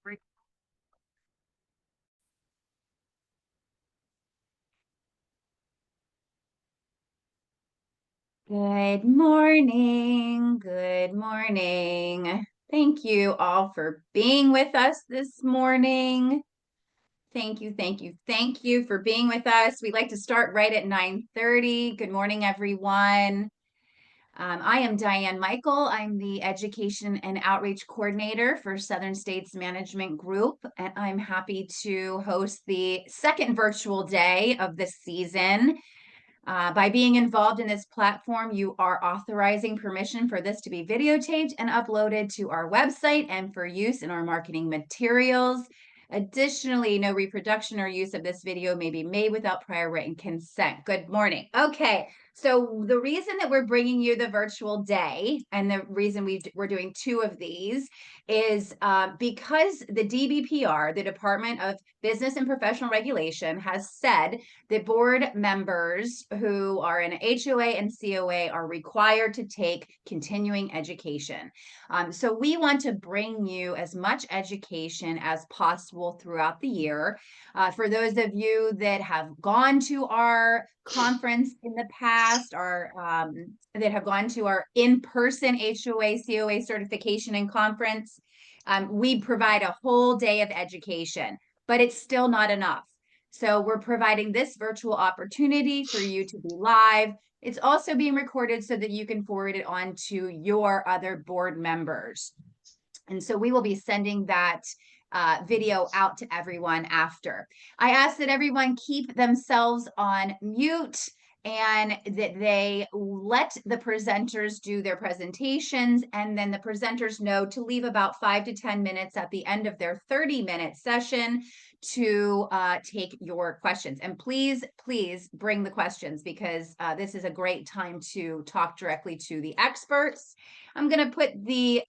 Good morning. Good morning. Thank you all for being with us this morning. Thank you for being with us. We like to start right at 9:30. Good morning, everyone. I am Diane Michael. I'm the Education and Outreach Coordinator for Southern States Management Group, and I'm happy to host the second virtual day of the season. By being involved in this platform, you are authorizing permission for this to be videotaped and uploaded to our website and for use in our marketing materials. Additionally, no reproduction or use of this video may be made without prior written consent. Good morning. Okay, so the reason that we're bringing you the virtual day and the reason we're doing two of these is because the DBPR, the Department of Business and Professional Regulation, has said that board members who are in HOA and COA are required to take continuing education. So we want to bring you as much education as possible throughout the year. For those of you that have gone to our conference in the past or that have gone to our in-person HOA, COA certification and conference, we provide a whole day of education, but it's still not enough. So we're providing this virtual opportunity for you to be live. It's also being recorded so that you can forward it on to your other board members. And so we will be sending that video out to everyone after. I ask that everyone keep themselves on mute and that they let the presenters do their presentations, and then the presenters know to leave about 5 to 10 minutes at the end of their 30-minute session to take your questions. And please bring the questions because this is a great time to talk directly to the experts. I'm going to put the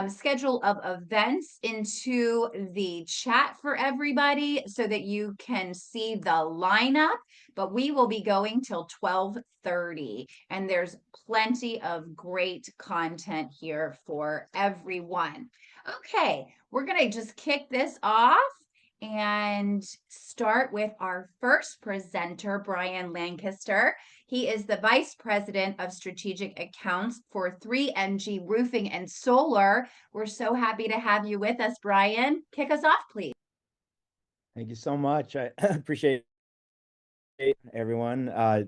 schedule of events into the chat for everybody so that you can see the lineup, but we will be going till 12:30 and there's plenty of great content here for everyone. Okay, we're going to just kick this off and start with our first presenter, Brian Lancaster. He is the Vice President of Strategic Accounts for 3NG Roofing and Solar. We're so happy to have you with us, Brian. Kick us off, please. Thank you so much. I appreciate it, everyone. I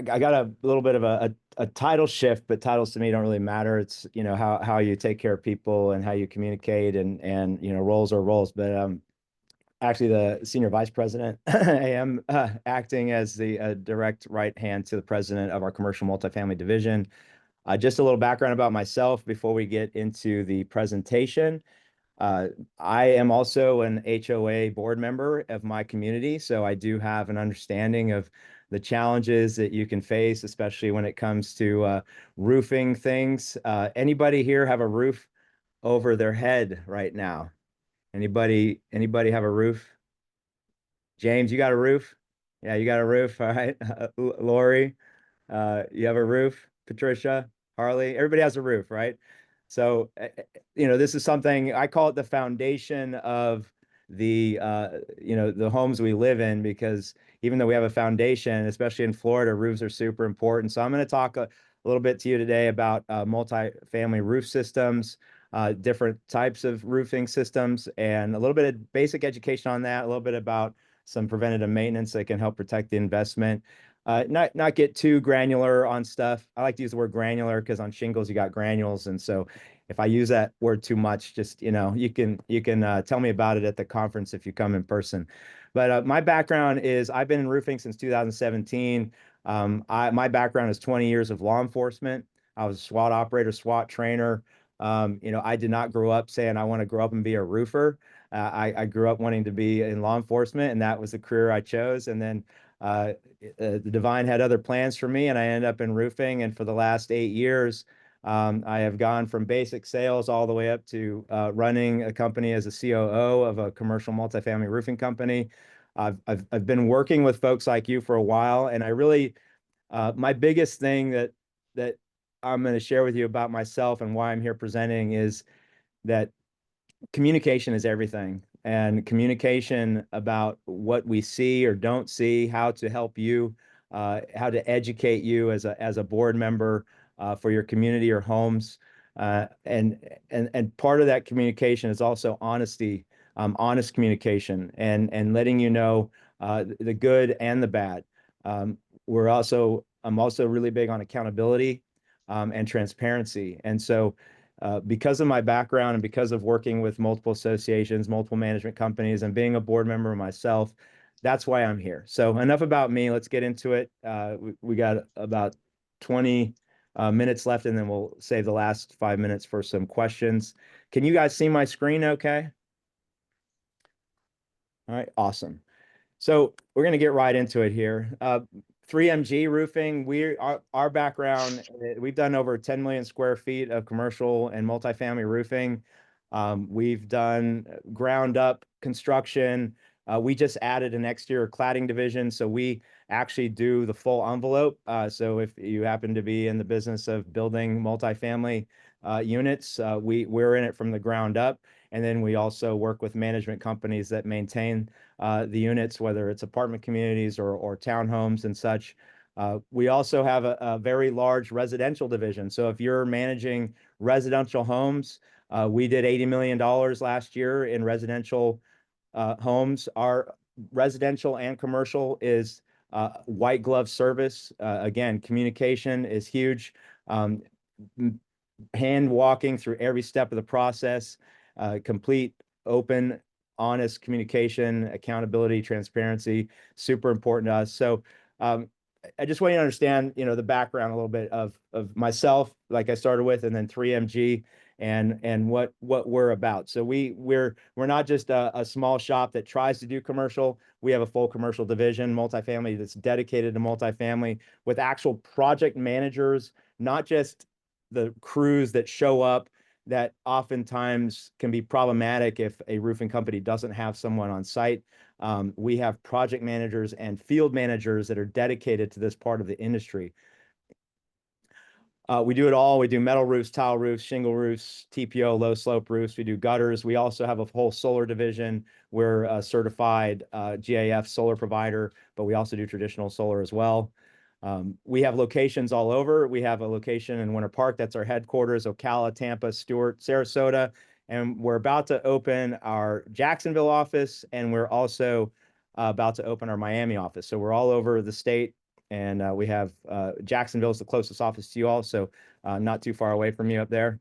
got a little bit of a title shift, but titles to me don't really matter. It's, how you take care of people and how you communicate and roles are roles. But actually the Senior Vice President, I am acting as the direct right hand to the president of our commercial multifamily division. Just a little background about myself before we get into the presentation. I am also an HOA board member of my community, so I do have an understanding of the challenges that you can face, especially when it comes to roofing things. Anybody here have a roof over their head right now? Anybody have a roof? James, you got a roof? Yeah, you got a roof. All right. Lori, you have a roof? Patricia, Harley, everybody has a roof, right? So, this is something I call it the foundation of the homes we live in, because even though we have a foundation, especially in Florida, roofs are super important. So I'm going to talk a little bit to you today about multifamily roof systems, different types of roofing systems, and a little bit of basic education on that, a little bit about some preventative maintenance that can help protect the investment. Not get too granular on stuff. I like to use the word granular because on shingles you got granules, and so if I use that word too much, just you can tell me about it at the conference if you come in person. But my background is I've been in roofing since 2017. My background is 20 years of law enforcement. I was a SWAT operator, SWAT trainer. I did not grow up saying I want to grow up and be a roofer. I grew up wanting to be in law enforcement, and that was the career I chose. And then the divine had other plans for me, and I ended up in roofing. And for the last 8 years, I have gone from basic sales all the way up to running a company as a COO of a commercial multifamily roofing company. I've been working with folks like you for a while, and I really my biggest thing that I'm going to share with you about myself and why I'm here presenting is that communication is everything, and communication about what we see or don't see, how to help you, how to educate you as a board member for your community or homes. And part of that communication is also honesty, honest communication, and letting you know the good and the bad. I'm also really big on accountability and transparency. And so because of my background and because of working with multiple associations, multiple management companies, and being a board member myself, that's why I'm here. So enough about me. Let's get into it. We got about 20 minutes left, and then we'll save the last 5 minutes for some questions. Can you guys see my screen okay? All right, awesome. So we're going to get right into it here. 3MG Roofing, our background, we've done over 10 million square feet of commercial and multifamily roofing. We've done ground up construction. We just added an exterior cladding division, so we actually do the full envelope. So if you happen to be in the business of building multifamily units, we're in it from the ground up. And then we also work with management companies that maintain the units, whether it's apartment communities or townhomes and such. We also have a very large residential division. So if you're managing residential homes, we did $80 million last year in residential homes. Our residential and commercial is white glove service. Again, communication is huge. Hand walking through every step of the process, complete, open, honest communication, accountability, transparency, super important to us. So I just want you to understand, the background a little bit of myself, like I started with, and then 3MG and what we're about. So we're not just a small shop that tries to do commercial. We have a full commercial division, multifamily, that's dedicated to multifamily with actual project managers, not just the crews that show up that oftentimes can be problematic if a roofing company doesn't have someone on site. We have project managers and field managers that are dedicated to this part of the industry. We do it all. We do metal roofs, tile roofs, shingle roofs, TPO, low slope roofs. We do gutters. We also have a whole solar division. We're a certified GAF solar provider, but we also do traditional solar as well. We have locations all over. We have a location in Winter Park. That's our headquarters, Ocala, Tampa, Stewart, Sarasota. And we're about to open our Jacksonville office, and we're also about to open our Miami office. So we're all over the state, and we have Jacksonville is the closest office to you all, so not too far away from you up there.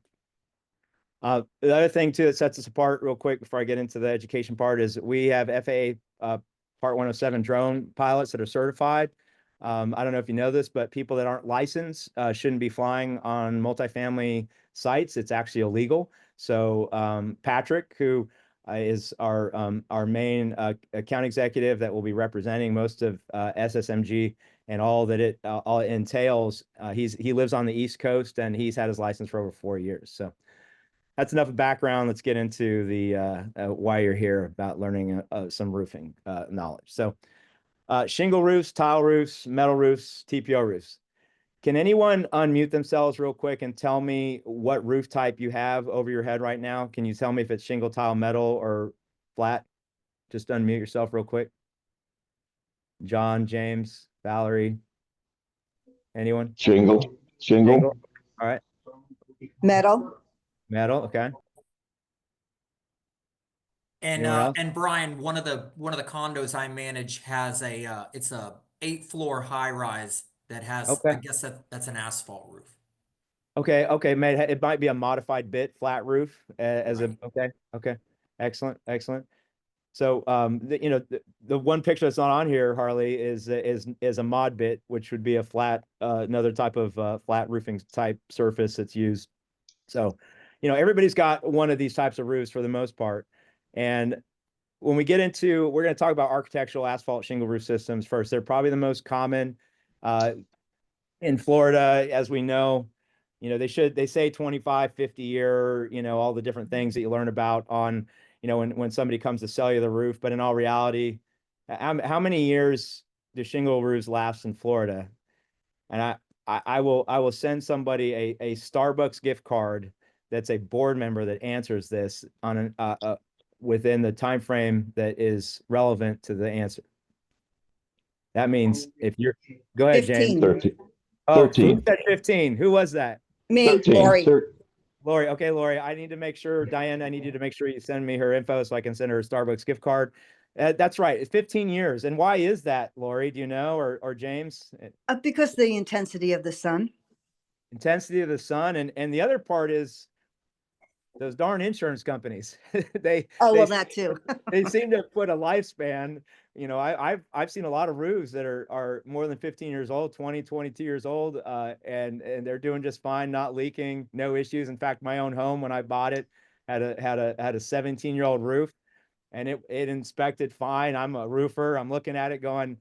The other thing too that sets us apart real quick before I get into the education part is we have FAA Part 107 drone pilots that are certified. I don't know if you know this, but people that aren't licensed shouldn't be flying on multifamily sites. It's actually illegal. So Patrick, who is our main account executive that will be representing most of SSMG and all that it all entails, he lives on the East Coast, and he's had his license for over 4 years. So that's enough of background. Let's get into the why you're here about learning some roofing knowledge. So shingle roofs, tile roofs, metal roofs, TPO roofs. Can anyone unmute themselves real quick and tell me what roof type you have over your head right now? Can you tell me if it's shingle, tile, metal, or flat? Just unmute yourself real quick. John, James, Valerie, anyone? Shingle. Shingle. All right. Metal. Metal. Okay. Anyone else? And Brian, one of the condos I manage has it's a 8-floor high rise that has, Okay. I guess that's an asphalt roof. Okay. Okay. It might be a modified bit flat roof as Right. okay. Okay. Excellent. Excellent. So the one picture that's not on here, Harley, is a mod bit, which would be a flat, another type of flat roofing type surface that's used. So, everybody's got one of these types of roofs for the most part. And when we get into, we're going to talk about architectural asphalt shingle roof systems first. They're probably the most common in Florida, as we know. They say 25, 50 year, all the different things that you learn about on, when somebody comes to sell you the roof. But in all reality, how many years do shingle roofs last in Florida? And I will send somebody a Starbucks gift card that's a board member that answers this on an within the time frame that is relevant to the answer. That means if you're, go ahead, James. 15. 13. Oh, 13. who said 15? Who was that? Me, 13. Lori. Lori. Okay, Lori, I need to make sure, Diane, I need you to make sure you send me her info so I can send her a Starbucks gift card. That's right. It's 15 years. And why is that, Lori? Do you know, or James? Because the intensity of the sun. Intensity of the sun. And the other part is those darn insurance companies. they That too. they seem to put a lifespan. You know, I've seen a lot of roofs that are more than 15 years old, 20, 22 years old, and they're doing just fine, not leaking, no issues. In fact, my own home, when I bought it, had a 17-year-old roof, and it inspected fine. I'm a roofer. I'm looking at it going,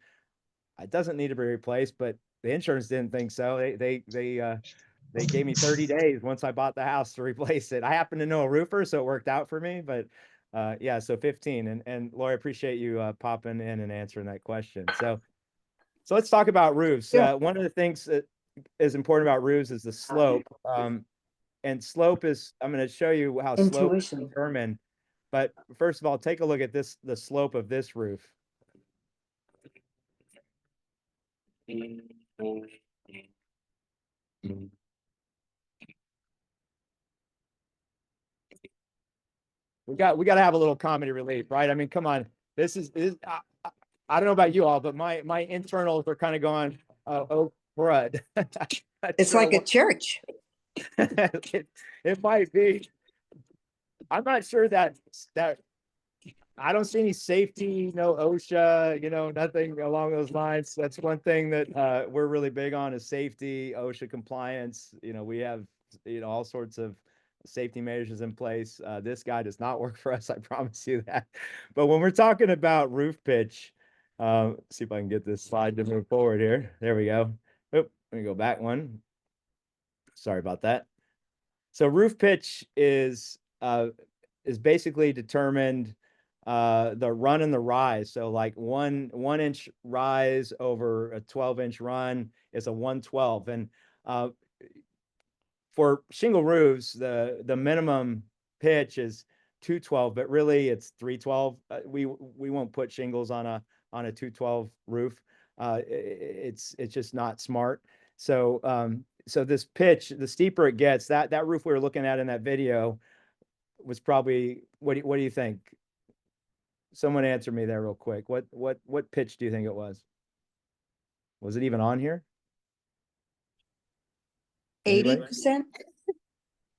it doesn't need to be replaced, but the insurance didn't think so. They gave me 30 days once I bought the house to replace it. I happen to know a roofer, so it worked out for me. But yeah, so 15. And Lori, appreciate you popping in and answering that question. So let's talk about roofs. Yeah. One of the things that is important about roofs is the slope. And slope is, I'm going to show you how slope is determined. But first of all, take a look at this, the slope of this roof. We got to have a little comedy relief, right? I mean, come on. This is I don't know about you all, but my internals are kind of going, oh, crud. It's like a church. It might be. I'm not sure that I don't see any safety, no OSHA, nothing along those lines. That's one thing that we're really big on is safety, OSHA compliance. We have, all sorts of safety measures in place. This guy does not work for us. I promise you that. But when we're talking about roof pitch, see if I can get this slide to move forward here. There we go. Oop, let me go back one. Sorry about that. So roof pitch is basically determined the run and the rise. So like one inch rise over a 12-inch run is a 112. And for shingle roofs, the minimum pitch is 212, but really it's 312. We won't put shingles on a 212 roof. It's just not smart. So so this pitch, the steeper it gets, that roof we were looking at in that video was probably, what do you think? Someone answer me there real quick. What pitch do you think it was? Was it even on here? 80%.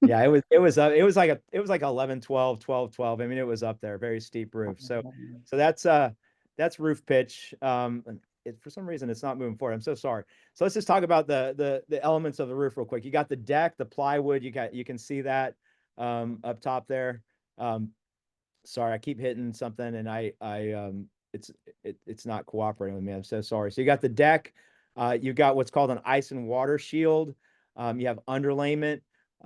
Yeah, it was like 11, 12, 12, 12. I mean, it was up there, very steep roof. So that's roof pitch. For some reason it's not moving forward. I'm so sorry. So let's just talk about the elements of the roof real quick. You got the deck, the plywood, you can see that up top there. Sorry, I keep hitting something and it's not cooperating with me. I'm so sorry. So you got the deck, you've got what's called an ice and water shield. You have underlayment,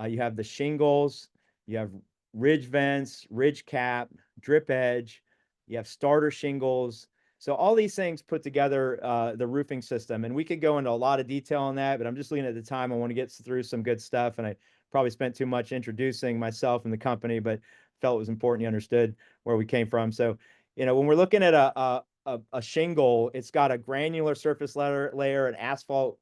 you have the shingles, you have ridge vents, ridge cap, drip edge, you have starter shingles. So all these things put together the roofing system, and we could go into a lot of detail on that, but I'm just looking at the time. I want to get through some good stuff, and I probably spent too much introducing myself and the company, but felt it was important you understood where we came from. So, when we're looking at a shingle, it's got a granular surface layer, an asphalt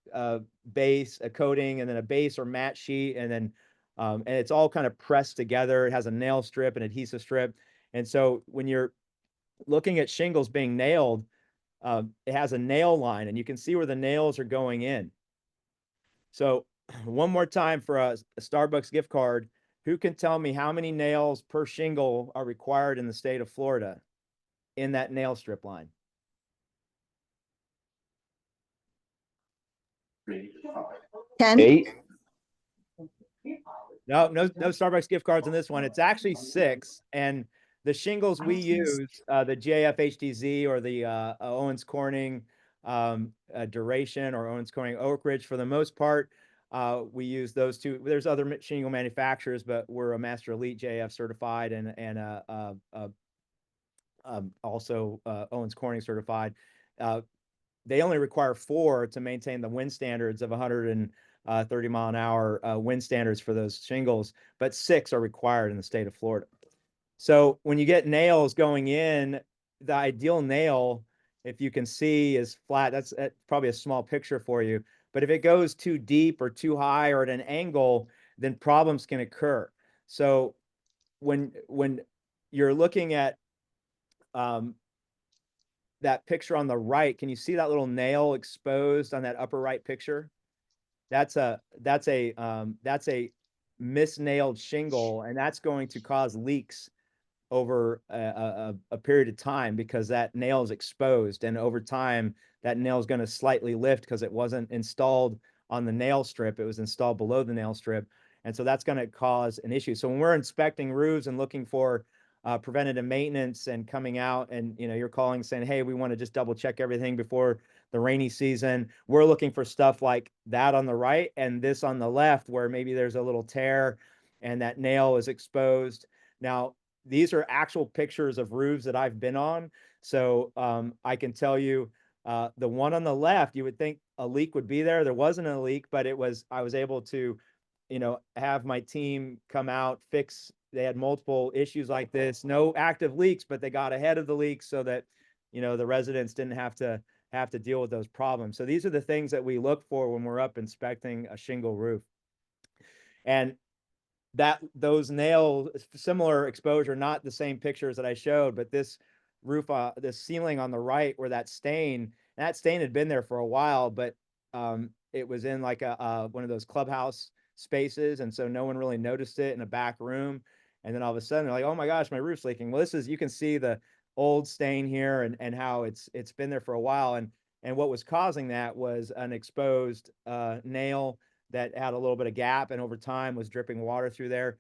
base, a coating, and then a base or mat sheet, and then and it's all kind of pressed together. It has a nail strip and adhesive strip, and so when you're looking at shingles being nailed, it has a nail line, and you can see where the nails are going in. So one more time for a Starbucks gift card, who can tell me how many nails per shingle are required in the state of Florida in that nail strip line? 10. 8. No Starbucks gift cards on this one. It's actually 6. And the shingles we use, the GAF HDZ or the Owens Corning Duration or Owens Corning Oak Ridge, for the most part, we use those two. There's other shingle manufacturers, but we're a Master Elite JF certified and also Owens Corning certified. They only require 4 to maintain the wind standards of 100 30-mile-an-hour wind standards for those shingles, but 6 are required in the state of Florida. So when you get nails going in, the ideal nail, if you can see, is flat. That's probably a small picture for you. But if it goes too deep or too high or at an angle, then problems can occur. So when you're looking at that picture on the right, can you see that little nail exposed on that upper right picture? That's a misnailed shingle, and that's going to cause leaks over a period of time because that nail is exposed, and over time that nail is going to slightly lift because it wasn't installed on the nail strip, it was installed below the nail strip, and so that's going to cause an issue. So when we're inspecting roofs and looking for preventative maintenance and coming out, and you're calling saying, hey, we want to just double check everything before the rainy season, we're looking for stuff like that on the right and this on the left where maybe there's a little tear and that nail is exposed. Now, these are actual pictures of roofs that I've been on. So I can tell you the one on the left, you would think a leak would be there. There wasn't a leak, but I was able to, have my team come out, fix. They had multiple issues like this, no active leaks, but they got ahead of the leaks so that, the residents didn't have to deal with those problems. So these are the things that we look for when we're up inspecting a shingle roof. And those nails, similar exposure, not the same pictures that I showed, but this roof, this ceiling on the right where that stain had been there for a while, but it was in like one of those clubhouse spaces, and so no one really noticed it in a back room. And then all of a sudden they're like, oh my gosh, my roof's leaking. Well, you can see the old stain here and how it's been there for a while. And what was causing that was an exposed nail that had a little bit of gap and over time was dripping water through there.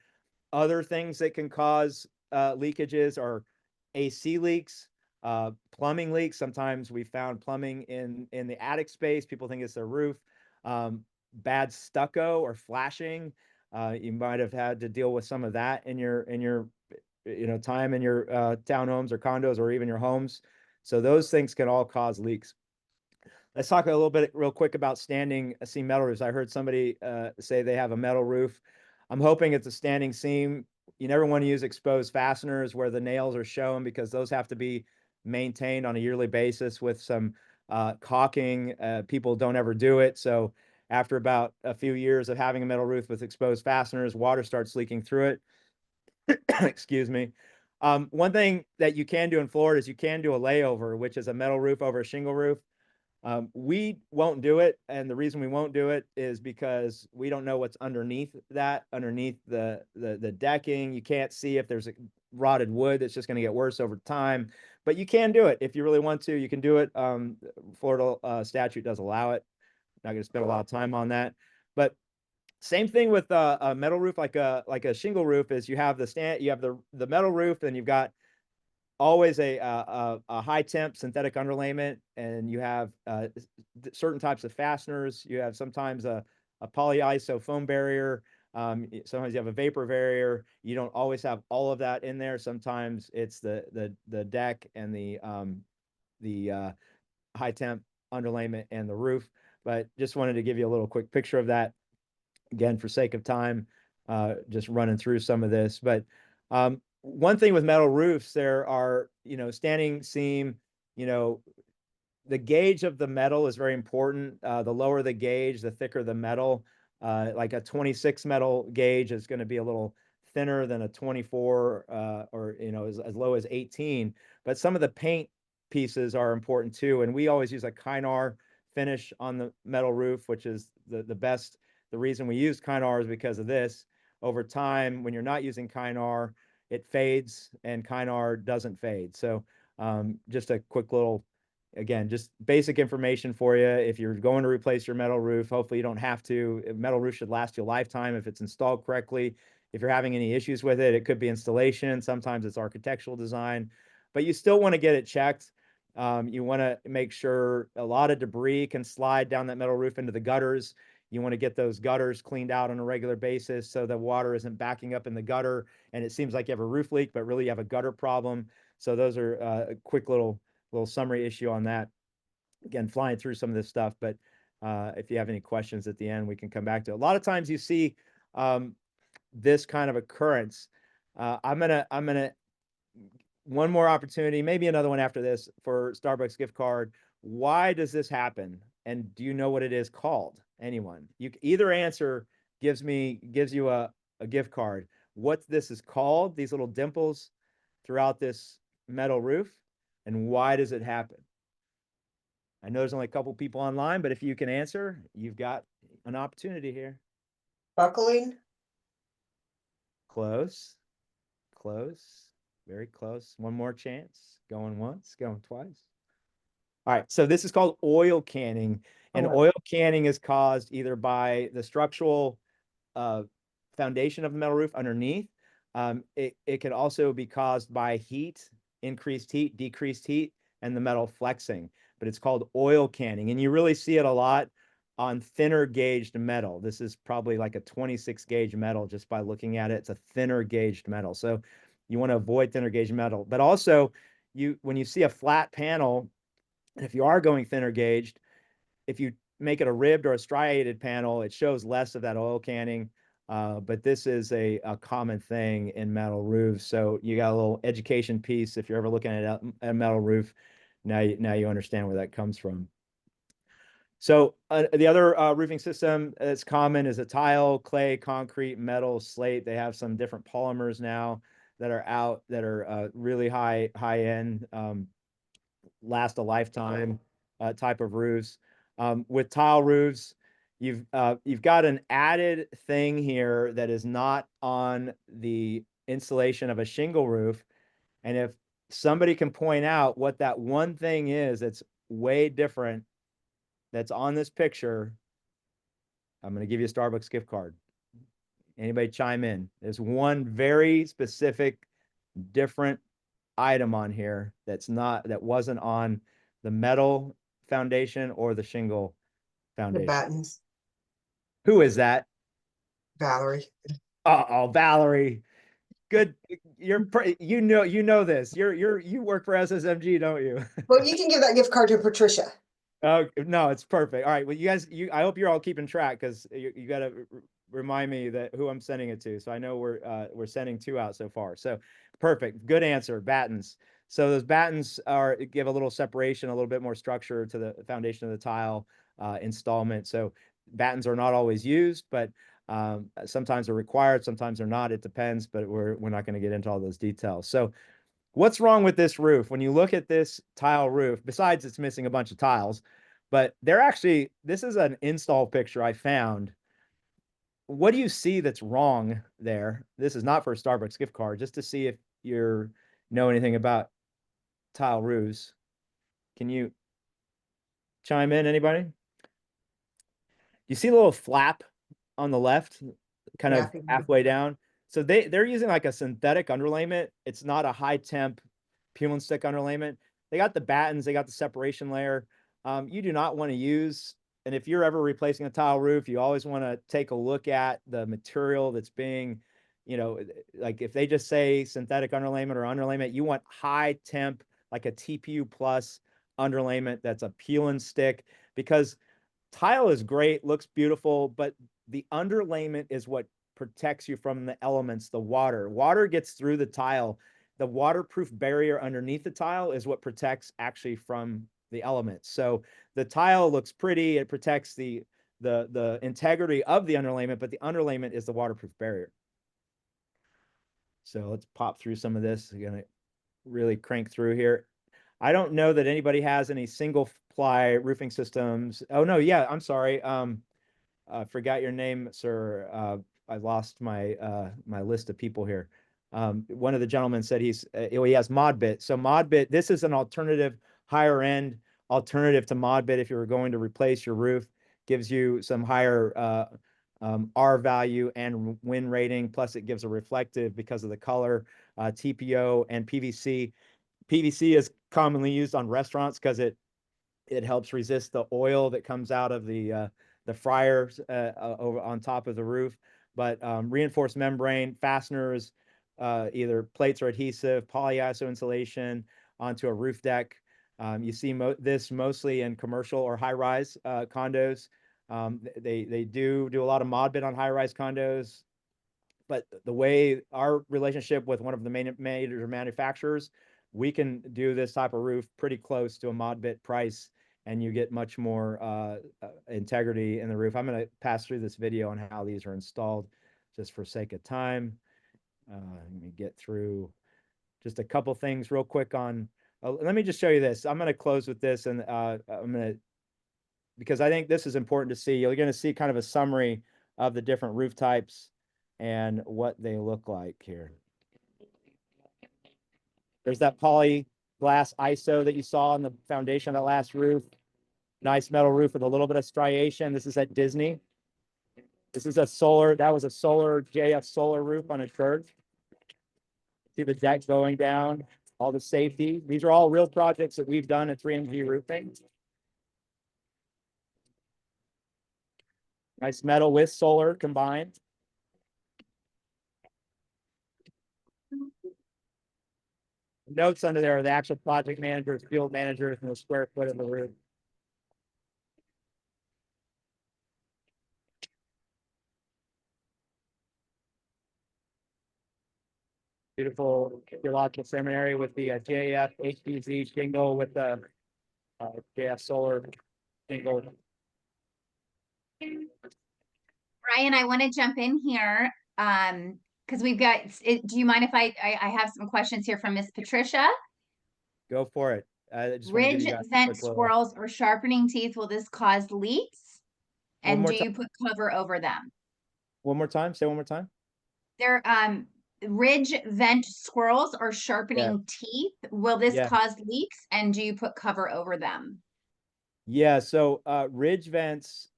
Other things that can cause leakages are AC leaks, plumbing leaks. Sometimes we found plumbing in the attic space. People think it's their roof. Bad stucco or flashing. You might have had to deal with some of that in your time in your townhomes or condos or even your homes. So those things can all cause leaks. Let's talk a little bit real quick about standing seam metal roofs. I heard somebody say they have a metal roof. I'm hoping it's a standing seam. You never want to use exposed fasteners where the nails are shown because those have to be maintained on a yearly basis with some caulking. People don't ever do it. So after about a few years of having a metal roof with exposed fasteners, water starts leaking through it. Excuse me. One thing that you can do in Florida is you can do a layover, which is a metal roof over a shingle roof. We won't do it, and the reason we won't do it is because we don't know what's underneath the decking. You can't see if there's a rotted wood that's just going to get worse over time, but you can do it if you really want to. You can do it. Florida statute does allow it. Not going to spend a lot of time on that, but same thing with a metal roof, like a shingle roof, is you have the metal roof, and you've got always a high temp synthetic underlayment, and you have certain types of fasteners. You have sometimes a polyiso foam barrier. Sometimes you have a vapor barrier. You don't always have all of that in there. Sometimes it's the deck and the high temp underlayment and the roof. But just wanted to give you a little quick picture of that. Again, for sake of time, just running through some of this. But one thing with metal roofs, there are, standing seam, the gauge of the metal is very important. The lower the gauge, the thicker the metal. Like a 26 metal gauge is going to be a little thinner than a 24 or, as low as 18. But some of the paint pieces are important too. And we always use a Kynar finish on the metal roof, which is the best. The reason we use Kynar is because of this. Over time, when you're not using Kynar, it fades, and Kynar doesn't fade. So just a quick little, again, just basic information for you. If you're going to replace your metal roof, hopefully you don't have to. A metal roof should last you a lifetime if it's installed correctly. If you're having any issues with it, it could be installation. Sometimes it's architectural design, but you still want to get it checked. You want to make sure a lot of debris can slide down that metal roof into the gutters. You want to get those gutters cleaned out on a regular basis so the water isn't backing up in the gutter and it seems like you have a roof leak, but really you have a gutter problem. So those are a quick little summary issue on that. Again, flying through some of this stuff, but If you have any questions at the end, we can come back to it. A lot of times you see this kind of occurrence. I'm gonna one more opportunity, maybe another one after this for Starbucks gift card. Why does this happen? And do you know what it is called? Anyone? You either answer gives you a gift card. What this is called, these little dimples throughout this metal roof, and why does it happen? I know there's only a couple people online, but if you can answer, you've got an opportunity here. Buckling? Close, close, very close. One more chance. Going once, going twice. All right, so this is called oil canning, and Oh. oil canning is caused either by the structural foundation of the metal roof underneath. It can also be caused by heat, increased heat, decreased heat, and the metal flexing. But it's called oil canning, and you really see it a lot on thinner gauged metal. This is probably like a 26 gauge metal just by looking at it. It's a thinner gauged metal, so you want to avoid thinner gauge metal. But also, when you see a flat panel, if you are going thinner gauged, if you make it a ribbed or a striated panel, it shows less of that oil canning. But this is a common thing in metal roofs. So you got a little education piece if you're ever looking at a metal roof. Now you understand where that comes from. So the other roofing system that's common is a tile, clay, concrete, metal, slate. They have some different polymers now that are out that are really high end, last a lifetime type of roofs. With tile roofs, you've got an added thing here that is not on the installation of a shingle roof. And if somebody can point out what that one thing is that's way different that's on this picture, I'm going to give you a Starbucks gift card. Anybody chime in? There's one very specific different item on here that wasn't on the metal foundation or the shingle The foundation. battens, Who is that? Valerie. Oh, Valerie. Good. You know this. You work for SSMG, don't you? Well, you can give that gift card to Patricia. Oh, no, it's perfect. All right. Well, you guys, I hope you're all keeping track because you got to remind me that who I'm sending it to. So I know we're sending 2 out so far. So perfect. Good answer. Battens. So those battens give a little separation, a little bit more structure to the foundation of the tile installment. So battens are not always used, but sometimes they're required, sometimes they're not. It depends, but we're not going to get into all those details. So what's wrong with this roof? When you look at this tile roof, besides it's missing a bunch of tiles, but this is an install picture I found. What do you see that's wrong there? This is not for a Starbucks gift card, just to see if you know anything about tile roofs. Can you chime in, anybody? You see a little flap on the left, kind of halfway down? So they're using like a synthetic underlayment. It's not a high temp peel and stick underlayment. They got the battens, they got the separation layer. You do not want to use, and if you're ever replacing a tile roof, you always want to take a look at the material that's being, like if they just say synthetic underlayment or underlayment, you want high temp, like a TPU plus underlayment that's a peel and stick, because tile is great, looks beautiful, but the underlayment is what protects you from the elements, the water. Water gets through the tile. The waterproof barrier underneath the tile is what protects actually from the elements. So the tile looks pretty, it protects the integrity of the underlayment, but the underlayment is the waterproof barrier. So let's pop through some of this. We're gonna really crank through here. I don't know that anybody has any single ply roofing systems. Oh no, yeah, I'm sorry. Forgot your name, sir. I lost my my list of people here. One of the gentlemen said he has Modbit. So Modbit, this is an alternative, higher end alternative to Modbit. If you were going to replace your roof, gives you some higher R value and win rating. Plus, it gives a reflective because of the color, TPO and PVC. PVC is commonly used on restaurants because it helps resist the oil that comes out of the fryers over on top of the roof. But reinforced membrane fasteners, either plates or adhesive, polyiso insulation onto a roof deck. You see this mostly in commercial or high-rise condos. They do a lot of mod bid on high-rise condos, but the way our relationship with one of the major manufacturers, we can do this type of roof pretty close to a mod bid price, and you get much more integrity in the roof. I'm going to pass through this video on how these are installed just for sake of time. Let me get through just a couple things real quick on, let me just show you this. I'm going to close with this, and I'm going to, because I think this is important to see. You're going to see kind of a summary of the different roof types and what they look like here. There's that poly glass ISO that you saw on the foundation of that last roof. Nice metal roof with a little bit of striation. This is at Disney. This is that was a solar JF solar roof on a church. See the deck going down, all the safety. These are all real projects that we've done at 3MG Roofing. Nice metal with solar combined. Notes under there are the actual project managers, field managers, and the square foot of the roof. Beautiful theological seminary with the JF HDZ shingle with the JF solar shingle. Brian, I want to jump in here because we've got. Do you mind if I have some questions here from Miss Patricia? Go for it. I just want to give Ridge, you guys a vent, quick little- swirls, or sharpening teeth, will this cause leaks? One And more do you put cover over them? One more time. Say one more time. They're ridge, vent, swirls, or sharpening teeth. Will this Yeah. cause leaks? And do you put cover over them? Yeah. So ridge vents,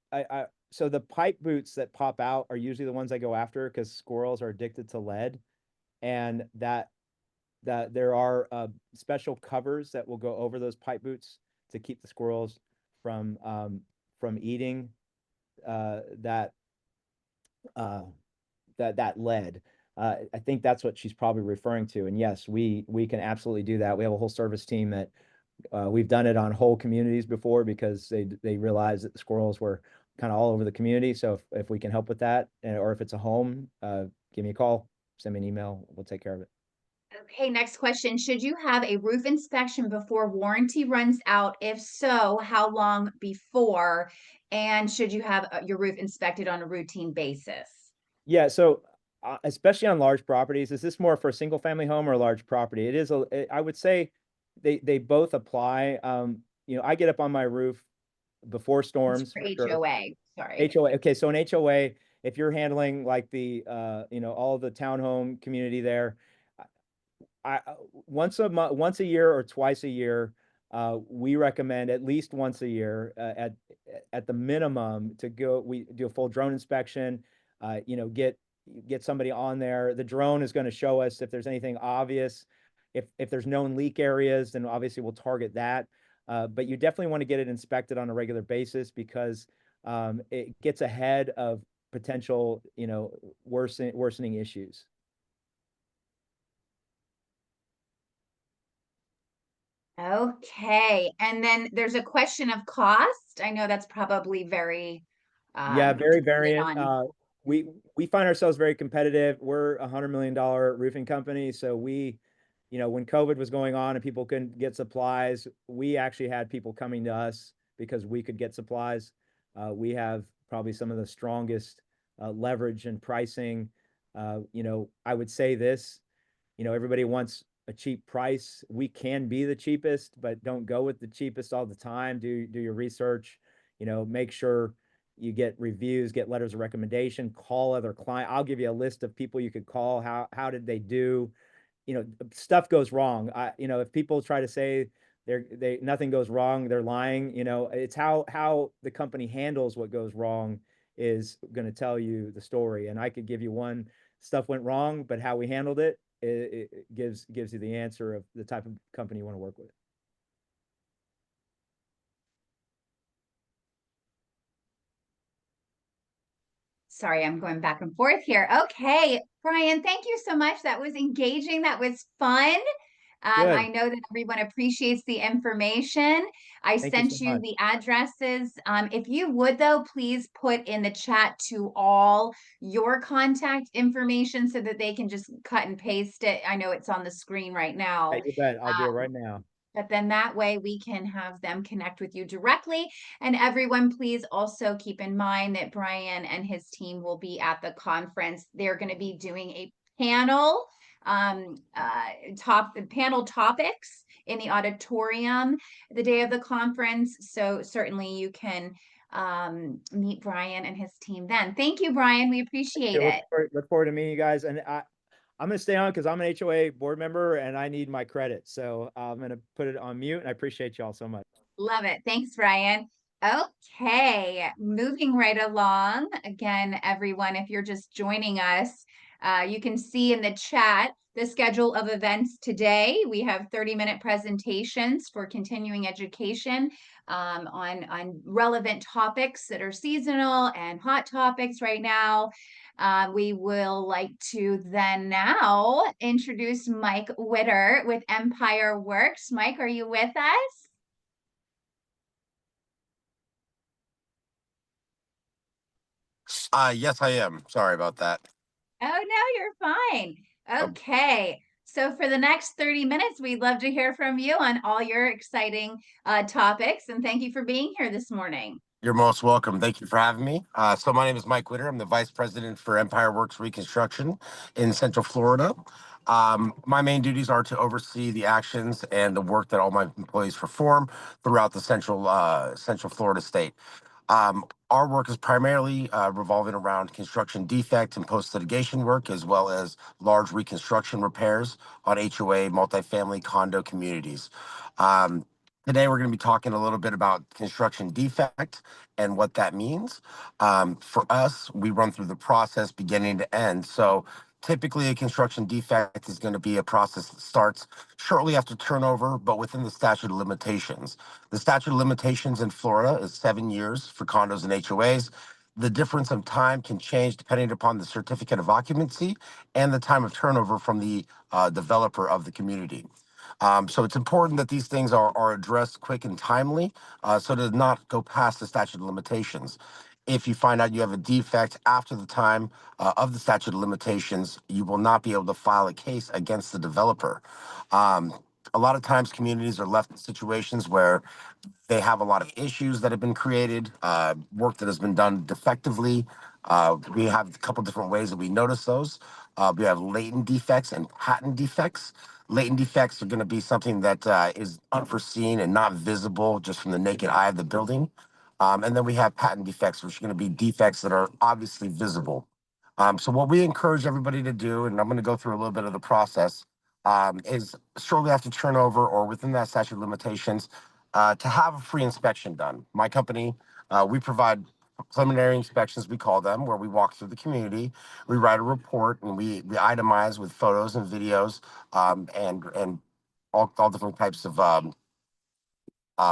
so the pipe boots that pop out are usually the ones I go after because squirrels are addicted to lead, and that there are special covers that will go over those pipe boots to keep the squirrels from eating that lead. I think that's what she's probably referring to. And yes, we can absolutely do that. We have a whole service team that we've done it on whole communities before because they realized that the squirrels were kind of all over the community. So if we can help with that, or if it's a home, give me a call, send me an email, we'll take care of it. Okay, next question. Should you have a roof inspection before warranty runs out? If so, how long before? And should you have your roof inspected on a routine basis? Yeah, so especially on large properties, is this more for a single family home or a large property? It is I would say they both apply. I get up on my roof before storms For for sure. HOA, sorry. HOA. Okay, so an HOA, if you're handling like the all the townhome community there, I once a year or twice a year, we recommend at least once a year at the minimum to go. We do a full drone inspection. Get somebody on there. The drone is going to show us if there's anything obvious. If there's known leak areas, then obviously we'll target that. But you definitely want to get it inspected on a regular basis because it gets ahead of potential, worsening issues. Okay, and then there's a question of cost. I know that's probably very Yeah, very variant. on. We find ourselves very competitive. We're $100 million roofing company, so when COVID was going on and people couldn't get supplies, we actually had people coming to us because we could get supplies. We have probably some of the strongest leverage and pricing. I would say this, everybody wants a cheap price. We can be the cheapest, but don't go with the cheapest all the time. Do your research, make sure you get reviews, get letters of recommendation, call other clients. I'll give you a list of people you could call. How did they do? Stuff goes wrong. If people try to say nothing goes wrong, they're lying. It's how the company handles what goes wrong is going to tell you the story. And I could give you one, stuff went wrong, but how we handled it gives you the answer of the type of company you want to work with. Sorry, I'm going back and forth here. Okay, Brian, thank you so much. That was engaging. That was fun. Good. I know that everyone appreciates the information. I Thank you sent so you much. the addresses. If you would, though, please put in the chat to all your contact information so that they can just cut and paste it. I know it's on the screen right Yeah, now. you bet. I'll do it right now. But then that way we can have them connect with you directly. And everyone, please also keep in mind that Brian and his team will be at the conference. They're going to be doing a panel, panel topics in the auditorium the day of the conference. So certainly you can meet Brian and his team then. Thank you, Brian. We appreciate it. Look forward to meeting you guys. And I'm going to stay on because I'm an HOA board member and I need my credit. So I'm going to put it on mute, and I appreciate y'all so much. Love it. Thanks, Ryan. Okay, moving right along. Again, everyone, if you're just joining us, you can see in the chat the schedule of events today. We have 30-minute presentations for continuing education on relevant topics that are seasonal and hot topics right now. We will like to then now introduce Mike Witter with Empire Works. Mike, are you with us? Yes, I am. Sorry about that. Oh, no, you're fine. Oh, Okay. So for the next 30 minutes, we'd love to hear from you on all your exciting topics. And thank you for being here this morning. you're most welcome. Thank you for having me. So my name is Mike Witter. I'm the Vice President for Empire Works Reconstruction in Central Florida. My main duties are to oversee the actions and the work that all my employees perform throughout the Central Florida state. Our work is primarily revolving around construction defect and post-litigation work, as well as large reconstruction repairs on HOA multifamily condo communities. Um, Today, we're going to be talking a little bit about construction defect and what that means. For us, we run through the process beginning to end. So typically, a construction defect is going to be a process that starts shortly after turnover, but within the statute of limitations. The statute of limitations in Florida is 7 years for condos and HOAs. The difference of time can change depending upon the certificate of occupancy and the time of turnover from the developer of the community. So it's important that these things are addressed quick and timely, so to not go past the statute of limitations. If you find out you have a defect after the time of the statute of limitations, you will not be able to file a case against the developer. Um, a lot of times communities are left in situations where they have a lot of issues that have been created, work that has been done defectively. We have a couple different ways that we notice those. We have latent defects and patent defects. Latent defects are going to be something that is unforeseen and not visible just from the naked eye of the building. And then we have patent defects, which are going to be defects that are obviously visible. So what we encourage everybody to do, and I'm going to go through a little bit of the process, is shortly after turnover or within that statute of limitations, to have a free inspection done. My company, we provide preliminary inspections, we call them, where we walk through the community, we write a report, and we itemize with photos and videos, and all different types of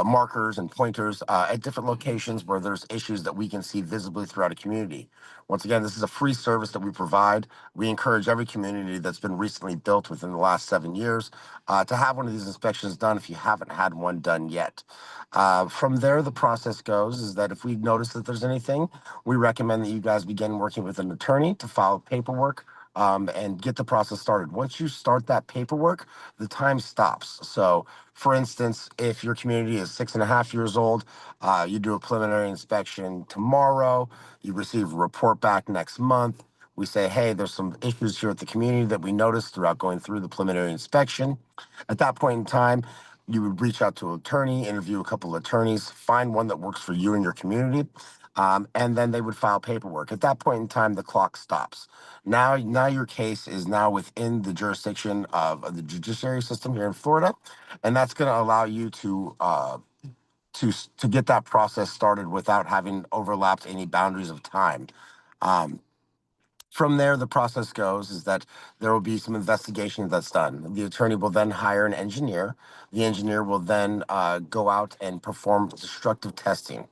markers and pointers at different locations where there's issues that we can see visibly throughout a community. Once again, this is a free service that we provide. We encourage every community that's been recently built within the last 7 years to have one of these inspections done if you haven't had one done yet. From there, the process goes is that if we notice that there's anything, we recommend that you guys begin working with an attorney to file paperwork and get the process started. Once you start that paperwork, the time stops. So, for instance, if your community is 6.5 years old, you do a preliminary inspection tomorrow, you receive a report back next month. We say, hey, there's some issues here at the community that we noticed throughout going through the preliminary inspection. At that point in time, you would reach out to an attorney, interview a couple of attorneys, find one that works for you and your community, and then they would file paperwork. At that point in time, the clock stops. Now your case is now within the jurisdiction of the judiciary system here in Florida, and that's going to allow you to get that process started without having overlapped any boundaries of time. Um, from there, the process goes is that there will be some investigation that's done. The attorney will then hire an engineer. The engineer will then go out and perform destructive testing.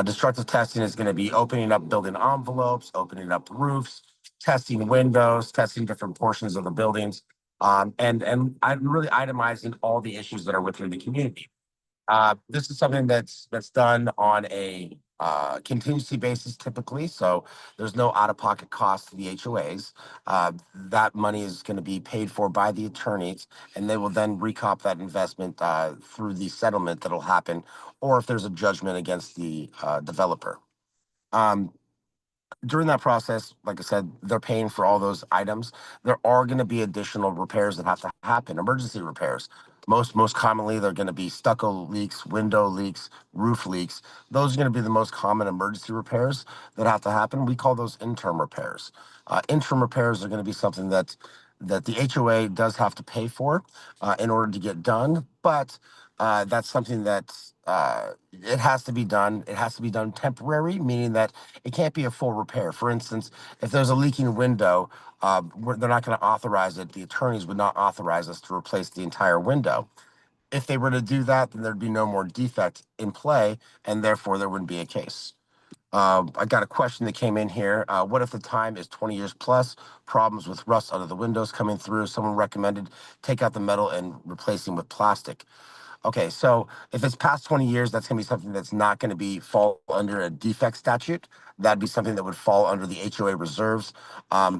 Destructive testing is going to be opening up building envelopes, opening up roofs, testing windows, testing different portions of the buildings And I'm really itemizing all the issues that are within the community. This is something that's done on a contingency basis typically, so there's no out-of-pocket cost to the HOAs. That money is going to be paid for by the attorneys, and they will then recop that investment through the settlement that'll happen, or if there's a judgment against the developer. Um, During that process, like I said, they're paying for all those items. There are going to be additional repairs that have to happen, emergency repairs. Most commonly, they're going to be stucco leaks, window leaks, roof leaks. Those are going to be the most common emergency repairs that have to happen. We call those interim repairs. Interim repairs are going to be something that the HOA does have to pay for in order to get done, but that's something that it has to be done. It has to be done temporary, meaning that it can't be a full repair. For instance, if there's a leaking window, they're not going to authorize it. The attorneys would not authorize us to replace the entire window. If they were to do that, then there'd be no more defect in play, and therefore there wouldn't be a case. I got a question that came in here. What if the time is 20 years plus? Problems with rust under the windows coming through. Someone recommended take out the metal and replacing with plastic. Okay, so if it's past 20 years, that's going to be something that's not going to be fall under a defect statute. That'd be something that would fall under the HOA reserves.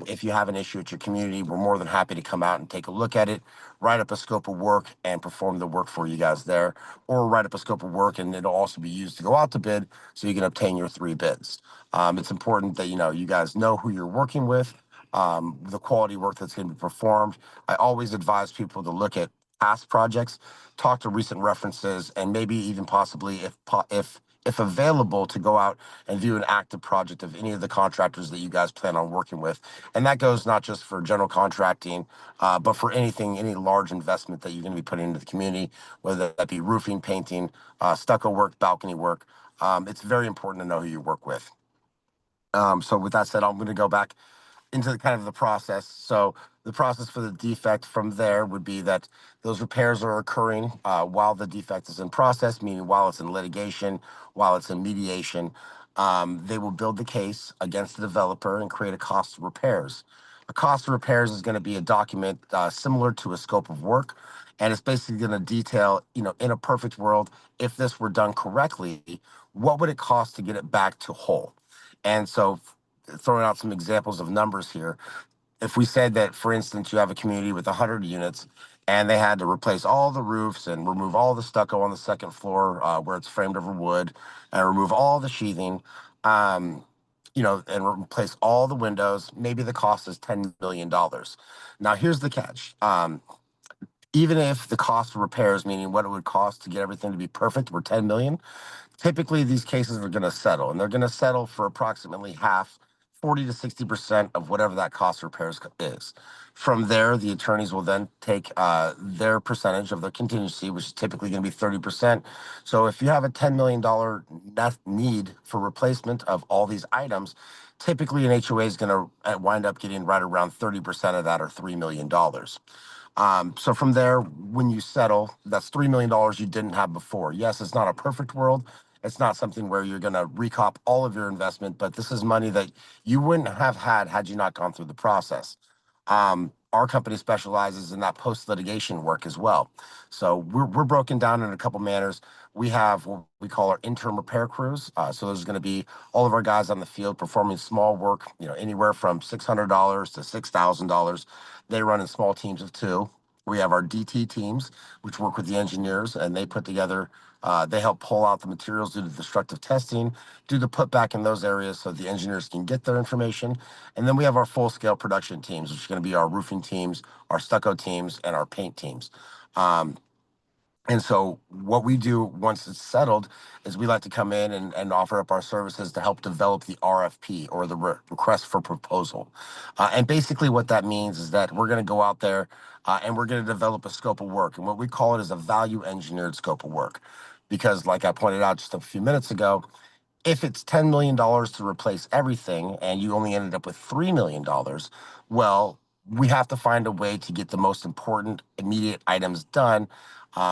If you have an issue at your community, we're more than happy to come out and take a look at it, write up a scope of work, and perform the work for you guys there, or write up a scope of work, and it'll also be used to go out to bid, so you can obtain your 3 bids. It's important that you guys know who you're working with, the quality work that's going to be performed. I always advise people to look at past projects, talk to recent references, and maybe even possibly, if available, to go out and view an active project of any of the contractors that you guys plan on working with. And that goes not just for general contracting, but for any large investment that you're going to be putting into the community, whether that be roofing, painting, stucco work, balcony work. It's very important to know who you work with. So with that said, I'm going to go back into the process. So the process for the defect from there would be that those repairs are occurring while the defect is in process, meaning while it's in litigation, while it's in mediation. They will build the case against the developer and create a cost of repairs. A cost of repairs is going to be a document similar to a scope of work, and it's basically going to detail, in a perfect world, if this were done correctly, what would it cost to get it back to whole? And so, throwing out some examples of numbers here, if we said that, for instance, you have a community with 100 units and they had to replace all the roofs and remove all the stucco on the second floor where it's framed over wood, and remove all the sheathing, and replace all the windows, maybe the cost is $10 million. Now, here's the catch. Even if the cost of repairs, meaning what it would cost to get everything to be perfect, were 10 million, typically these cases are going to settle, and they're going to settle for approximately half, 40 to 60% of whatever that cost of repairs is. From there, the attorneys will then take their percentage of their contingency, which is typically going to be 30%. So if you have a $10 million net need for replacement of all these items, typically an HOA is going to wind up getting right around 30% of that, or $3 million. So from there, when you settle, that's $3 million you didn't have before. Yes, it's not a perfect world. It's not something where you're going to recop all of your investment, but this is money that you wouldn't have had you not gone through the process. Our company specializes in that post-litigation work as well. So we're broken down in a couple manners. We have what we call our interim repair crews. So there's going to be all of our guys on the field performing small work, anywhere from $600 to $6,000. They run in small teams of 2. We have our DT teams, which work with the engineers, and they put together, they help pull out the materials, do the destructive testing, do the put back in those areas so the engineers can get their information. And then we have our full scale production teams, which is going to be our roofing teams, our stucco teams, and our paint teams. And so what we do once it's settled is we like to come in and offer up our services to help develop the RFP, or the request for proposal. And basically what that means is that we're going to go out there and we're going to develop a scope of work. And what we call it is a value engineered scope of work. Because like I pointed out just a few minutes ago, if it's $10 million to replace everything and you only ended up with $3 million, well, we have to find a way to get the most important immediate items done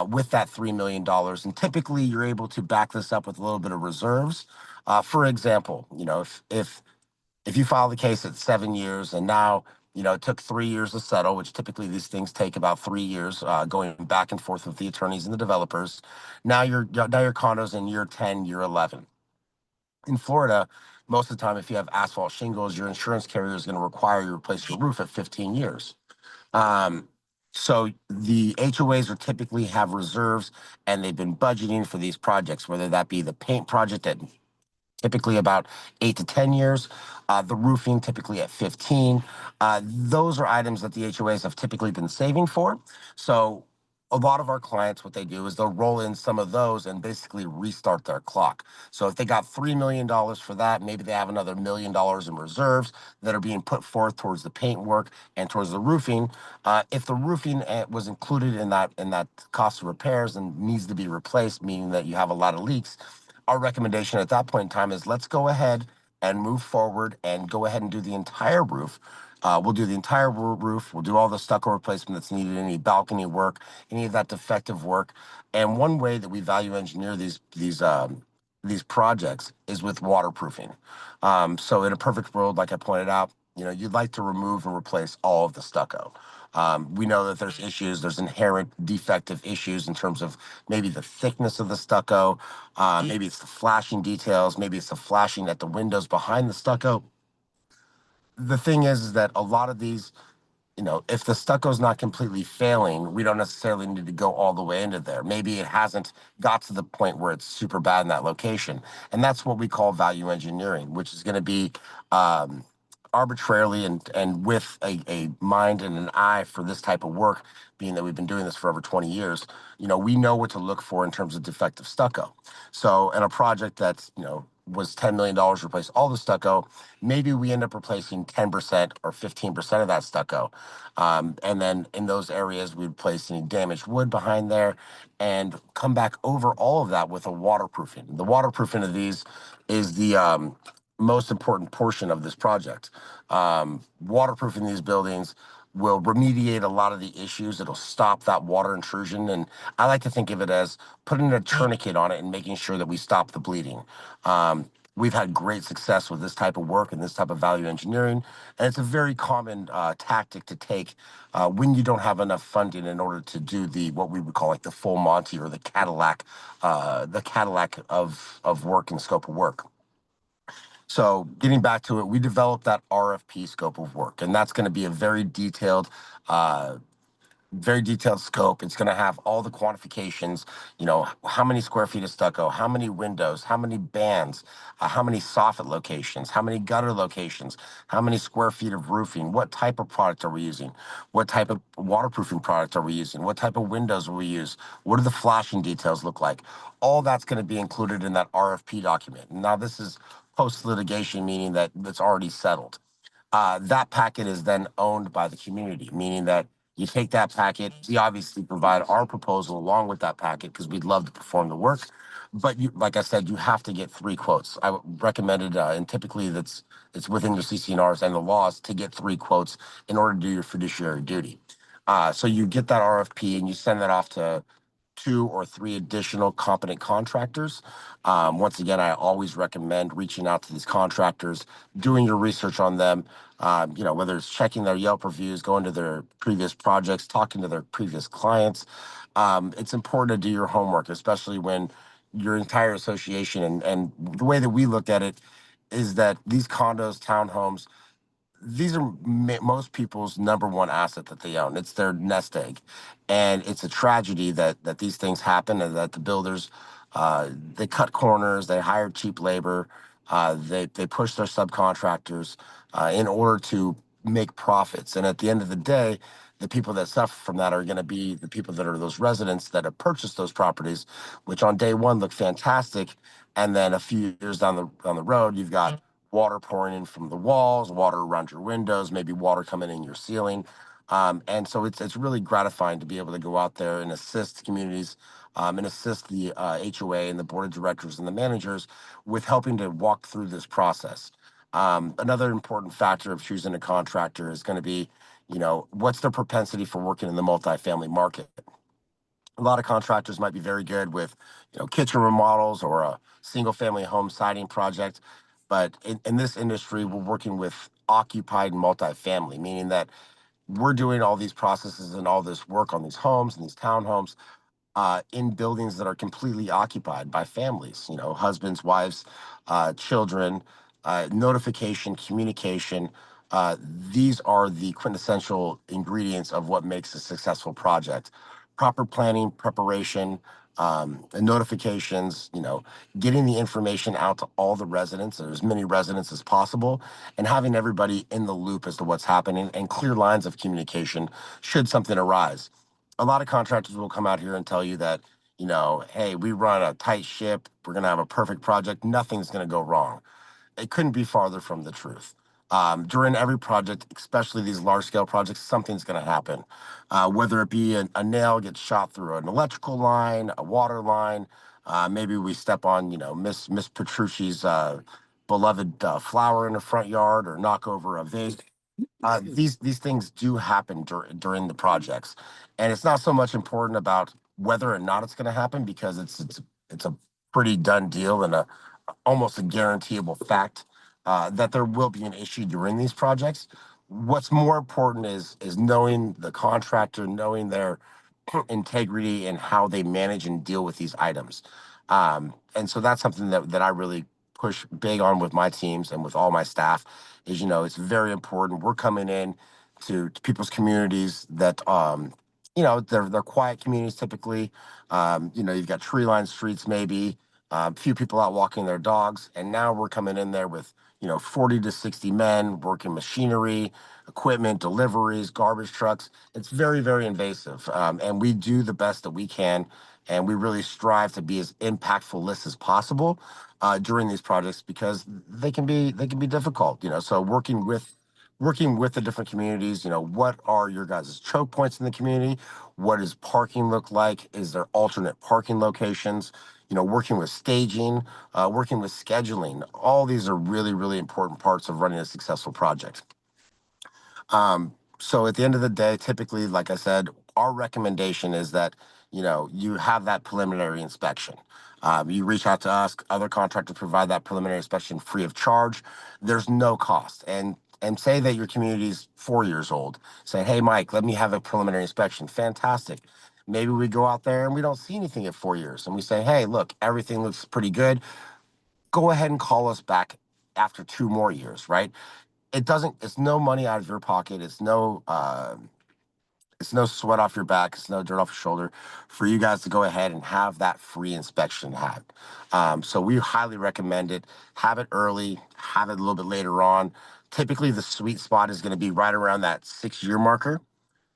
with that $3 million. And typically you're able to back this up with a little bit of reserves. For example, if you file the case at 7 years and now It took 3 years to settle, which typically these things take about 3 years, going back and forth with the attorneys and the developers. Now your condo's in year 10, year 11. In Florida, most of the time, if you have asphalt shingles, your insurance carrier is going to require you to replace your roof at 15 years. Um, so the HOAs are typically have reserves, and they've been budgeting for these projects, whether that be the paint project at typically about 8 to 10 years, the roofing typically at 15. Those are items that the HOAs have typically been saving for. So a lot of our clients, what they do is they'll roll in some of those and basically restart their clock. So if they got $3 million for that, maybe they have another $1 million in reserves that are being put forth towards the paint work and towards the roofing. If the roofing was included in that cost of repairs and needs to be replaced, meaning that you have a lot of leaks, our recommendation at that point in time is let's go ahead and move forward and go ahead and do the entire roof. We'll do the entire roof. We'll do all the stucco replacement that's needed, any balcony work, any of that defective work. And one way that we value engineer these projects is with waterproofing. So in a perfect world, like I pointed out, you'd like to remove and replace all of the stucco. We know that there's issues, there's inherent defective issues in terms of maybe the thickness of the stucco, maybe it's the flashing details, maybe it's the flashing at the windows behind the stucco. The thing is that a lot of these, if the stucco's not completely failing, we don't necessarily need to go all the way into there. Maybe it hasn't got to the point where it's super bad in that location. And that's what we call value engineering, which is going to be arbitrarily and with a mind and an eye for this type of work, being that we've been doing this for over 20 years. We know what to look for in terms of defective stucco. So in a project that's, was $10 million to replace all the stucco, maybe we end up replacing 10% or 15% of that stucco. And then in those areas, we replace any damaged wood behind there and come back over all of that with a waterproofing. The waterproofing of these is the most important portion of this project. Waterproofing these buildings will remediate a lot of the issues. It'll stop that water intrusion. And I like to think of it as putting a tourniquet on it and making sure that we stop the bleeding. We've had great success with this type of work and this type of value engineering. And it's a very common tactic to take when you don't have enough funding in order to do what we would call like the full Monty or the Cadillac of work and scope of work. So getting back to it, we developed that RFP scope of work, and that's going to be a very detailed scope. It's going to have all the quantifications, how many square feet of stucco, how many windows, how many bands, how many soffit locations, how many gutter locations, how many square feet of roofing, what type of product are we using, what type of waterproofing product are we using, what type of windows will we use, what do the flashing details look like. All that's going to be included in that RFP document. Now, this is post-litigation, meaning that it's already settled. That packet is then owned by the community, meaning that you take that packet. We obviously provide our proposal along with that packet because we'd love to perform the work. But like I said, you have to get 3 quotes. I would recommend it, and typically it's within your CC&Rs and the laws to get 3 quotes in order to do your fiduciary duty. So you get that RFP and you send that off to 2 or 3 additional competent contractors. Once again, I always recommend reaching out to these contractors, doing your research on them, whether it's checking their Yelp reviews, going to their previous projects, talking to their previous clients. It's important to do your homework, especially when your entire association and the way that we look at it is that these condos, townhomes, these are most people's number one asset that they own. It's their nest egg, and it's a tragedy that these things happen and that the builders they cut corners, they hire cheap labor, they push their subcontractors in order to make profits. And at the end of the day, the people that suffer from that are going to be the people that are those residents that have purchased those properties, which on day one look fantastic, and then a few years down the road, you've got water pouring in from the walls, water around your windows, maybe water coming in your ceiling. And so it's really gratifying to be able to go out there and assist communities and assist the HOA and the board of directors and the managers with helping to walk through this process. Another important factor of choosing a contractor is going to be, what's their propensity for working in the multifamily market. A lot of contractors might be very good with, kitchen remodels or a single family home siding project. But in this industry, we're working with occupied multifamily, meaning that we're doing all these processes and all this work on these homes and these townhomes in buildings that are completely occupied by families, you know, husbands, wives, children, notification, communication. These are the quintessential ingredients of what makes a successful project. Proper planning, preparation, and notifications, you know, getting the information out to all the residents, or as many residents as possible, and having everybody in the loop as to what's happening and clear lines of communication should something arise. A lot of contractors will come out here and tell you that, you know, hey, we run a tight ship, we're going to have a perfect project, nothing's going to go wrong. It couldn't be farther from the truth. During every project, especially these large scale projects, something's going to happen. Whether it be a nail gets shot through an electrical line, a water line, maybe we step on, you know, Miss Petrucci's beloved flower in the front yard, or knock over a vase. These things do happen during the projects, and it's not so much important about whether or not it's going to happen, because it's a pretty done deal and a almost a guaranteeable fact that there will be an issue during these projects. What's more important is knowing the contractor, knowing their integrity and how they manage and deal with these items. And so that's something that I really push big on with my teams and with all my staff is, you know, it's very important. We're coming in to people's communities that, you know, they're quiet communities typically. You know, you've got tree lined streets, maybe a few people out walking their dogs. And now we're coming in there with, you know, 40 to 60 men working machinery, equipment, deliveries, garbage trucks. It's very, very invasive. And we do the best that we can. And we really strive to be as impactful list as possible during these projects, because they can be difficult. You know, so working with the different communities, you know, what are your guys' choke points in the community? What does parking look like? Is there alternate parking locations? You know, working with staging, working with scheduling. All these are really, really important parts of running a successful project. So at the end of the day, typically, like I said, our recommendation is that, you know, you have that preliminary inspection. You reach out to us, other contractors provide that preliminary inspection free of charge. There's no cost. And say that your community is 4 years old. Say, hey, Mike, let me have a preliminary inspection. Fantastic. Maybe we go out there and we don't see anything at 4 years. And we say, hey, look, everything looks pretty good. Go ahead and call us back after 2 more years, right? It's no money out of your pocket. It's no sweat off your back. It's no dirt off your shoulder for you guys to go ahead and have that free inspection had. So we highly recommend it. Have it early, have it a little bit later on. Typically the sweet spot is going to be right around that 6 year marker.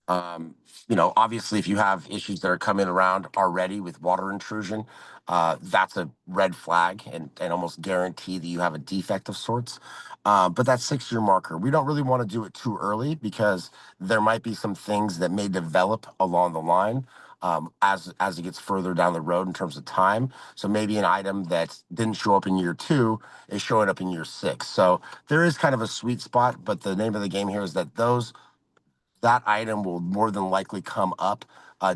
um, you know, obviously, if you have issues that are coming around already with water intrusion, that's a red flag and almost guarantee that you have a defect of sorts. But that 6 year marker, we don't really want to do it too early, because there might be some things that may develop along the line as it gets further down the road in terms of time. So maybe an item that didn't show up in year 2 is showing up in year 6. So there is kind of a sweet spot, but the name of the game here is that that item will more than likely come up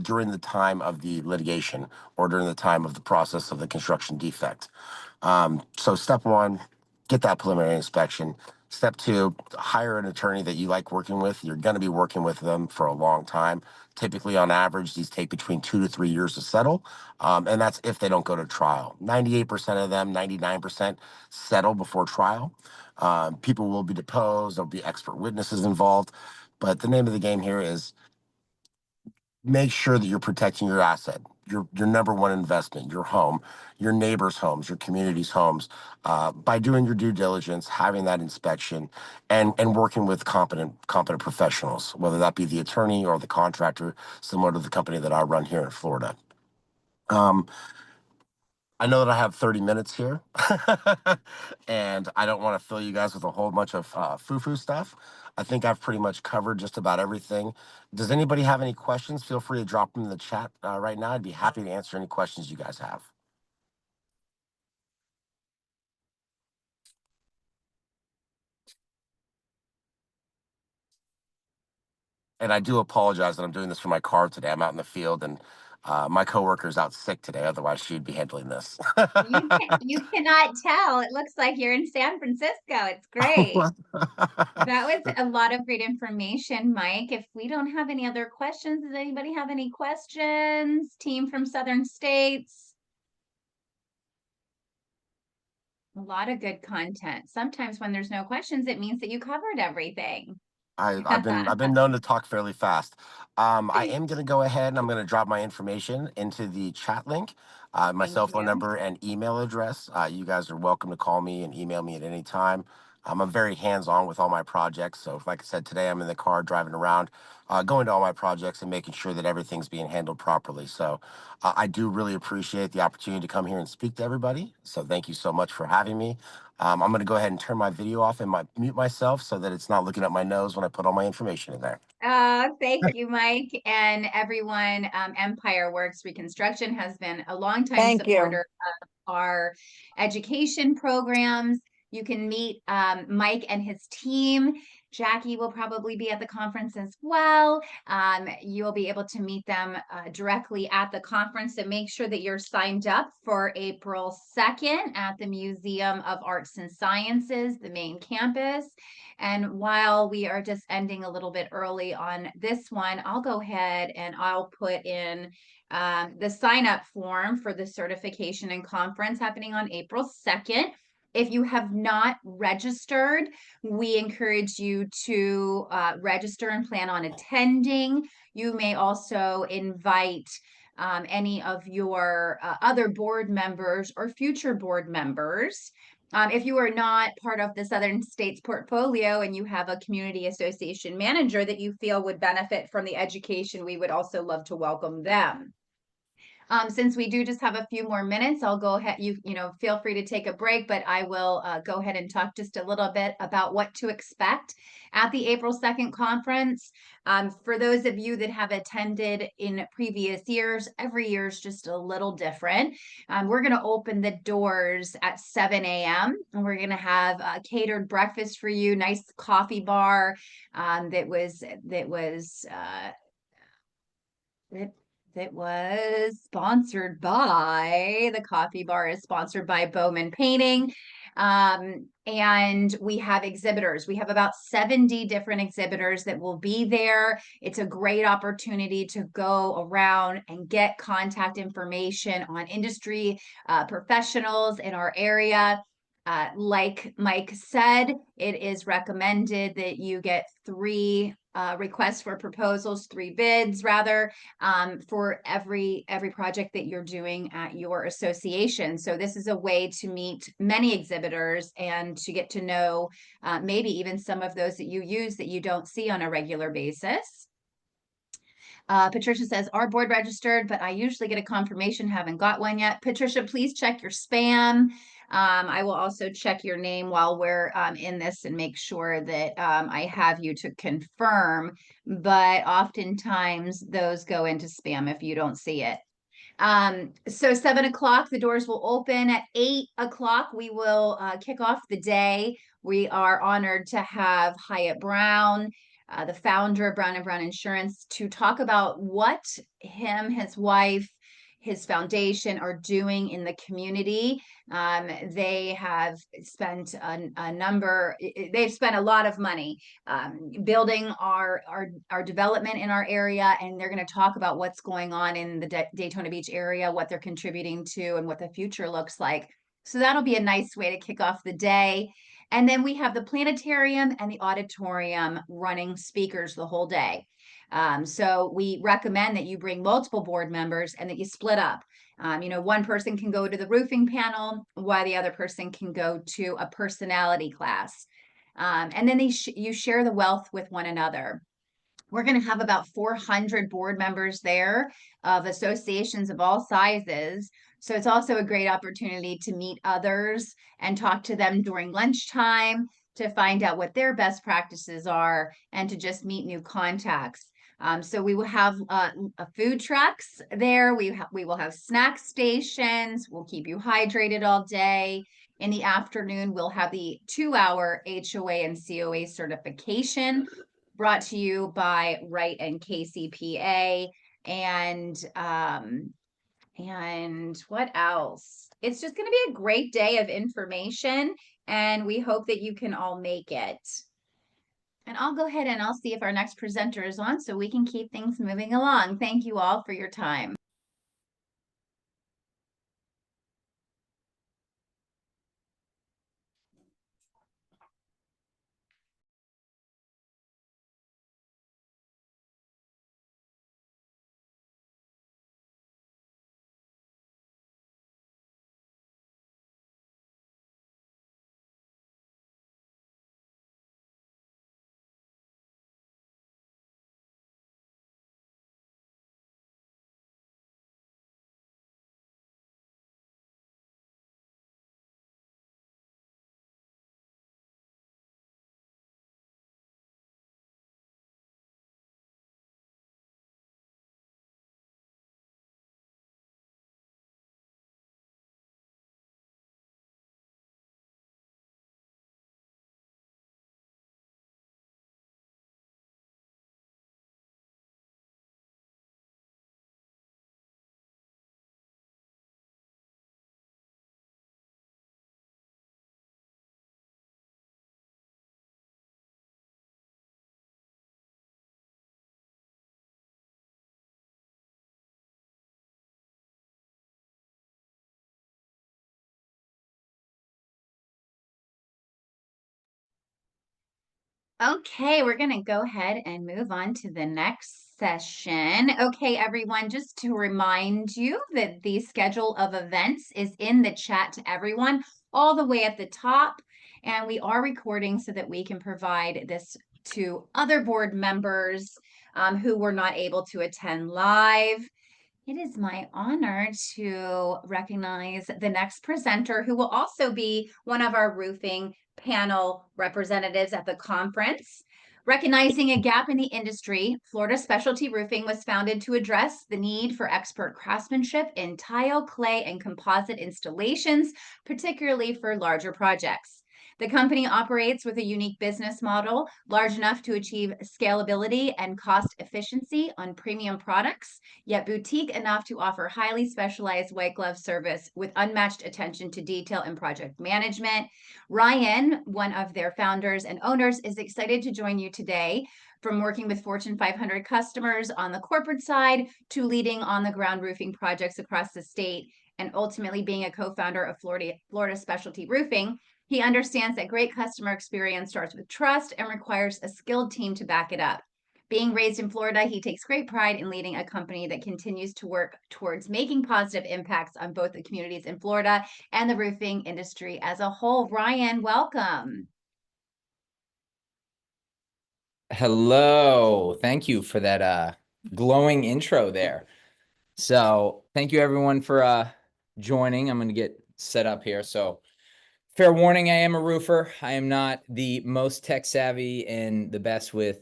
during the time of the litigation or during the time of the process of the construction defect. So step one, get that preliminary inspection. Step two, hire an attorney that you like working with. You're going to be working with them for a long time. Typically, on average, these take between 2 to 3 years to settle. And that's if they don't go to trial. 98% of them, 99% settle before trial. People will be deposed, there'll be expert witnesses involved. But the name of the game here is make sure that you're protecting your asset, your number one investment, your home, your neighbors' homes, your community's homes, by doing your due diligence, having that inspection, and working with competent professionals, whether that be the attorney or the contractor, similar to the company that I run here in Florida. Um, I know that I have 30 minutes here, and I don't want to fill you guys with a whole bunch of foo-foo stuff. I think I've pretty much covered just about everything. Does anybody have any questions? Feel free to drop them in the chat right now. I'd be happy to answer any questions you guys have. And I do apologize that I'm doing this for my car today. I'm out in the field, and My coworker's out sick today, otherwise she'd be handling this. You cannot tell. It looks like you're in San Francisco. It's great. That was a lot of great information, Mike. If we don't have any other questions, does anybody have any questions? Team from Southern States. A lot of good content. Sometimes when there's no questions, it means that you covered everything. I've been known to talk fairly fast. I am going to go ahead and I'm going to drop my information into the chat link, my Thank cell phone you. number and email address. You guys are welcome to call me and email me at any time. I'm very hands-on with all my projects. So, like I said, today I'm in the car driving around, going to all my projects and making sure that everything's being handled properly. So, I do really appreciate the opportunity to come here and speak to everybody. So, thank you so much for having me. I'm going to go ahead and turn my video off and mute myself so that it's not looking at my nose when I put all my information in there. Thank you, Mike, and everyone. Empire Works Reconstruction has been a longtime Thank you. supporter of our education programs. You can meet Mike and his team. Jackie will probably be at the conference as well. You'll be able to meet them directly at the conference, and make sure that you're signed up for April 2nd at the Museum of Arts and Sciences, the main campus. And while we are just ending a little bit early on this one, I'll go ahead and I'll put in the sign up form for the certification and conference happening on April 2nd. If you have not registered, we encourage you to register and plan on attending. You may also invite any of your other board members or future board members. If you are not part of the Southern States portfolio and you have a community association manager that you feel would benefit from the education, we would also love to welcome them. Since we do just have a few more minutes, I'll go ahead, you know, feel free to take a break, but I will go ahead and talk just a little bit about what to expect at the April 2nd conference. For those of you that have attended in previous years, every year is just a little different. We're going to open the doors at 7 a.m. and we're going to have a catered breakfast for you, nice coffee bar that was sponsored by, the coffee bar is sponsored by Bowman Painting. And we have exhibitors. We have about 70 different exhibitors that will be there. It's a great opportunity to go around and get contact information on industry professionals in our area. Like Mike said, it is recommended that you get 3 requests for proposals, 3 bids rather, for every project that you're doing at your association. So this is a way to meet many exhibitors and to get to know maybe even some of those that you use that you don't see on a regular basis. Patricia says, our board registered, but I usually get a confirmation, haven't got one yet. Patricia, please check your spam. I will also check your name while we're in this and make sure that I have you to confirm, but oftentimes those go into spam if you don't see it. So 7 o'clock, the doors will open. At 8 o'clock, we will kick off the day. We are honored to have Hyatt Brown, the founder of Brown & Brown Insurance, to talk about what him, his wife, his foundation are doing in the community. They have spent they've spent a lot of money building our development in our area, and they're going to talk about what's going on in the Daytona Beach area, what they're contributing to, and what the future looks like. So that'll be a nice way to kick off the day. And then we have the planetarium and the auditorium running speakers the whole day. So we recommend that you bring multiple board members and that you split up. One person can go to the roofing panel while the other person can go to a personality class. And then you share the wealth with one another. We're going to have about 400 board members there of associations of all sizes. So it's also a great opportunity to meet others and talk to them during lunchtime to find out what their best practices are and to just meet new contacts. So we will have food trucks there. We will have snack stations. We'll keep you hydrated all day. In the afternoon, we'll have the 2-hour HOA and COA certification brought to you by Wright and KCPA. And what else? It's just going to be a great day of information, and we hope that you can all make it. And I'll go ahead and I'll see if our next presenter is on so we can keep things moving along. Thank you all for your time. Okay, we're going to go ahead and move on to the next session. Okay, everyone, just to remind you that the schedule of events is in the chat to everyone all the way at the top. And we are recording so that we can provide this to other board members who were not able to attend live. It is my honor to recognize the next presenter, who will also be one of our roofing panel representatives at the conference. Recognizing a gap in the industry, Florida Specialty Roofing was founded to address the need for expert craftsmanship in tile, clay, and composite installations, particularly for larger projects. The company operates with a unique business model, large enough to achieve scalability and cost efficiency on premium products, yet boutique enough to offer highly specialized white glove service with unmatched attention to detail and project management. Ryan, one of their founders and owners, is excited to join you today. From working with Fortune 500 customers on the corporate side to leading on the ground roofing projects across the state, and ultimately being a co-founder of Florida Specialty Roofing, he understands that great customer experience starts with trust and requires a skilled team to back it up. Being raised in Florida, he takes great pride in leading a company that continues to work towards making positive impacts on both the communities in Florida and the roofing industry as a whole. Ryan, welcome. Hello. Thank you for that glowing intro there. So thank you everyone for joining. I'm going to get set up here. So fair warning, I am a roofer. I am not the most tech savvy and the best with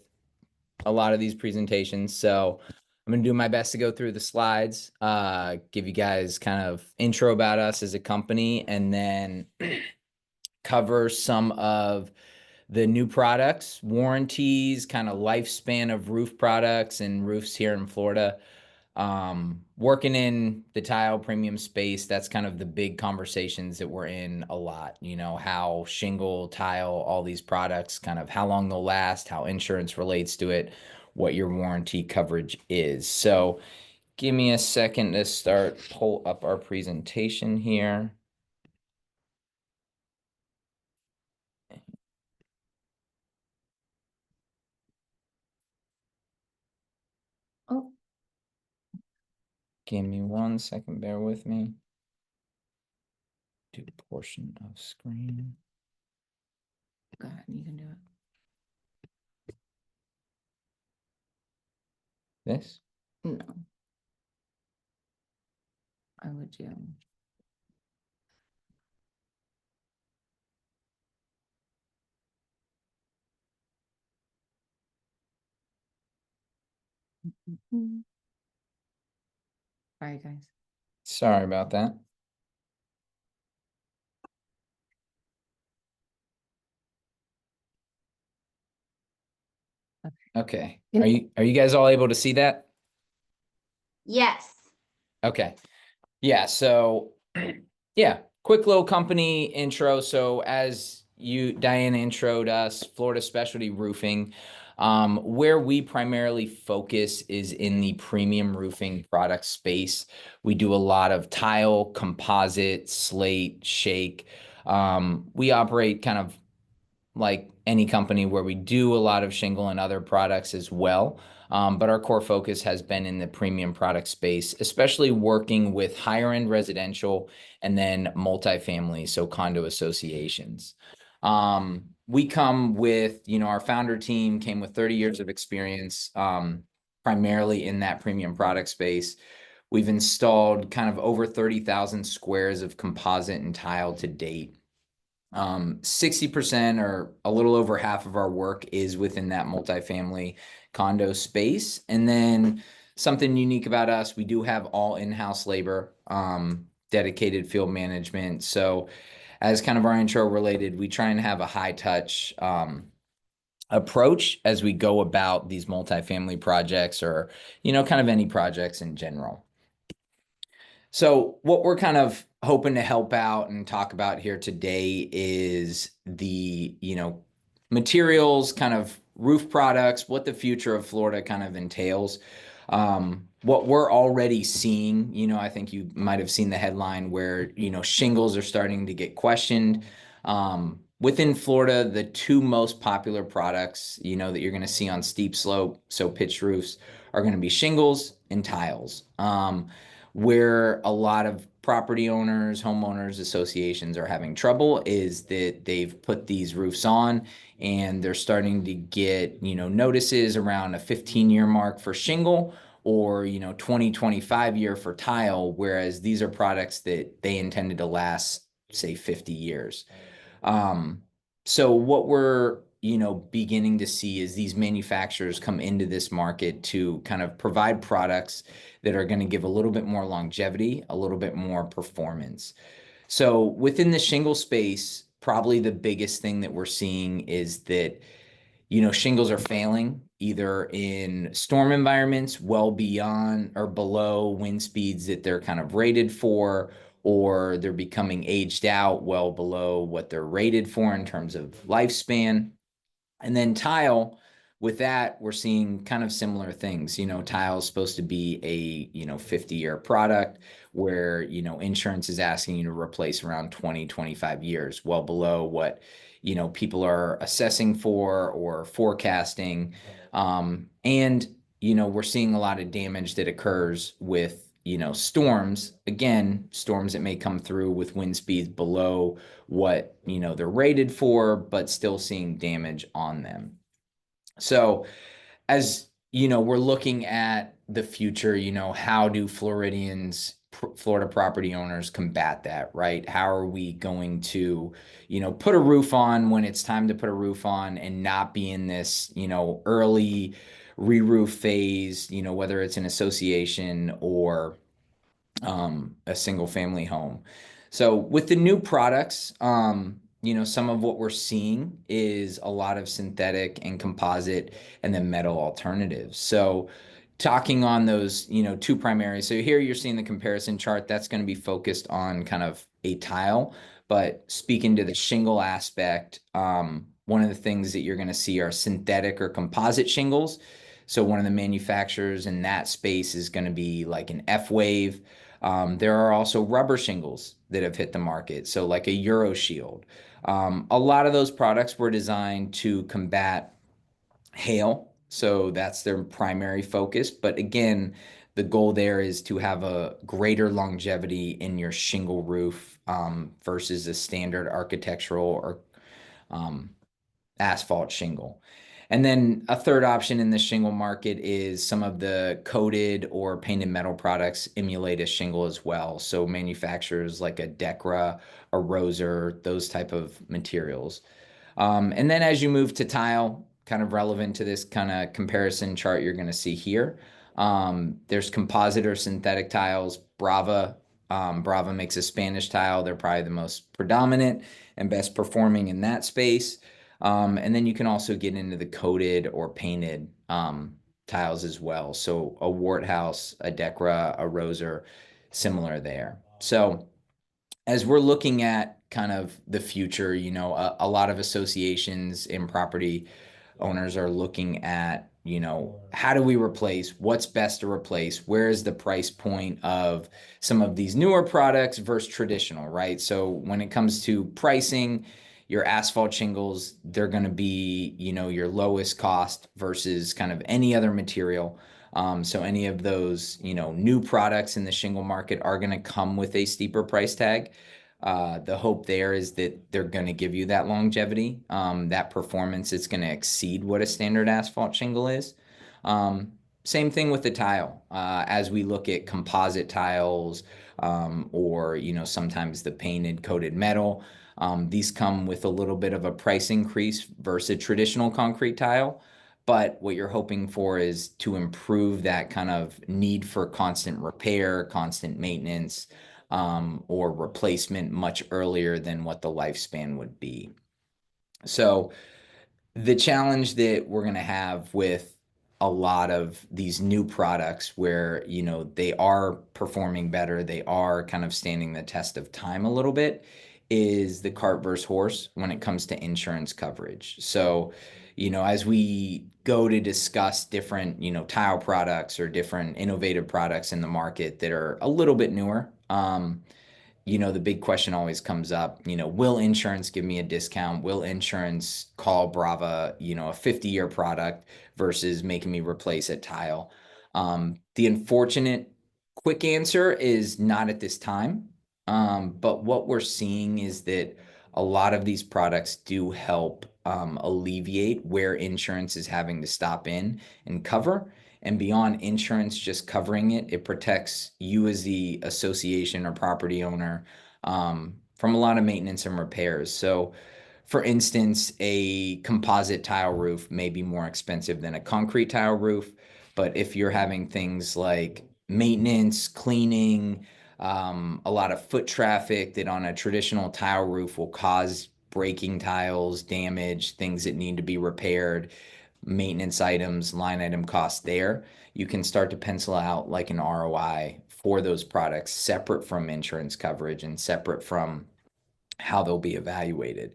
a lot of these presentations. So I'm going to do my best to go through the slides, give you guys kind of intro about us as a company, and then cover some of the new products, warranties, kind of lifespan of roof products and roofs here in Florida. Working in the tile premium space, that's kind of the big conversations that we're in a lot, you know, how shingle, tile, all these products, kind of how long they'll last, how insurance relates to it, what your warranty coverage is. So give me a second to pull up our presentation here. Oh, Give me 1 second, bear with me. Do portion of screen. go ahead, you can do it. This? No. I would do. All right, guys. Sorry about that. Okay. Are you guys all able to see that? Yes. Okay. Yeah. So, yeah, quick little company intro. So, as Diana introed us, Florida Specialty Roofing, where we primarily focus is in the premium roofing product space. We do a lot of tile, composite, slate, shake. We operate kind of like any company where we do a lot of shingle and other products as well. But our core focus has been in the premium product space, especially working with higher end residential and then multifamily, so condo associations. We come with, our founder team came with 30 years of experience, primarily in that premium product space. We've installed kind of over 30,000 squares of composite and tile to date. 60% or a little over half of our work is within that multifamily condo space. And then something unique about us, we do have all in-house labor, dedicated field management. So as kind of our intro related, we try and have a high touch approach as we go about these multifamily projects or, kind of any projects in general. So what we're kind of hoping to help out and talk about here today is the, materials, kind of roof products, what the future of Florida kind of entails. What we're already seeing, I think you might have seen the headline where, shingles are starting to get questioned. Within Florida, the two most popular products, that you're going to see on steep slope, so pitched roofs, are going to be shingles and tiles. Where a lot of property owners, homeowners associations are having trouble is that they've put these roofs on and they're starting to get, notices around a 15-year mark for shingle or, 20-25 year for tile, whereas these are products that they intended to last, say, 50 years. So what we're, beginning to see is these manufacturers come into this market to kind of provide products that are going to give a little bit more longevity, a little bit more performance. So within the shingle space, probably the biggest thing that we're seeing is that, shingles are failing either in storm environments well beyond or below wind speeds that they're kind of rated for, or they're becoming aged out well below what they're rated for in terms of lifespan. And then tile, with that, we're seeing kind of similar things. Tile is supposed to be a, 50-year product where, insurance is asking you to replace around 20-25 years, well below what, people are assessing for or forecasting. And, we're seeing a lot of damage that occurs with, storms, again, storms that may come through with wind speeds below what, they're rated for, but still seeing damage on them. So as, we're looking at the future, how do Florida property owners combat that, right? How are we going to, put a roof on when it's time to put a roof on and not be in this, early re-roof phase, whether it's an association or a single family home. So with the new products, some of what we're seeing is a lot of synthetic and composite and then metal alternatives. So talking on those, two primary. So here you're seeing the comparison chart that's going to be focused on kind of a tile, but speaking to the shingle aspect, one of the things that you're going to see are synthetic or composite shingles. So one of the manufacturers in that space is going to be like an F-Wave. There are also rubber shingles that have hit the market, so like a Euro Shield. A lot of those products were designed to combat hail, so that's their primary focus. But again, the goal there is to have a greater longevity in your shingle roof versus a standard architectural or asphalt shingle. And then a third option in the shingle market is some of the coated or painted metal products emulate a shingle as well. So manufacturers like a Decra, a Roser, those type of materials. And then as you move to tile, kind of relevant to this kind of comparison chart you're going to see here, there's composite or synthetic tiles. Brava makes a Spanish tile. They're probably the most predominant and best performing in that space. And then you can also get into the coated or painted tiles as well. So a Wart house, a Decra, a Roser, similar there. So as we're looking at kind of the future, a lot of associations and property owners are looking at, how do we replace? What's best to replace? Where is the price point of some of these newer products versus traditional, right? So when it comes to pricing, your asphalt shingles, they're going to be, your lowest cost versus kind of any other material. So any of those, new products in the shingle market are going to come with a steeper price tag. The hope there is that they're going to give you that longevity, that performance. It's going to exceed what a standard asphalt shingle is. Same thing with the tile. As we look at composite tiles, or sometimes the painted coated metal, these come with a little bit of a price increase versus a traditional concrete tile. But what you're hoping for is to improve that kind of need for constant repair, constant maintenance, or replacement much earlier than what the lifespan would be. So the challenge that we're going to have with a lot of these new products where, they are performing better, they are kind of standing the test of time a little bit, is the cart versus horse when it comes to insurance coverage. So, as we go to discuss different, tile products or different innovative products in the market that are a little bit newer, the big question always comes up, will insurance give me a discount? Will insurance call Brava, a 50-year product versus making me replace a tile? The unfortunate quick answer is not at this time. But what we're seeing is that a lot of these products do help alleviate where insurance is having to stop in and cover. And beyond insurance just covering it, it protects you as the association or property owner from a lot of maintenance and repairs. So, for instance, a composite tile roof may be more expensive than a concrete tile roof. But if you're having things like maintenance, cleaning, a lot of foot traffic that on a traditional tile roof will cause breaking tiles, damage, things that need to be repaired, maintenance items, line item costs there, you can start to pencil out like an ROI for those products separate from insurance coverage and separate from how they'll be evaluated.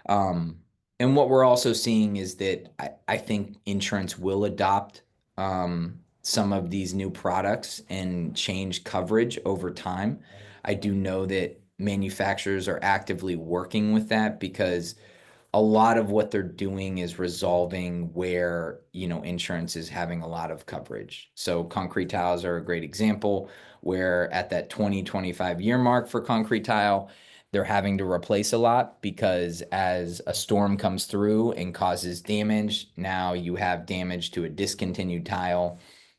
And what we're also seeing is that I think insurance will adopt some of these new products and change coverage over time. I do know that manufacturers are actively working with that because a lot of what they're doing is resolving where, insurance is having a lot of coverage. So concrete tiles are a great example where at that 25 year mark for concrete tile, they're having to replace a lot because as a storm comes through and causes damage, now you have damage to a discontinued tile.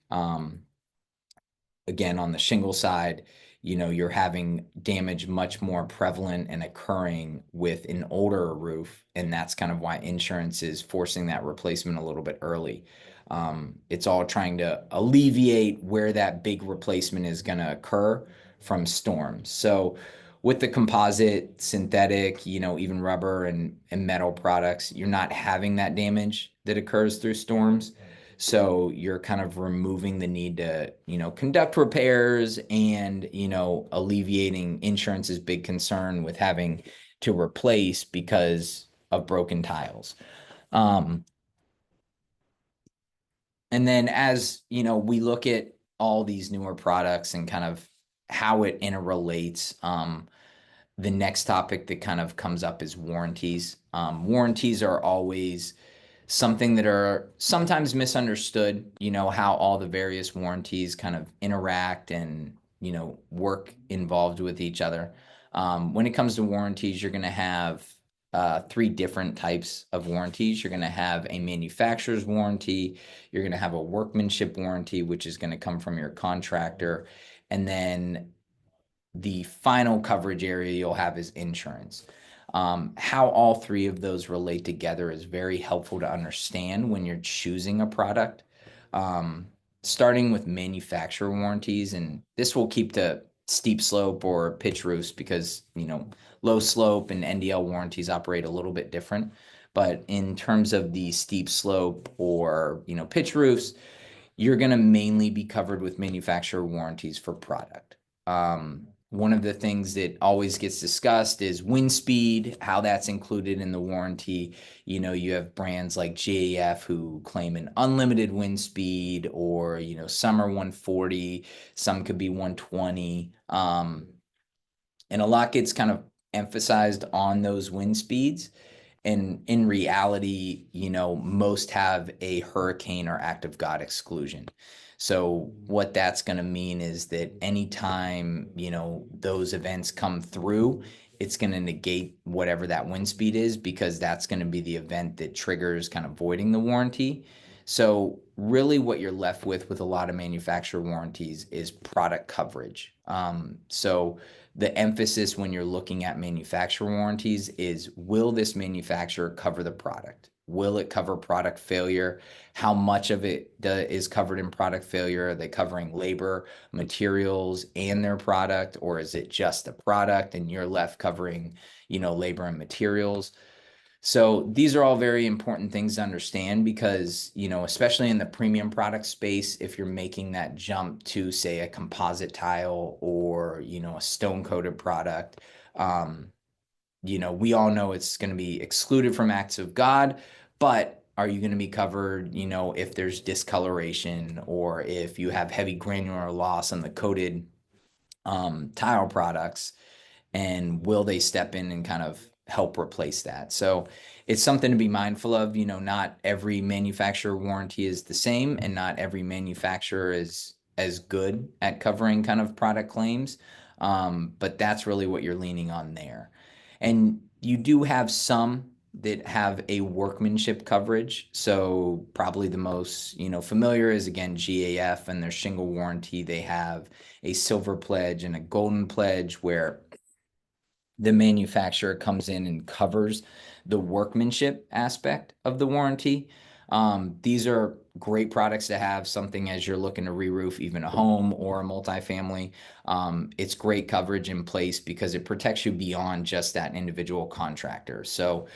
Again, on the shingle side, you're having damage much more prevalent and occurring with an older roof. And that's kind of why insurance is forcing that replacement a little bit early. It's all trying to alleviate where that big replacement is going to occur from storms. So with the composite, synthetic, even rubber and metal products, you're not having that damage that occurs through storms. So you're kind of removing the need to, conduct repairs and, alleviating insurance's big concern with having to replace because of broken tiles. And then as, we look at all these newer products and kind of how it interrelates, the next topic that kind of comes up is warranties. Warranties are always something that are sometimes misunderstood, how all the various warranties kind of interact and, work involved with each other. When it comes to warranties, you're going to have 3 different types of warranties. You're going to have a manufacturer's warranty. You're going to have a workmanship warranty, which is going to come from your contractor. And then the final coverage area you'll have is insurance. How all 3 of those relate together is very helpful to understand when you're choosing a product. Starting with manufacturer warranties, and this will keep the steep slope or pitch roofs because, low slope and NDL warranties operate a little bit different. But in terms of the steep slope or, pitch roofs, you're going to mainly be covered with manufacturer warranties for product. One of the things that always gets discussed is wind speed, how that's included in the warranty. You know, you have brands like GAF who claim an unlimited wind speed, or, you know, some are 140, some could be 120. And a lot gets kind of emphasized on those wind speeds. And in reality, you know, most have a hurricane or act of God exclusion. So what that's going to mean is that anytime, you know, those events come through, it's going to negate whatever that wind speed is, because that's going to be the event that triggers kind of voiding the warranty. So really what you're left with a lot of manufacturer warranties is product coverage. So the emphasis when you're looking at manufacturer warranties is, will this manufacturer cover the product? Will it cover product failure? How much of it is covered in product failure? Are they covering labor, materials, and their product? Or is it just the product and you're left covering, you know, labor and materials? So these are all very important things to understand, because, you know, especially in the premium product space, if you're making that jump to, say, a composite tile or, you know, a stone coated product, you know, we all know it's going to be excluded from acts of God, but are you going to be covered, you know, if there's discoloration, or if you have heavy granular loss on the coated tile products? And will they step in and kind of help replace that? So it's something to be mindful of. You know, not every manufacturer warranty is the same, and not every manufacturer is as good at covering kind of product claims. But that's really what you're leaning on there. And you do have some that have a workmanship coverage. So probably the most, you know, familiar is, again, GAF and their shingle warranty. They have a silver pledge and a golden pledge, where the manufacturer comes in and covers the workmanship aspect of the warranty. These are great products to have, something as you're looking to re-roof even a home or a multifamily. It's great coverage in place because it protects you beyond just that individual contractor. So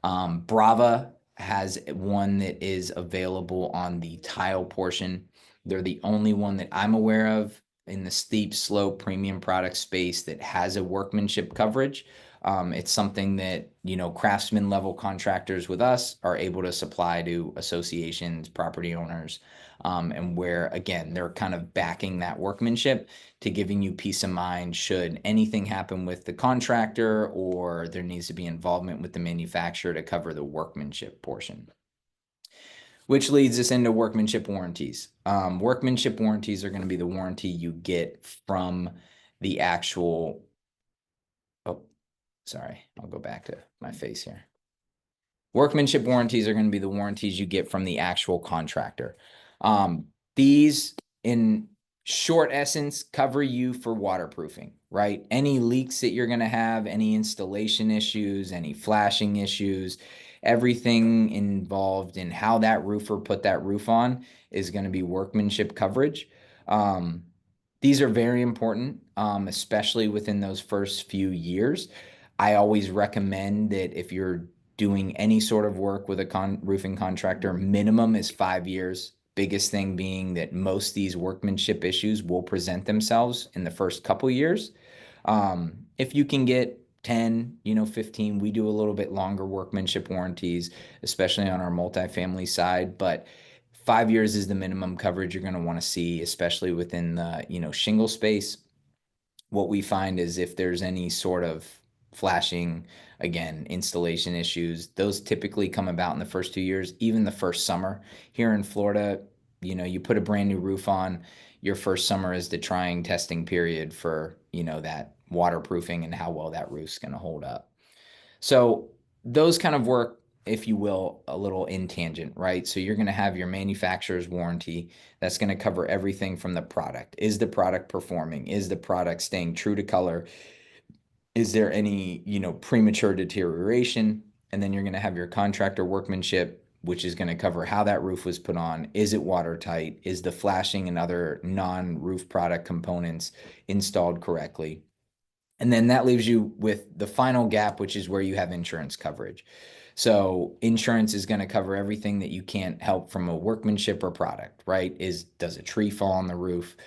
Brava has one that is available on the tile portion. They're the only one that I'm aware of in the steep slope premium product space that has a workmanship coverage. It's something that, you know, craftsman level contractors with us are able to supply to associations, property owners, and where, again, they're kind of backing that workmanship to giving you peace of mind should anything happen with the contractor, or there needs to be involvement with the manufacturer to cover the workmanship portion. Which leads us into workmanship warranties. Workmanship warranties are going to be the warranty you get from the actual, oh, sorry, I'll go back to my face here. Workmanship warranties are going to be the warranties you get from the actual contractor. These, in short essence, cover you for waterproofing, right? Any leaks that you're going to have, any installation issues, any flashing issues, everything involved in how that roofer put that roof on is going to be workmanship coverage. These are very important, especially within those first few years. I always recommend that if you're doing any sort of work with a roofing contractor, minimum is 5 years. Biggest thing being that most of these workmanship issues will present themselves in the first couple years. If you can get 10, 15, we do a little bit longer workmanship warranties, especially on our multifamily side, but 5 years is the minimum coverage you're going to want to see, especially within the, shingle space. What we find is if there's any sort of flashing, again, installation issues, those typically come about in the first 2 years, even the first summer. Here in Florida, you put a brand new roof on, your first summer is the trying testing period for, that waterproofing and how well that roof's going to hold up. So those kind of work, if you will, a little in tangent, right? So you're going to have your manufacturer's warranty that's going to cover everything from the product. Is the product performing? Is the product staying true to color? Is there any, premature deterioration? And then you're going to have your contractor workmanship, which is going to cover how that roof was put on. Is it watertight? Is the flashing and other non-roof product components installed correctly? And then that leaves you with the final gap, which is where you have insurance coverage. So insurance is going to cover everything that you can't help from a workmanship or product, right? Does a tree fall on the roof?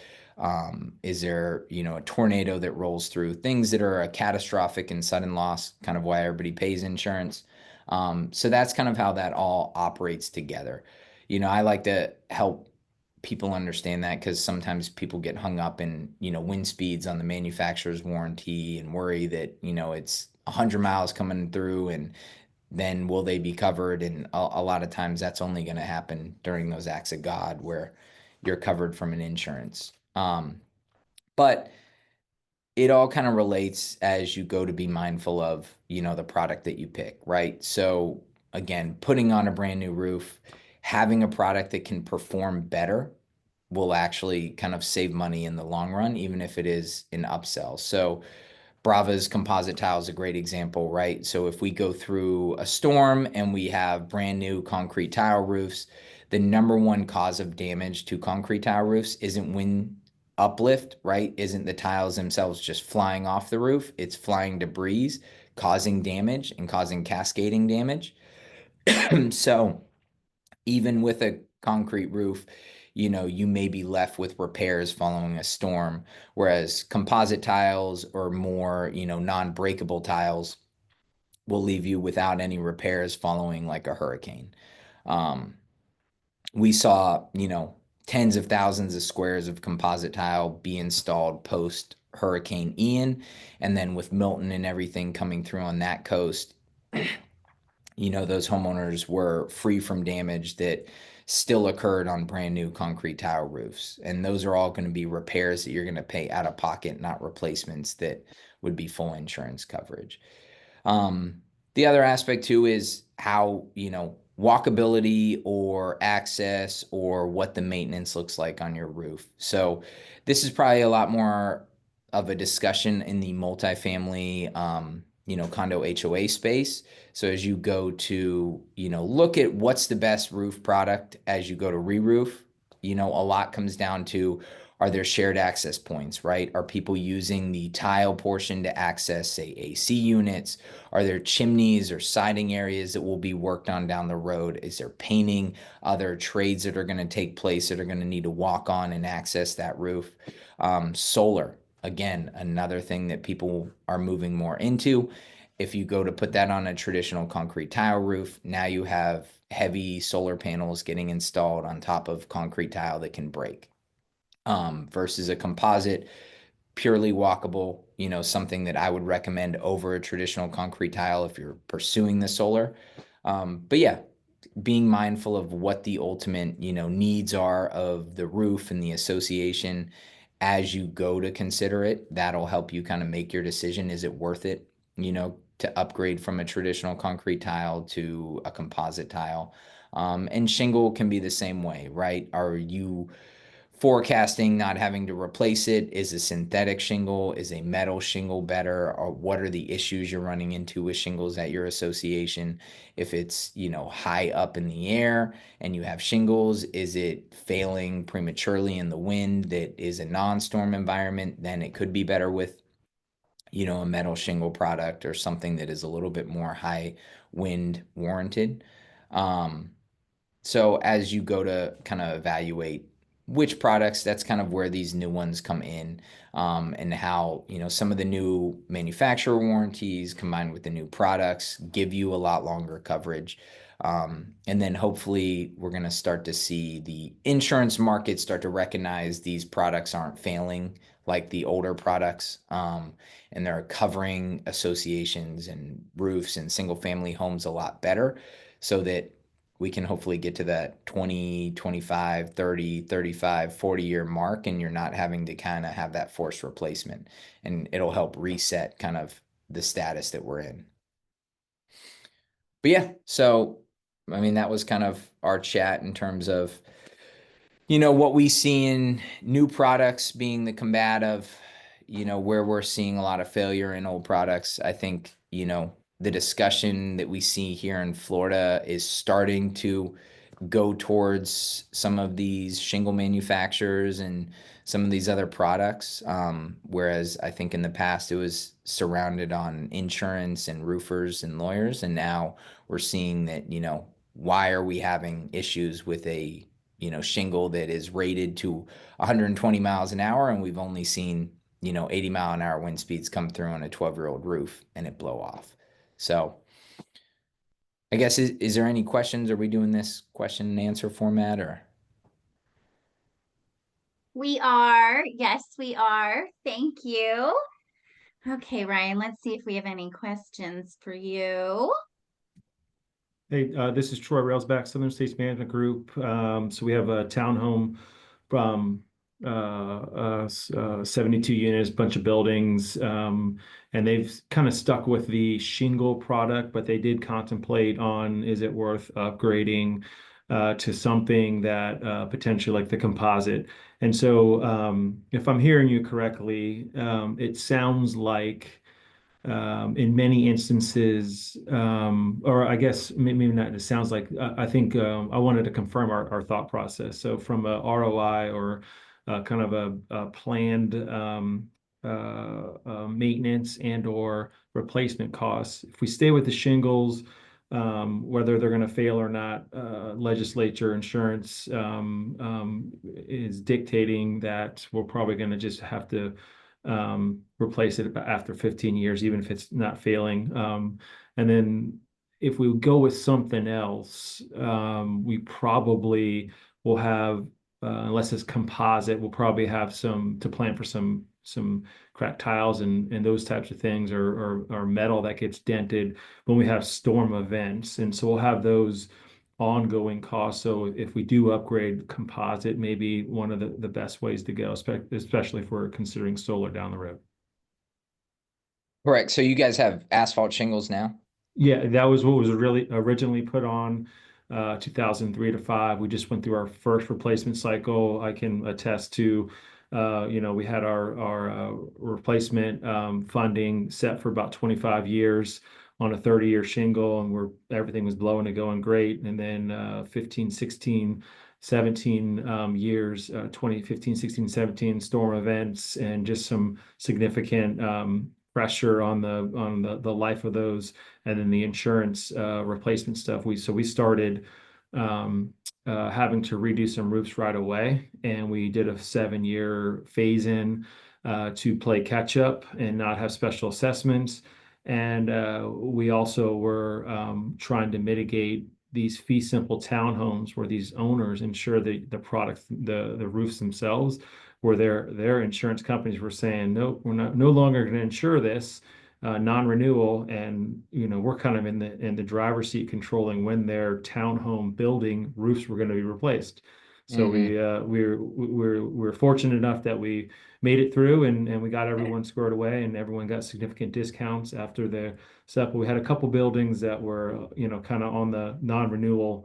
Is there, a tornado that rolls through? Things that are a catastrophic and sudden loss, kind of why everybody pays insurance. So that's kind of how that all operates together. I like to help people understand that because sometimes people get hung up in, wind speeds on the manufacturer's warranty and worry that, it's 100 miles coming through and then will they be covered? And a lot of times that's only going to happen during those acts of God where you're covered from an insurance. But it all kind of relates as you go to be mindful of, the product that you pick, right? So again, putting on a brand new roof, having a product that can perform better will actually kind of save money in the long run, even if it is an upsell. So Brava's composite tile is a great example, right? So if we go through a storm and we have brand new concrete tile roofs, the number one cause of damage to concrete tile roofs isn't wind uplift, right? Isn't the tiles themselves just flying off the roof. It's flying debris, causing damage and causing cascading damage. So even with a concrete roof, you may be left with repairs following a storm, whereas composite tiles or more, non-breakable tiles will leave you without any repairs following like a hurricane. We saw, tens of thousands of squares of composite tile be installed post Hurricane Ian. And then with Milton and everything coming through on that coast, those homeowners were free from damage that still occurred on brand new concrete tile roofs. And those are all going to be repairs that you're going to pay out of pocket, not replacements that would be full insurance coverage. The other aspect too is how, walkability or access or what the maintenance looks like on your roof. So this is probably a lot more of a discussion in the multifamily, condo HOA space. So as you go to, look at what's the best roof product as you go to re-roof, a lot comes down to, are there shared access points, right? Are people using the tile portion to access, say, AC units? Are there chimneys or siding areas that will be worked on down the road? Is there painting, other trades that are going to take place that are going to need to walk on and access that roof? Solar, again, another thing that people are moving more into. If you go to put that on a traditional concrete tile roof, now you have heavy solar panels getting installed on top of concrete tile that can break. Versus a composite, purely walkable, something that I would recommend over a traditional concrete tile if you're pursuing the solar. But yeah, being mindful of what the ultimate, needs are of the roof and the association as you go to consider it, that'll help you kind of make your decision. Is it worth it, to upgrade from a traditional concrete tile to a composite tile? And shingle can be the same way, right? Are you forecasting not having to replace it? Is a synthetic shingle, is a metal shingle better? Or what are the issues you're running into with shingles at your association? If it's, high up in the air and you have shingles, is it failing prematurely in the wind that is a non-storm environment? Then it could be better with, a metal shingle product or something that is a little bit more high wind warranted. So as you go to kind of evaluate which products, that's kind of where these new ones come in, and how, some of the new manufacturer warranties combined with the new products give you a lot longer coverage. And then hopefully we're going to start to see the insurance market start to recognize these products aren't failing like the older products, and they're covering associations and roofs and single family homes a lot better, so that we can hopefully get to that 20, 25, 30, 35, 40-year mark, and you're not having to kind of have that forced replacement, and it'll help reset kind of the status that we're in. But yeah, so, I mean, that was kind of our chat in terms of, what we see in new products being the combat of, where we're seeing a lot of failure in old products. I think, the discussion that we see here in Florida is starting to go towards some of these shingle manufacturers and some of these other products. Whereas I think in the past it was surrounded on insurance and roofers and lawyers. And now we're seeing that, why are we having issues with a, shingle that is rated to 120 miles an hour and we've only seen, 80-mile-an-hour wind speeds come through on a 12-year-old roof and it blow off. So I guess, is there any questions? Are we doing this question and answer format or? We are. Yes, we are. Thank you. Okay, Ryan, let's see if we have any questions for you. Hey, this is Troy Railsback, Southern States Management Group. So we have a townhome from 72 units, bunch of buildings, and they've kind of stuck with the shingle product, but they did contemplate on, is it worth upgrading to something that potentially like the composite. And so if I'm hearing you correctly, it sounds like in many instances, or I guess maybe not, it sounds like, I think I wanted to confirm our thought process. So from a ROI or kind of a planned maintenance and or replacement costs, if we stay with the shingles, whether they're going to fail or not, legislature, insurance is dictating that we're probably going to just have to replace it after 15 years, even if it's not failing. And then if we go with something else, we probably will have, unless it's composite, we'll probably have some to plan for some cracked tiles and those types of things, or metal that gets dented when we have storm events. And so we'll have those ongoing costs. So if we do upgrade composite, maybe one of the best ways to go, especially if we're considering solar down the road. Correct. So you guys have asphalt shingles now? Yeah, that was what was really originally put on 2003 to 5. We just went through our first replacement cycle. I can attest to, we had our replacement funding set for about 25 years on a 30-year shingle, and everything was blowing and going great. And then 15, 16, 17 years, 2015, 16, 17 storm events, and just some significant pressure on the life of those, and then the insurance replacement stuff. We started having to redo some roofs right away, and we did a 7-year phase in to play catch up and not have special assessments. And we also were trying to mitigate these fee simple townhomes where these owners insure the product, the roofs themselves, where their insurance companies were saying, nope, we're no longer going to insure this, non-renewal. And we're kind of in the driver's seat controlling when their townhome building roofs were going to be replaced. So we're fortunate enough that we made it through, and we got everyone squared away, and everyone got significant discounts after their stuff. But we had a couple buildings that were, kind of on the non-renewal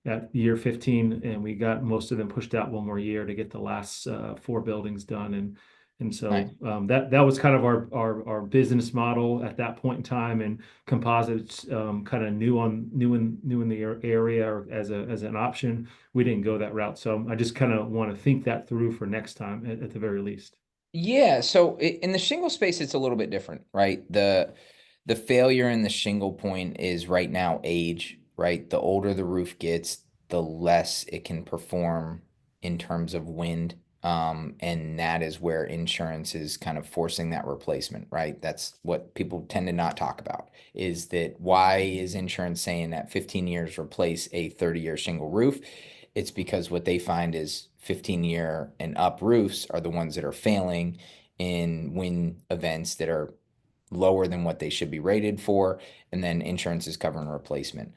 at year 15, and we got most of them pushed out one more year to get the last 4 buildings done. And so Nice. that was kind of our business model at that point in time, and composites kind of new in the area, or as an option. We didn't go that route, so I just kind of want to think that through for next time at the very least. Yeah. So in the shingle space, it's a little bit different, right? The failure in the shingle point is right now age, right? The older the roof gets, the less it can perform in terms of wind. And that is where insurance is kind of forcing that replacement, right? That's what people tend to not talk about, is that why is insurance saying that 15 years replace a 30-year shingle roof? It's because what they find is 15-year and up roofs are the ones that are failing in wind events that are lower than what they should be rated for, and then insurance is covering replacement.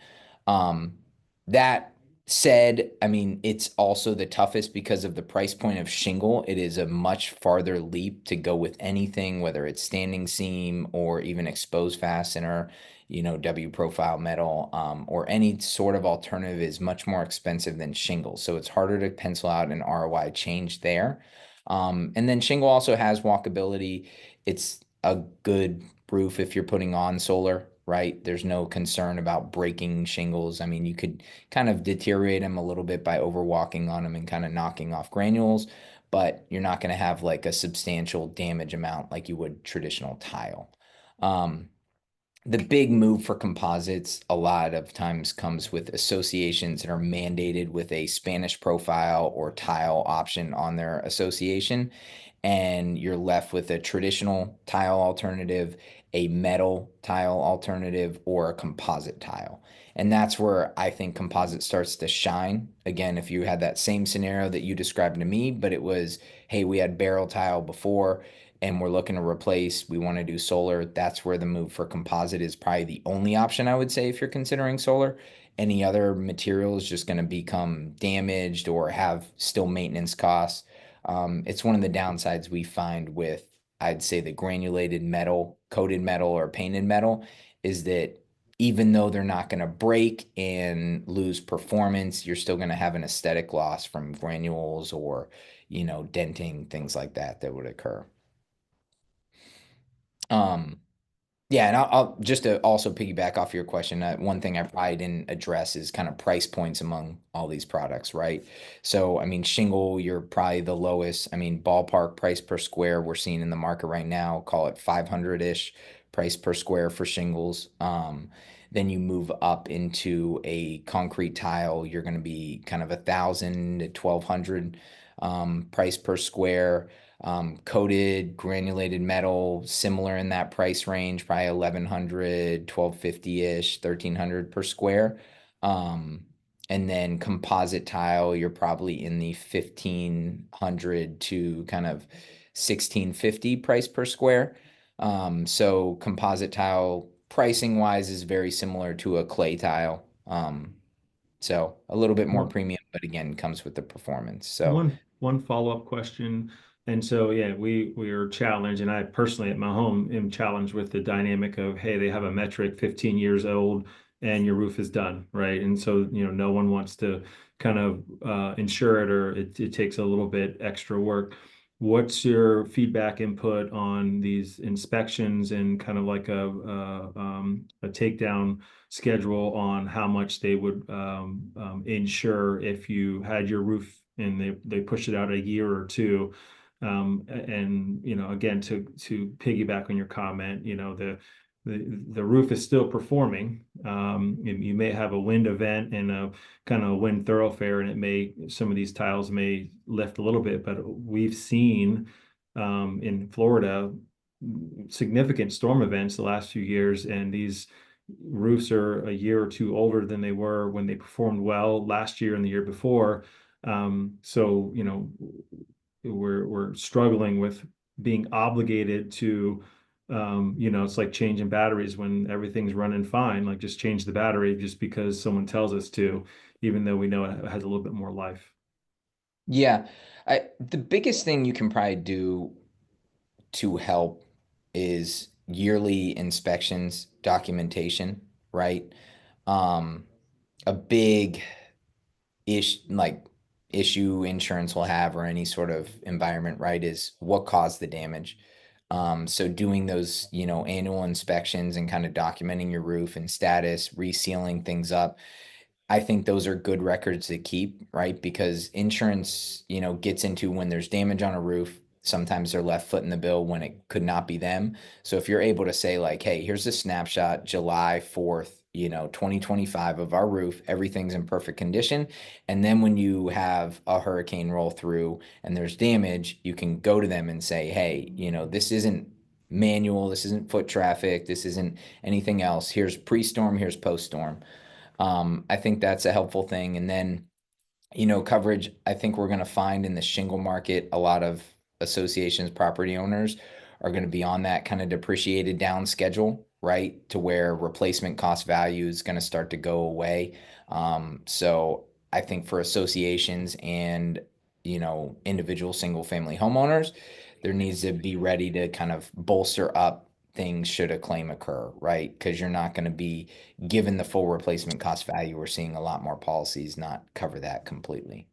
That said, I mean, it's also the toughest because of the price point of shingle. It is a much farther leap to go with anything, whether it's standing seam or even exposed fastener, W profile metal, or any sort of alternative is much more expensive than shingle. So it's harder to pencil out an ROI change there. And then shingle also has walkability. It's a good roof if you're putting on solar, right? There's no concern about breaking shingles. I mean, you could kind of deteriorate them a little bit by overwalking on them and kind of knocking off granules, but you're not going to have like a substantial damage amount like you would traditional tile. The big move for composites a lot of times comes with associations that are mandated with a Spanish profile or tile option on their association. And you're left with a traditional tile alternative, a metal tile alternative, or a composite tile. And that's where I think composite starts to shine. Again, if you had that same scenario that you described to me, but it was, hey, we had barrel tile before and we're looking to replace, we want to do solar, that's where the move for composite is probably the only option I would say if you're considering solar. Any other material is just going to become damaged or have still maintenance costs. It's one of the downsides we find with, I'd say, the granulated metal, coated metal, or painted metal is that even though they're not going to break and lose performance, you're still going to have an aesthetic loss from granules or, denting, things like that would occur. Yeah, and I'll just to also piggyback off your question, one thing I probably didn't address is kind of price points among all these products, right? So, I mean, shingle, you're probably the lowest. I mean, ballpark price per square we're seeing in the market right now, call it 500-ish price per square for shingles. Then you move up into a concrete tile, you're going to be kind of 1,000 to 1,200 price per square. Coated granulated metal, similar in that price range, probably 1,100, 1,250-ish, 1,300 per square. And then composite tile, you're probably in the 1,500 to kind of 1,650 price per square. So composite tile pricing wise is very similar to a clay tile. So a little bit more premium, but again, comes with the performance. So one follow-up question. And so, yeah, we are challenged, and I personally at my home am challenged with the dynamic of, hey, they have a metric 15 years old and your roof is done, right? And so, no one wants to kind of insure it, or it takes a little bit extra work. What's your feedback input on these inspections and kind of like a takedown schedule on how much they would insure if you had your roof and they push it out a year or two? And again, to piggyback on your comment, the roof is still performing. You may have a wind event and a kind of wind thoroughfare, and some of these tiles may lift a little bit, but we've seen in Florida significant storm events the last few years, and these roofs are a year or two older than they were when they performed well last year and the year before. So we're struggling with being obligated to it's like changing batteries when everything's running fine, like just change the battery just because someone tells us to, even though we know it has a little bit more life. Yeah, the biggest thing you can probably do to help is yearly inspections, documentation, right? A big issue insurance will have, or any sort of environment, right, is what caused the damage. So doing those, annual inspections and kind of documenting your roof and status, resealing things up, I think those are good records to keep, right? Because insurance, gets into when there's damage on a roof, sometimes they're left foot in the bill when it could not be them. So if you're able to say like, hey, here's a snapshot, July 4th, 2025 of our roof, everything's in perfect condition. And then when you have a hurricane roll through and there's damage, you can go to them and say, hey, this isn't manual, this isn't foot traffic, this isn't anything else. Here's pre-storm, here's post-storm. I think that's a helpful thing. And then, coverage, I think we're going to find in the shingle market, a lot of associations, property owners are going to be on that kind of depreciated down schedule, right? To where replacement cost value is going to start to go away. So I think for associations and, individual single family homeowners, there needs to be ready to kind of bolster up things should a claim occur, right? Because you're not going to be given the full replacement cost value. We're seeing a lot more policies not cover that completely.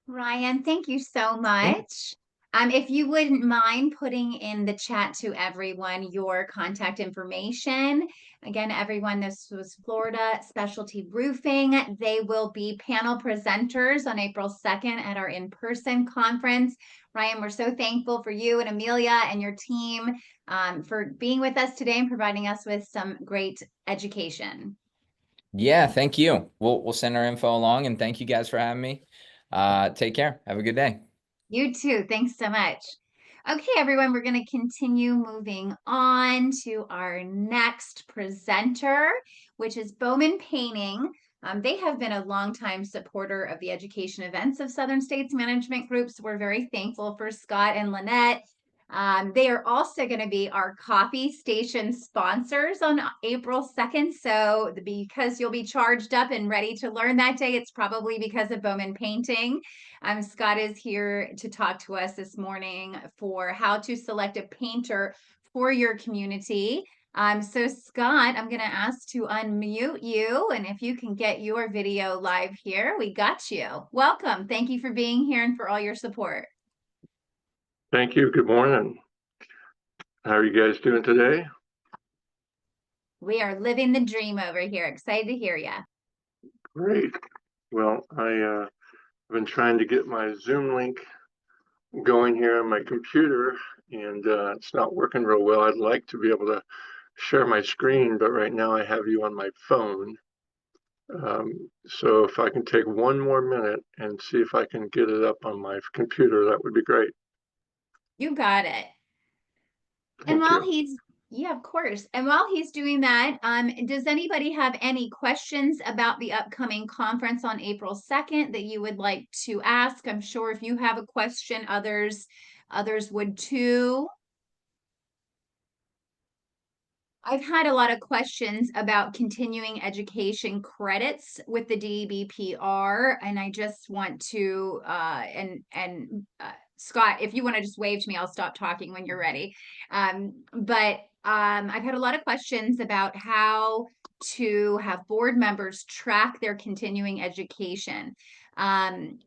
Ryan, thank you so much. If you wouldn't mind putting in the chat to everyone your contact information. Again, everyone, this was Florida Specialty Roofing. They will be panel presenters on April 2nd at our in-person conference. Ryan, we're so thankful for you and Amelia and your team for being with us today and providing us with some great education. Yeah, thank you. We'll send our info along, and thank you guys for having me. Take care. Have a good day. You too. Thanks so much. Okay, everyone, we're going to continue moving on to our next presenter, which is Bowman Painting. They have been a longtime supporter of the education events of Southern States Management Group, so we're very thankful for Scott and Lynette. They are also going to be our coffee station sponsors on April 2nd. So because you'll be charged up and ready to learn that day, it's probably because of Bowman Painting. Scott is here to talk to us this morning for how to select a painter for your community. So Scott, I'm going to ask to unmute you, and if you can get your video live here, we got you. Welcome. Thank you for being here and for all your support. Thank you. Good morning. How are you guys doing today? We are living the dream over here. Excited to hear you. Great. Well, I've been trying to get my Zoom link going here on my computer, and it's not working real well. I'd like to be able to share my screen, but right now I have you on my phone. So if I can take one more minute and see if I can get it up on my computer, that would be great. You got it. Thank you. Yeah, of course. And while he's doing that, does anybody have any questions about the upcoming conference on April 2nd that you would like to ask? I'm sure if you have a question, others would too. I've had a lot of questions about continuing education credits with the DBPR, and I just want to, Scott, if you want to just wave to me, I'll stop talking when you're ready. I've had a lot of questions about how to have board members track their continuing education.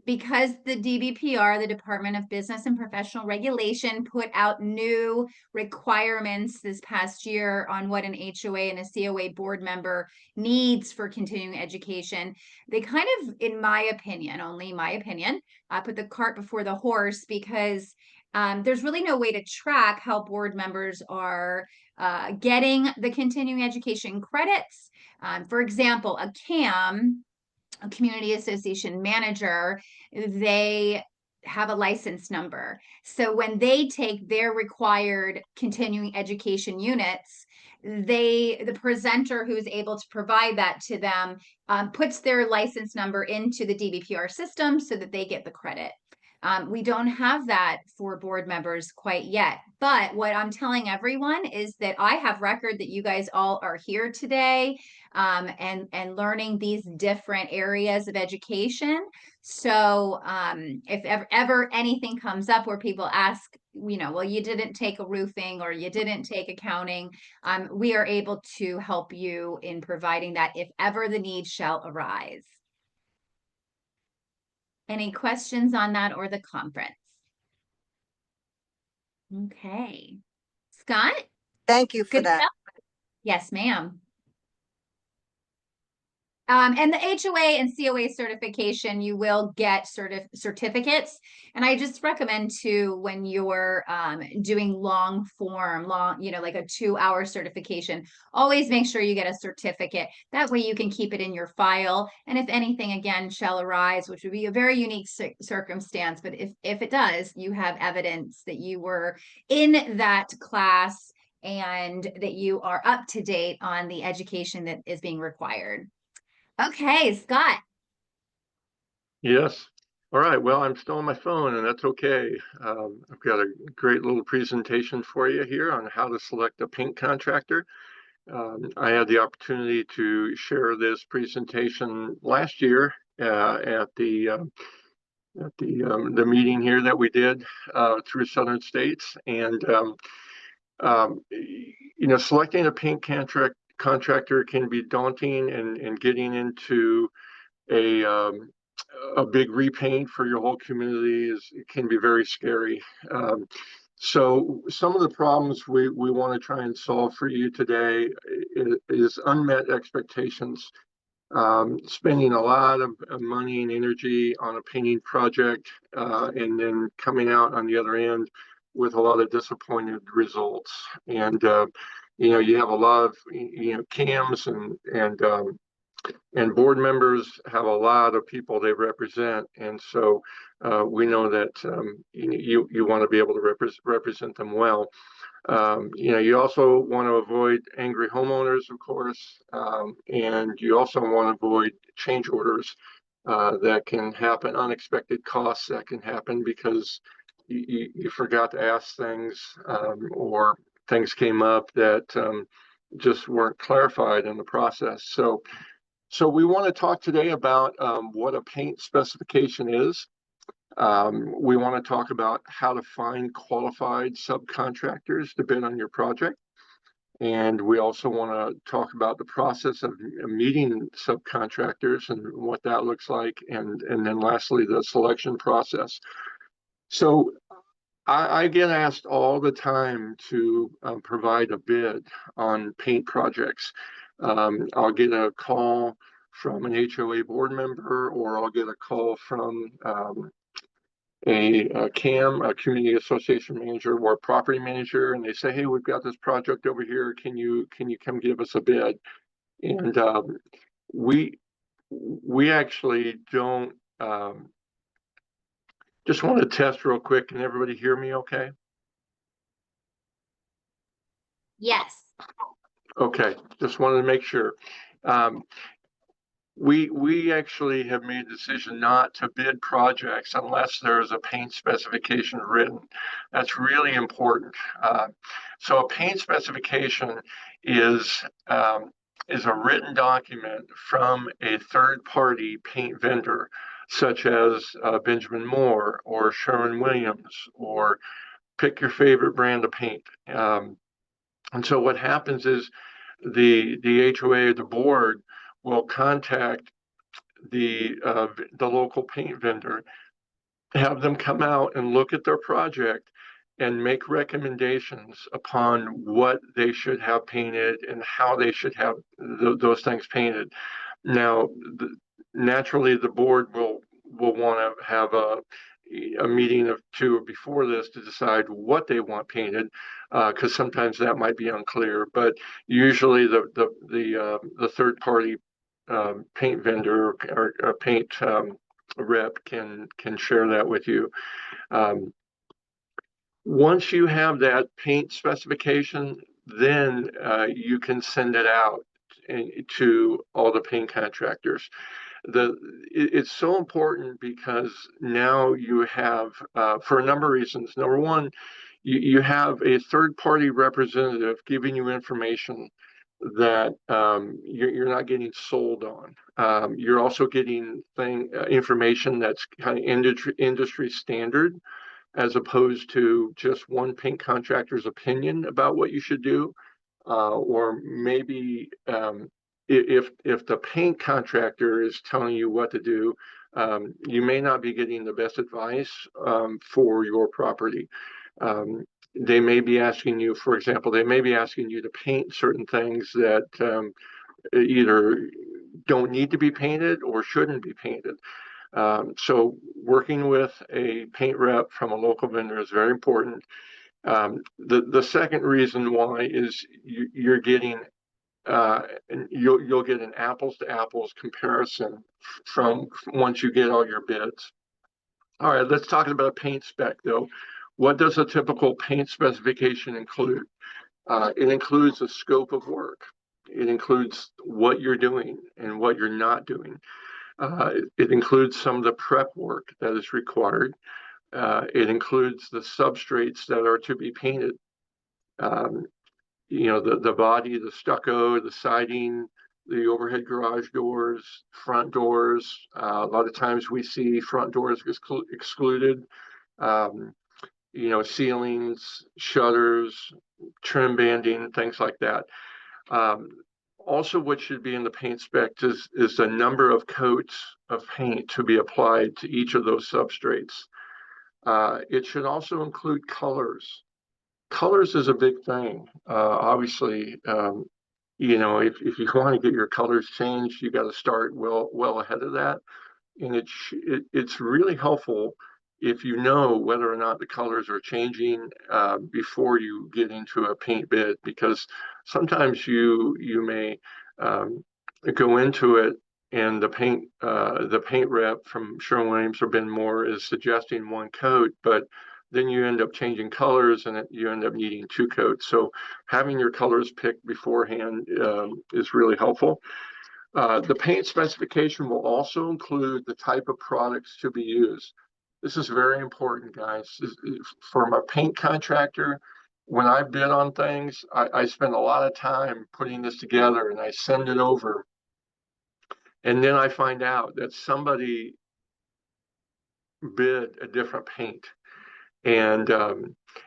Because the DBPR, the Department of Business and Professional Regulation, put out new requirements this past year on what an HOA and a COA board member needs for continuing education. They kind of, in my opinion, only my opinion, put the cart before the horse, because there's really no way to track how board members are getting the continuing education credits. For example, a CAM, a community association manager, they have a license number. So when they take their required continuing education units, the presenter who's able to provide that to them puts their license number into the DBPR system so that they get the credit. We don't have that for board members quite yet. But what I'm telling everyone is that I have record that you guys all are here today and learning these different areas of education. So if ever anything comes up where people ask, well, you didn't take a roofing or you didn't take accounting, we are able to help you in providing that if ever the need shall arise. Any questions on that or the conference? Okay. Scott? Thank you for Good that. stuff. Yes, ma'am. And the HOA and COA certification, you will get certificates. And I just recommend too, when you're doing long form, like a 2-hour certification, always make sure you get a certificate. That way you can keep it in your file. And if anything, again, shall arise, which would be a very unique circumstance, but if it does, you have evidence that you were in that class and that you are up to date on the education that is being required. Okay, Scott. Yes. All right. Well, I'm still on my phone, and that's okay. I've got a great little presentation for you here on how to select a paint contractor. I had the opportunity to share this presentation last year at the meeting here that we did through Southern States, and selecting a paint contractor can be daunting, and getting into a big repaint for your whole community it can be very scary. So some of the problems we want to try and solve for you today is unmet expectations. Spending a lot of money and energy on a painting project, and then coming out on the other end with a lot of disappointed results. And you have a lot of CAMs and board members have a lot of people they represent, and so we know that you want to be able to represent them well. You also want to avoid angry homeowners, of course, and you also want to avoid change orders that can happen, unexpected costs that can happen because you forgot to ask things, or things came up that just weren't clarified in the process. So we want to talk today about what a paint specification is. We want to talk about how to find qualified subcontractors to bid on your project. And we also want to talk about the process of meeting subcontractors and what that looks like. And then lastly, the selection process. So I get asked all the time to provide a bid on paint projects. I'll get a call from an HOA board member, or I'll get a call from a CAM, a community association manager, or a property manager, and they say, "Hey, we've got this project over here. Can you come give us a bid?" And we actually don't. Just want to test real quick. Can everybody hear me okay? Yes. Okay, just wanted to make sure. We actually have made a decision not to bid projects unless there's a paint specification written. That's really important. So a paint specification is a written document from a third-party paint vendor, such as Benjamin Moore or Sherwin-Williams, or pick your favorite brand of paint. And so what happens is the HOA, the board, will contact the local paint vendor, have them come out and look at their project and make recommendations upon what they should have painted and how they should have those things painted. Now, naturally, the board will want to have a meeting of two before this to decide what they want painted, because sometimes that might be unclear. But usually, the third party paint vendor or paint rep can share that with you. Once you have that paint specification, then you can send it out to all the paint contractors. It's so important because now you have, for a number of reasons. Number one, you have a third-party representative giving you information that you're not getting sold on. You're also getting information that's kind of industry standard, as opposed to just one paint contractor's opinion about what you should do. Or maybe if the paint contractor is telling you what to do, you may not be getting the best advice for your property. They may be asking you, for example, to paint certain things that either don't need to be painted or shouldn't be painted. So working with a paint rep from a local vendor is very important. The second reason why is you're getting you'll get an apples to apples comparison from once you get all your bids. All right, let's talk about a paint spec though. What does a typical paint specification include? It includes the scope of work. It includes what you're doing and what you're not doing. It includes some of the prep work that is required. It includes the substrates that are to be painted. The body, the stucco, the siding, the overhead garage doors, front doors. A lot of times we see front doors excluded. Ceilings, shutters, trim banding, things like that. Also, what should be in the paint spec is the number of coats of paint to be applied to each of those substrates. It should also include colors. Colors is a big thing. Obviously, you know, if you want to get your colors changed, you got to start well ahead of that. And it's really helpful if you know whether or not the colors are changing before you get into a paint bid, because sometimes you may go into it and the paint rep from Sherwin-Williams or Ben Moore is suggesting one coat, but then you end up changing colors and you end up needing two coats. So having your colors picked beforehand is really helpful. The paint specification will also include the type of products to be used. This is very important, guys. For my paint contractor, when I bid on things, I spend a lot of time putting this together and I send it over. And then I find out that somebody bid a different paint. And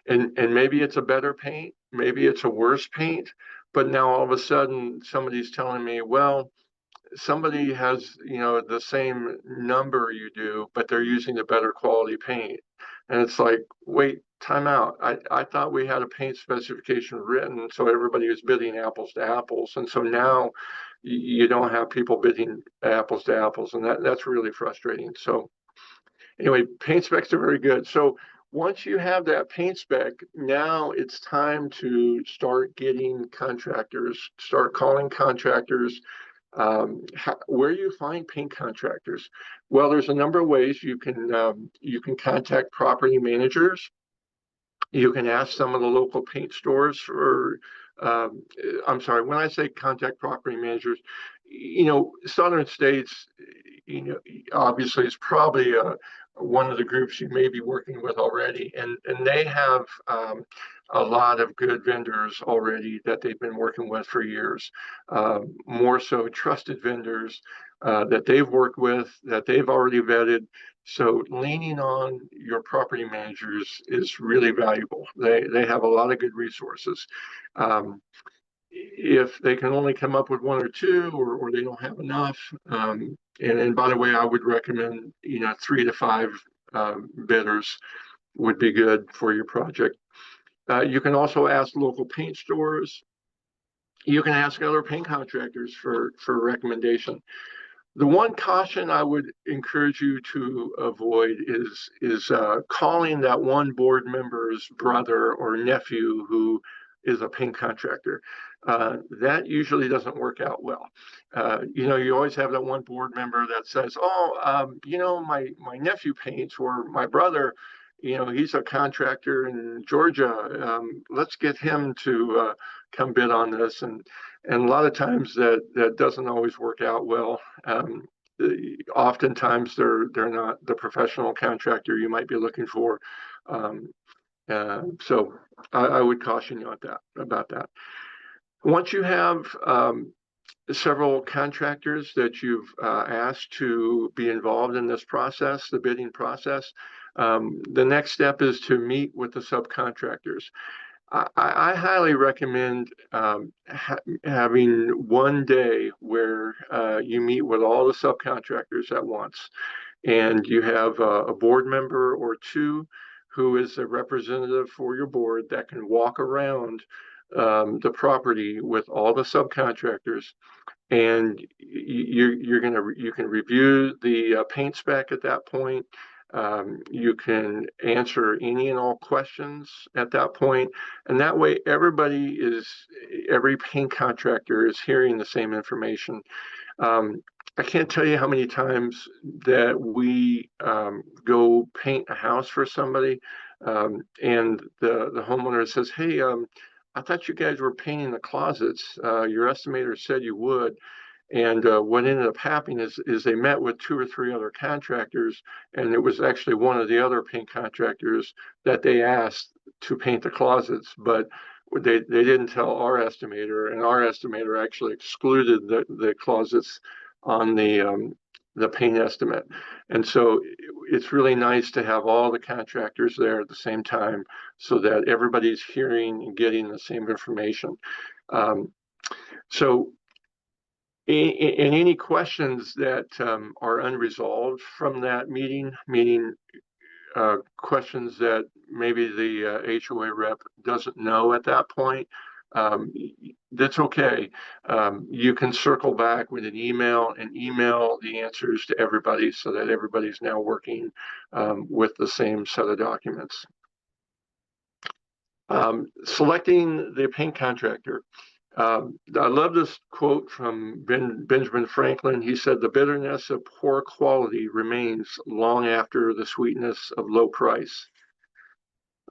maybe it's a better paint, maybe it's a worse paint, but now all of a sudden somebody's telling me, well, somebody has, you know, the same number you do, but they're using a better quality paint. And it's like, wait, time out. I thought we had a paint specification written so everybody was bidding apples to apples. And so now you don't have people bidding apples to apples, and that's really frustrating. So anyway, paint specs are very good. So once you have that paint spec, now it's time to start getting contractors, start calling contractors. Where do you find paint contractors? Well, there's a number of ways you can contact property managers. You can ask some of the local paint stores for, I'm sorry, when I say contact property managers, you know, Southern States, you know, obviously is probably one of the groups you may be working with already, and they have a lot of good vendors already that they've been working with for years, more so trusted vendors that they've worked with, that they've already vetted. So leaning on your property managers is really valuable. They have a lot of good resources. If they can only come up with one or two, or they don't have enough, and by the way, I would recommend, you know, 3 to 5 bidders would be good for your project. You can also ask local paint stores. You can ask other paint contractors for recommendation. The one caution I would encourage you to avoid is calling that one board member's brother or nephew who is a paint contractor. That usually doesn't work out well. You know, you always have that one board member that says, "Oh, you know, my nephew paints," or "My brother, you know, he's a contractor in Georgia. Let's get him to come bid on this." And a lot of times that doesn't always work out well. Oftentimes they're not the professional contractor you might be looking for. So I would caution you about that. Once you have several contractors that you've asked to be involved in this process, the bidding process, the next step is to meet with the subcontractors. I highly recommend having one day where you meet with all the subcontractors at once, and you have a board member or two who is a representative for your board that can walk around the property with all the subcontractors, and you can review the paint spec at that point. You can answer any and all questions at that point, and that way every paint contractor is hearing the same information. I can't tell you how many times that we go paint a house for somebody, and the homeowner says, "Hey, I thought you guys were painting the closets. Your estimator said you would." And what ended up happening is they met with 2 or 3 other contractors, and it was actually one of the other paint contractors that they asked to paint the closets, but they didn't tell our estimator, and our estimator actually excluded the closets on the paint estimate. And so it's really nice to have all the contractors there at the same time so that everybody's hearing and getting the same information. So And any questions that are unresolved from that meeting, meaning questions that maybe the HOA rep doesn't know at that point, that's okay. You can circle back with an email and email the answers to everybody so that everybody's now working with the same set of documents. Selecting the paint contractor. I love this quote from Benjamin Franklin. He said, "The bitterness of poor quality remains long after the sweetness of low price."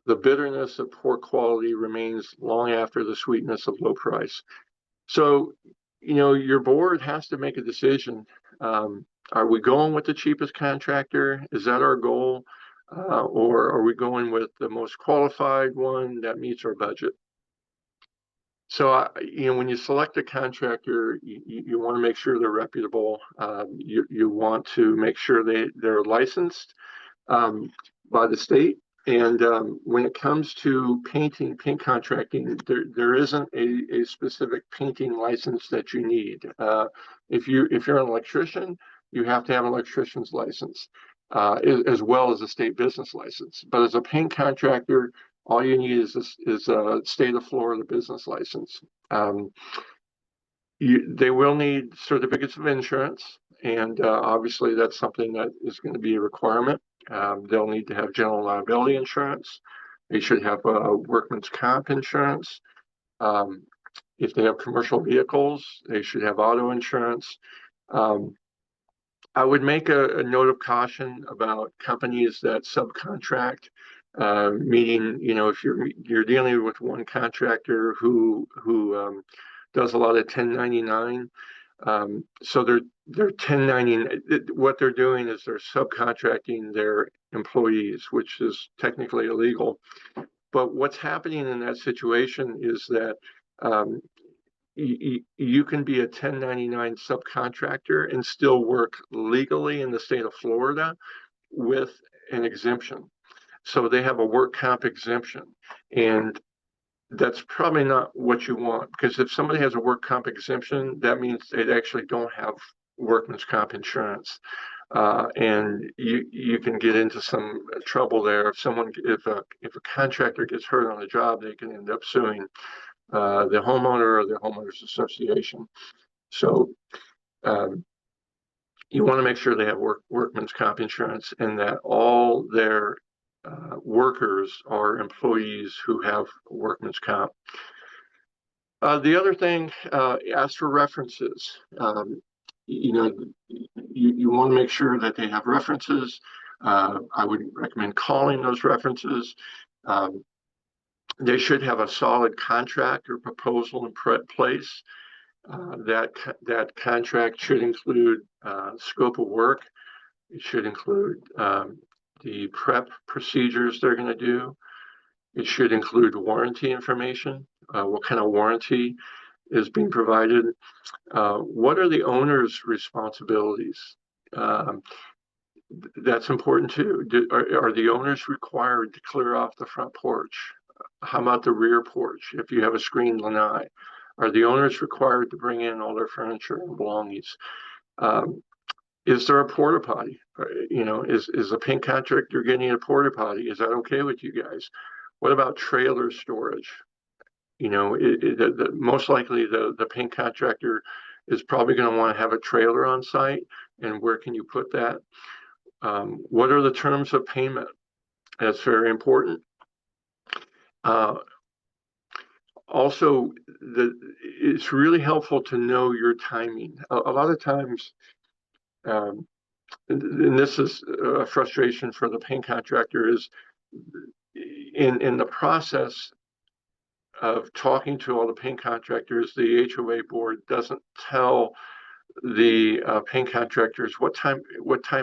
The bitterness of poor quality remains long after the sweetness of low price. So, your board has to make a decision. Are we going with the cheapest contractor? Is that our goal? Or are we going with the most qualified one that meets our budget? So, when you select a contractor, you want to make sure they're reputable. You want to make sure they're licensed by the state. And when it comes to paint contracting, there isn't a specific painting license that you need. If you're an electrician, you have to have an electrician's license, as well as a state business license. But as a paint contractor, all you need is a state of Florida business license. They will need certificates of insurance, and obviously that's something that is going to be a requirement. They'll need to have general liability insurance. They should have workman's comp insurance. If they have commercial vehicles, they should have auto insurance. I would make a note of caution about companies that subcontract, meaning, if you're dealing with one contractor who does a lot of 1099. So they're 1099. What they're doing is they're subcontracting their employees, which is technically illegal. But what's happening in that situation is that you can be a 1099 subcontractor and still work legally in the state of Florida with an exemption. So they have a work comp exemption, and that's probably not what you want, because if somebody has a work comp exemption, that means they actually don't have workman's comp insurance. And you can get into some trouble there. If a contractor gets hurt on the job, they can end up suing the homeowner or the homeowners association. So you want to make sure they have workman's comp insurance, and that all their workers are employees who have workman's comp. The other thing, ask for references. You want to make sure that they have references. I would recommend calling those references. They should have a solid contract or proposal in place. That contract should include scope of work. It should include the prep procedures they're going to do. It should include warranty information. What kind of warranty is being provided? What are the owner's responsibilities? That's important too. Are the owners required to clear off the front porch? How about the rear porch if you have a screened lanai? Are the owners required to bring in all their furniture and belongings? Is there a porta potty? Is a paint contractor getting a porta potty? Is that okay with you guys? What about trailer storage? Most likely the paint contractor is probably going to want to have a trailer on site, and where can you put that? What are the terms of payment? That's very important. Also, it's really helpful to know your timing. A lot of times, and this is a frustration for the paint contractor, is in the process of talking to all the paint contractors, the HOA board doesn't tell the paint contractors what type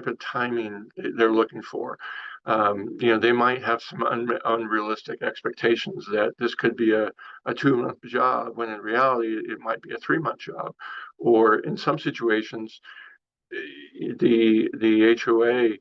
of timing they're looking for. They might have some unrealistic expectations that this could be a 2-month job, when in reality it might be a 3-month job. Or in some situations, the HOA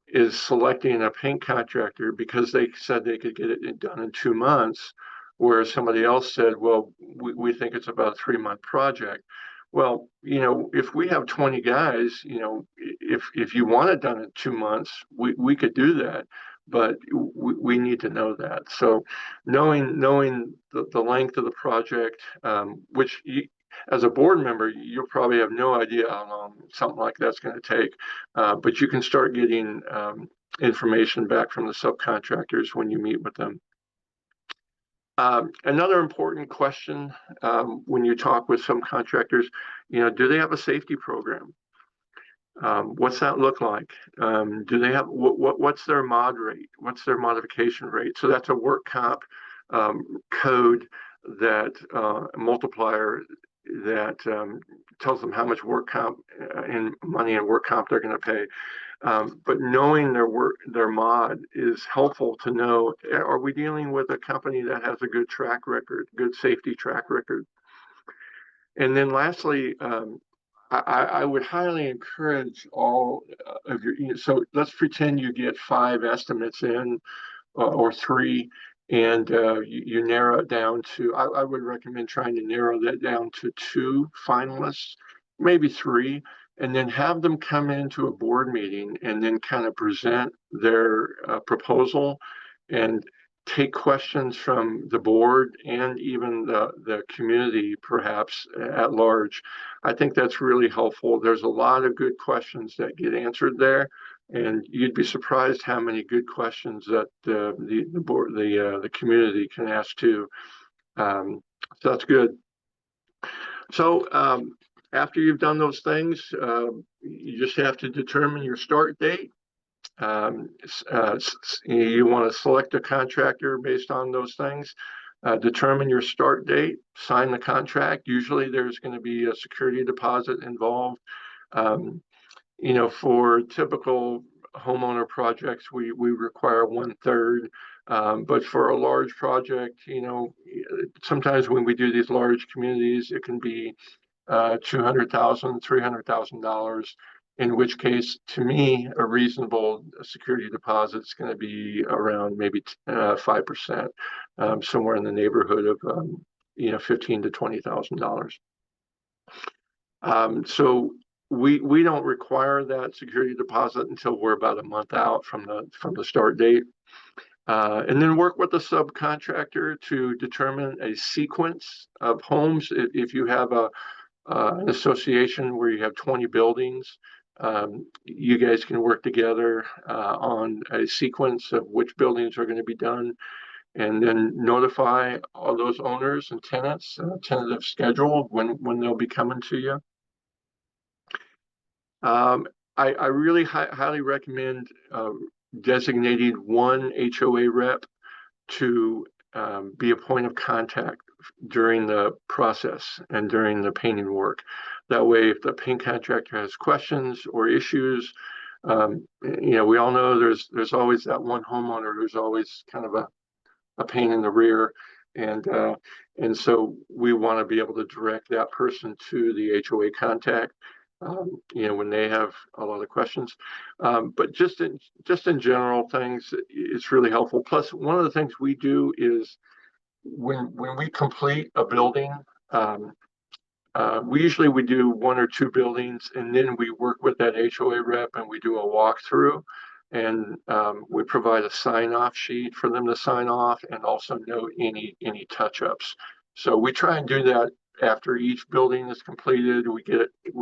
is selecting a paint contractor because they said they could get it done in 2 months, whereas somebody else said, well, we think it's about a 3-month project. Well, if we have 20 guys, if you want it done in 2 months, we could do that, but we need to know that. So knowing the length of the project, which as a board member, you'll probably have no idea how long something like that's going to take, but you can start getting information back from the subcontractors when you meet with them. Another important question when you talk with some contractors, do they have a safety program? What's that look like? Do they have what's their mod rate? What's their modification rate? So that's a work comp code that multiplier that tells them how much work comp and money and work comp they're going to pay. But knowing their mod is helpful to know, are we dealing with a company that has a good track record, good safety track record? And then lastly, I would highly encourage all of so let's pretend you get 5 estimates in or 3, and you narrow it down to, I would recommend trying to narrow that down to 2 finalists, maybe 3, and then have them come into a board meeting and then kind of present their proposal and take questions from the board and even the community, perhaps at large. I think that's really helpful. There's a lot of good questions that get answered there, and you'd be surprised how many good questions that the board, the community can ask too. So that's good. So after you've done those things, you just have to determine your start date. You want to select a contractor based on those things. Determine your start date, sign the contract. Usually there's going to be a security deposit involved. For typical homeowner projects, we require 1/3. But for a large project, sometimes when we do these large communities, it can be $200,000, $300,000. In which case, to me, a reasonable security deposit is going to be around maybe 5%, somewhere in the neighborhood of $15,000 to $20,000. So we don't require that security deposit until we're about a month out from the start date, and then work with the subcontractor to determine a sequence of homes. If you have an association where you have 20 buildings, you guys can work together on a sequence of which buildings are going to be done, and then notify all those owners and tenants, tentative schedule when they'll be coming to you. I really highly recommend designating one HOA rep to be a point of contact during the process and during the painting work. That way, if the paint contractor has questions or issues, we all know there's always that one homeowner who's always kind of a pain in the rear, and so we want to be able to direct that person to the HOA contact, when they have a lot of questions. But just in general things, it's really helpful. Plus, one of the things we do is when we complete a building, we usually do 1 or 2 buildings, and then we work with that HOA rep and we do a walkthrough, and we provide a sign-off sheet for them to sign off and also note any touch-ups. So we try and do that after each building is completed. We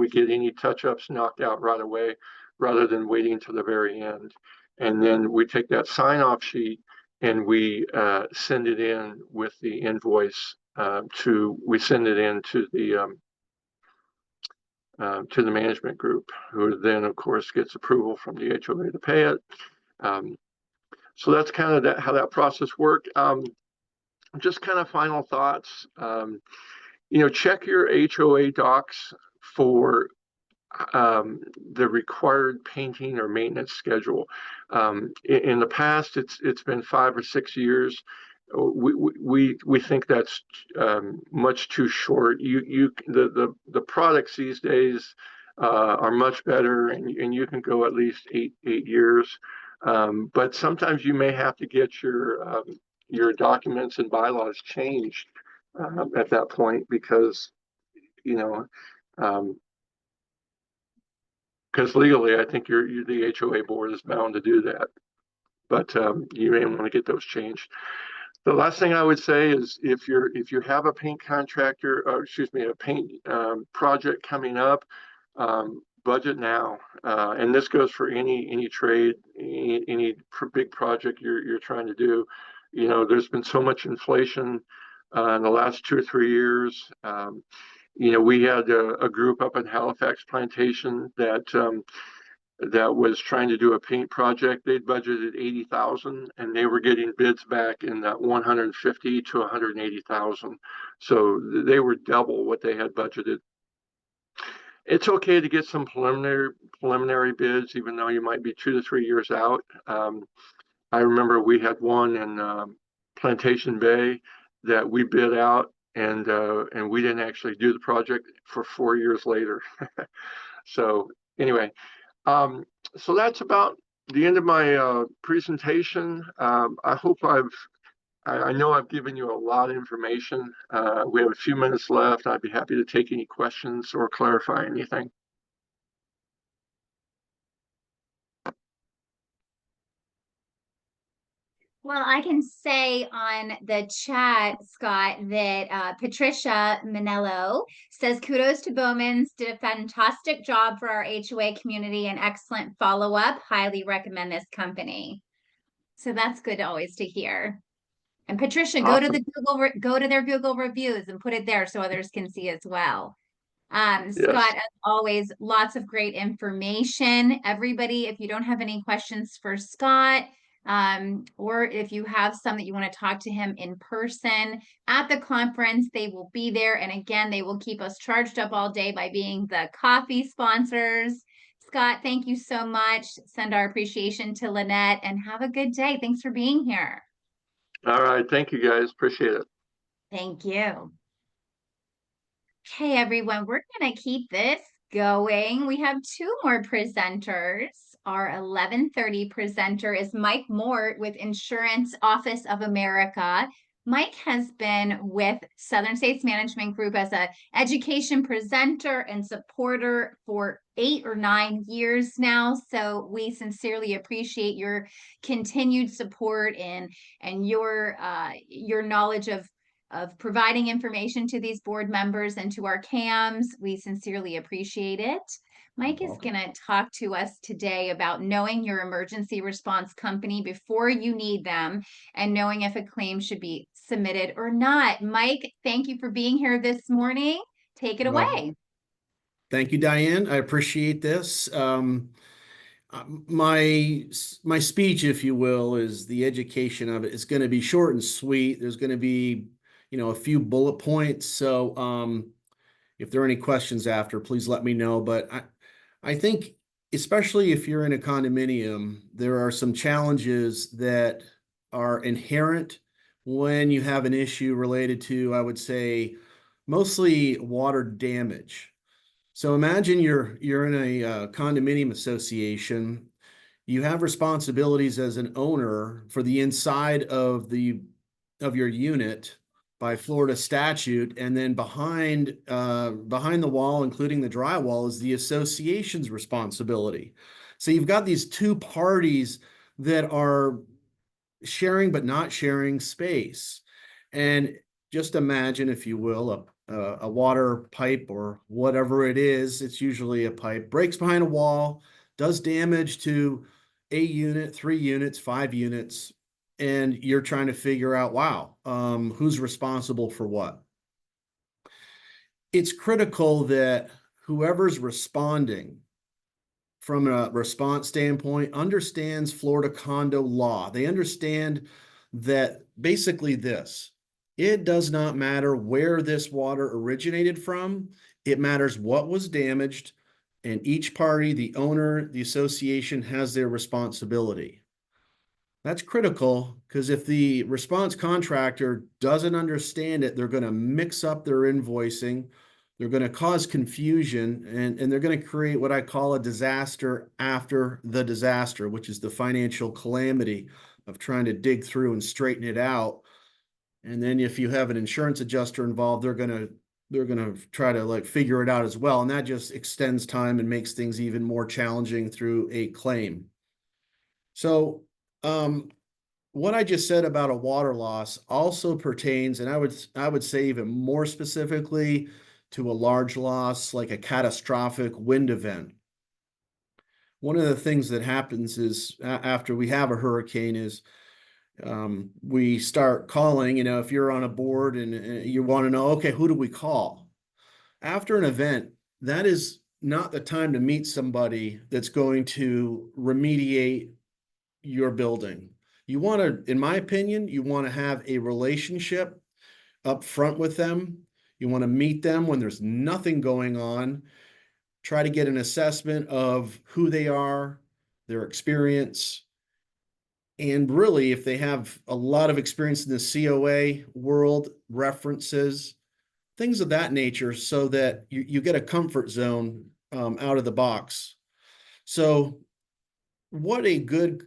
get any touch-ups knocked out right away, rather than waiting to the very end. And then we take that sign-off sheet and we send it in with the invoice. We send it in to the management group, who then, of course, gets approval from the HOA to pay it. So that's kind of how that process worked. Just kind of final thoughts. Check your HOA docs for the required painting or maintenance schedule. In the past, it's been 5 or 6 years. We think that's much too short. The products these days are much better, and you can go at least 8 years. But sometimes you may have to get your documents and bylaws changed at that point, because Because legally, I think the HOA board is bound to do that, but you may want to get those changed. The last thing I would say is if you have a paint contractor, or excuse me, a paint project coming up, budget now, and this goes for any trade, any big project you're trying to do. You know, there's been so much inflation in the last 2 or 3 years. You know, we had a group up in Halifax Plantation that was trying to do a paint project. They'd budgeted 80,000 and they were getting bids back in that 150 to 180,000. So they were double what they had budgeted. It's okay to get some preliminary bids, even though you might be 2 to 3 years out. I remember we had one in Plantation Bay that we bid out, and we didn't actually do the project for 4 years later. So anyway, so that's about the end of my presentation. I hope I know I've given you a lot of information. We have a few minutes left. I'd be happy to take any questions or clarify anything. Well, I can say on the chat, Scott, that Patricia Manello says, kudos to Bowman's, did a fantastic job for our HOA community and excellent follow-up. Highly recommend this company. So that's good always to hear. And Patricia, Awesome. go to their Google reviews and put it there so others can see as well. Scott, Yes. as always, lots of great information. Everybody, if you don't have any questions for Scott, or if you have some that you want to talk to him in person at the conference, they will be there. And again, they will keep us charged up all day by being the coffee sponsors. Scott, thank you so much. Send our appreciation to Lynette and have a good day. Thanks for being here. All right. Thank you, guys. Appreciate it. Thank you. Okay, everyone, we're going to keep this going. We have 2 more presenters. Our 11:30 presenter is Mike Mort with Insurance Office of America. Mike has been with Southern States Management Group as an education presenter and supporter for 8 or 9 years now. So we sincerely appreciate your continued support and your knowledge of providing information to these board members and to our CAMs. We sincerely appreciate it. Mike is going to talk to us today about knowing your emergency response company before you need them and knowing if a claim should be submitted or not. Mike, thank you for being here this morning. Take it away. Thank you, Diane. I appreciate this. My speech, if you will, is the education of it. It's going to be short and sweet. There's going to be, you know, a few bullet points. So if there are any questions after, please let me know. But I think, especially if you're in a condominium, there are some challenges that are inherent when you have an issue related to, I would say, mostly water damage. So imagine you're in a condominium association. You have responsibilities as an owner for the inside of your unit by Florida statute, and then behind the wall, including the drywall, is the association's responsibility. So you've got these 2 parties that are sharing but not sharing space. And just imagine, if you will, a water pipe or whatever it is, it's usually a pipe, breaks behind a wall, does damage to a unit, 3 units, 5 units, and you're trying to figure out, wow, who's responsible for what? It's critical that whoever's responding from a response standpoint understands Florida Condo Law. They understand that basically this: it does not matter where this water originated from. It matters what was damaged, and each party, the owner, the association, has their responsibility. That's critical, because if the response contractor doesn't understand it, they're going to mix up their invoicing. They're going to cause confusion, and they're going to create what I call a disaster after the disaster, which is the financial calamity of trying to dig through and straighten it out. And then if you have an insurance adjuster involved, they're going to they're going to try to like figure it out as well. And that just extends time and makes things even more challenging through a claim. So, what I just said about a water loss also pertains, and I would say even more specifically to a large loss like a catastrophic wind event. One of the things that happens is after we have a hurricane is we start calling, if you're on a board and you want to know, okay, who do we call? After an event, that is not the time to meet somebody that's going to remediate your building. You want to, in my opinion, you want to have a relationship up front with them. You want to meet them when there's nothing going on. Try to get an assessment of who they are, their experience, and really, if they have a lot of experience in the COA world, references, things of that nature, so that you get a comfort zone out of the box. So what a good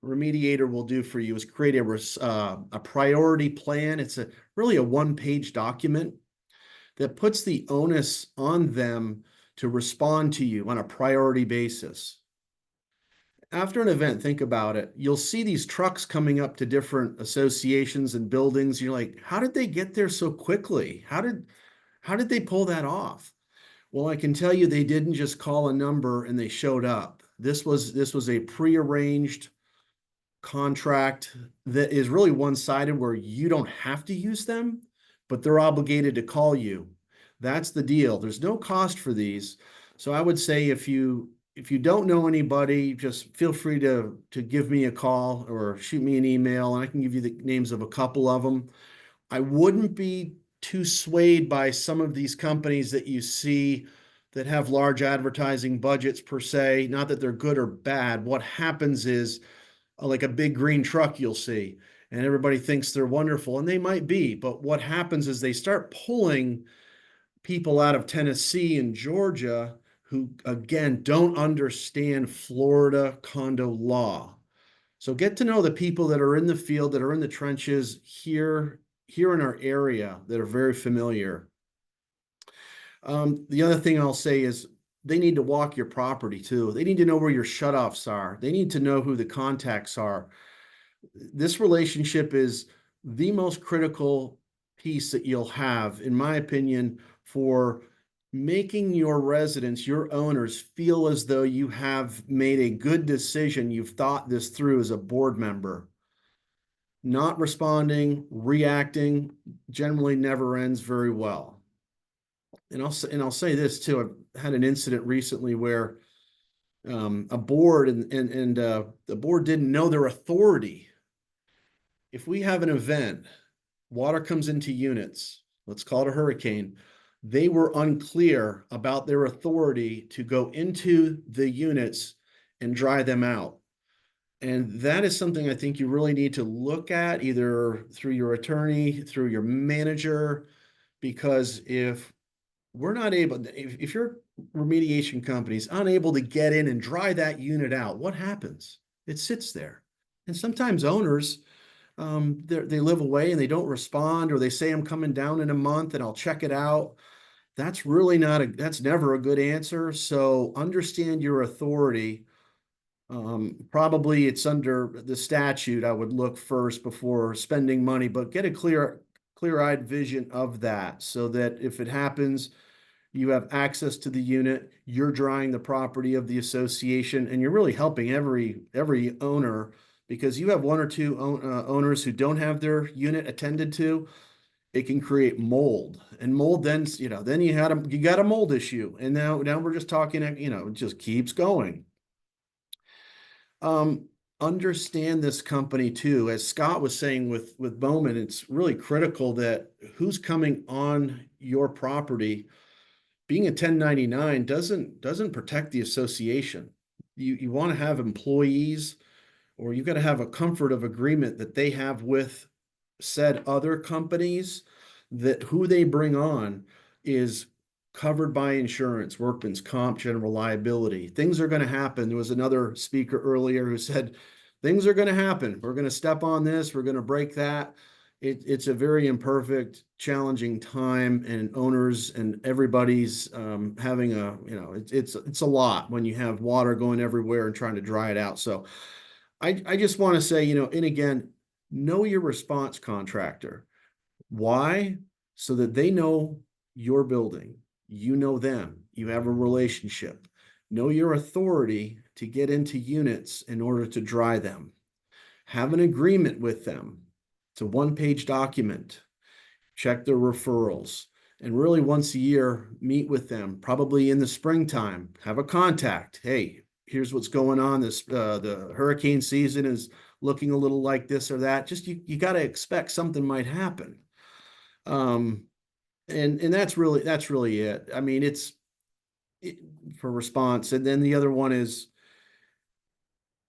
remediator will do for you is create a priority plan. It's really a one-page document that puts the onus on them to respond to you on a priority basis. After an event, think about it. You'll see these trucks coming up to different associations and buildings. You're like, how did they get there so quickly? How did they pull that off? Well, I can tell you they didn't just call a number and they showed up. This was a prearranged contract that is really one-sided, where you don't have to use them, but they're obligated to call you. That's the deal. There's no cost for these. So I would say if you don't know anybody, just feel free to give me a call or shoot me an email, and I can give you the names of a couple of them. I wouldn't be too swayed by some of these companies that you see that have large advertising budgets per se. Not that they're good or bad. What happens is like a big green truck you'll see, and everybody thinks they're wonderful, and they might be. But what happens is they start pulling people out of Tennessee and Georgia who, again, don't understand Florida condo law. So get to know the people that are in the field, that are in the trenches here in our area, that are very familiar. The other thing I'll say is they need to walk your property too. They need to know where your shutoffs are. They need to know who the contacts are. This relationship is the most critical piece that you'll have, in my opinion, for making your residents, your owners, feel as though you have made a good decision. You've thought this through as a board member. Not responding, reacting, generally never ends very well. And I'll say this too. I've had an incident recently where a board and the board didn't know their authority. If we have an event, water comes into units, let's call it a hurricane, they were unclear about their authority to go into the units and dry them out. And that is something I think you really need to look at, either through your attorney, through your manager, because if we're not able, if your remediation company is unable to get in and dry that unit out, what happens? It sits there. And sometimes owners, they live away and they don't respond, or they say, I'm coming down in a month and I'll check it out. That's really that's never a good answer. So understand your authority. Probably it's under the statute. I would look first before spending money, but get a clear-eyed vision of that, so that if it happens, you have access to the unit, you're drying the property of the association, and you're really helping every owner, because you have one or two owners who don't have their unit attended to. It can create mold, and mold then you got a mold issue, and now we're just talking, it just keeps going. Understand this company too. As Scott was saying with Bowman, it's really critical that who's coming on your property. Being a 1099 doesn't protect the association. You want to have employees, or you've got to have a comfort of agreement that they have with said other companies, that who they bring on is covered by insurance, workman's comp, general liability. Things are going to happen. There was another speaker earlier who said, things are going to happen. We're going to step on this. We're going to break that. it's a very imperfect, challenging time, and owners and everybody's having a, it's a lot when you have water going everywhere and trying to dry it out. So I just want to say, and again, know your response contractor. Why? So that they know your building, you know them, you have a relationship. Know your authority to get into units in order to dry them. Have an agreement with them. It's a one-page document. Check their referrals. And really once a year, meet with them, probably in the springtime. Have a contact. Hey, here's what's going on. The hurricane season is looking a little like this or that. Just you got to expect something might happen. And that's really it. I mean, for response. And then the other one is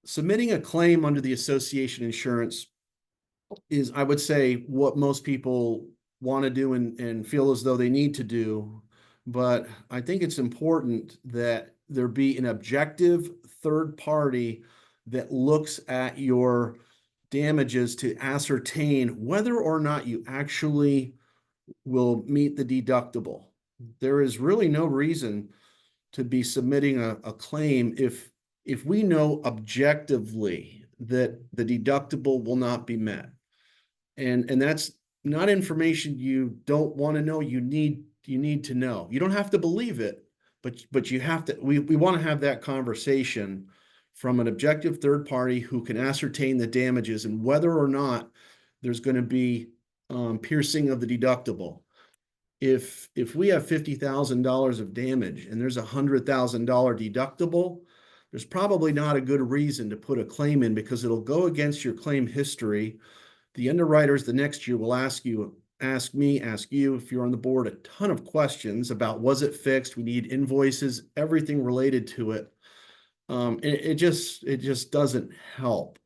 submitting a claim under the association insurance is, I would say, what most people want to do and feel as though they need to do. But I think it's important that there be an objective third party that looks at your damages to ascertain whether or not you actually will meet the deductible. There is really no reason to be submitting a claim if we know objectively that the deductible will not be met. And that's not information you don't want to know. You need to know. You don't have to believe it, but you have to. We want to have that conversation from an objective third party who can ascertain the damages and whether or not there's going to be piercing of the deductible. If we have $50,000 of damage and there's $100,000 deductible, there's probably not a good reason to put a claim in, because it'll go against your claim history. The underwriters the next year will ask you, if you're on the board, a ton of questions about, was it fixed? We need invoices, everything related to it. It just doesn't help.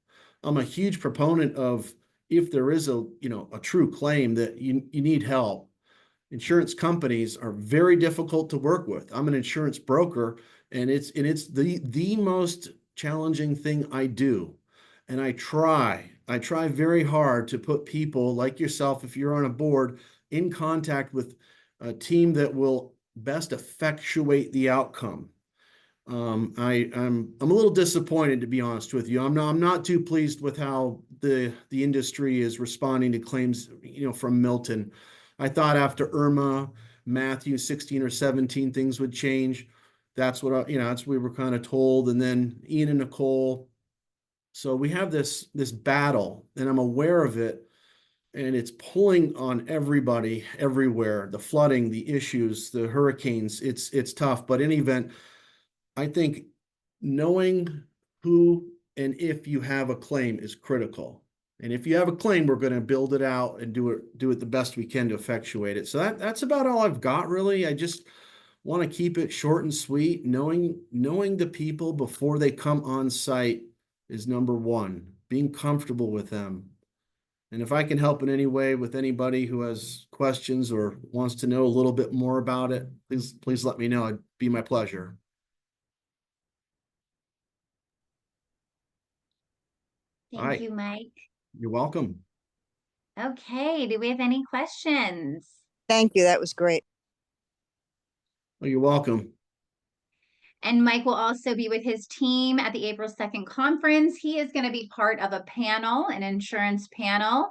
I'm a huge proponent of, if there is a true claim, that you need help. Insurance companies are very difficult to work with. I'm an insurance broker, and it's the most challenging thing I do. And I try very hard to put people like yourself, if you're on a board, in contact with a team that will best effectuate the outcome. I'm a little disappointed, to be honest with you. I'm not too pleased with how the industry is responding to claims, from Milton. I thought after Irma, Matthew 16 or 17, things would change. That's what that's what we were kind of told. And then Ian and Nicole. So we have this battle, and I'm aware of it, and it's pulling on everybody everywhere. The flooding, the issues, the hurricanes. It's tough. But in any event, I think knowing who and if you have a claim is critical. And if you have a claim, we're going to build it out and do it the best we can to effectuate it. So that's about all I've got, really. I just want to keep it short and sweet. Knowing the people before they come on site is number one. Being comfortable with them. And if I can help in any way with anybody who has questions or wants to know a little bit more about it, please let me know. It'd be my pleasure. Thank you, Mike. You're welcome. Okay, do we have any questions? Thank you. That was great. Well, you're welcome. And Mike will also be with his team at the April 2nd conference. He is going to be part of a panel, an insurance panel,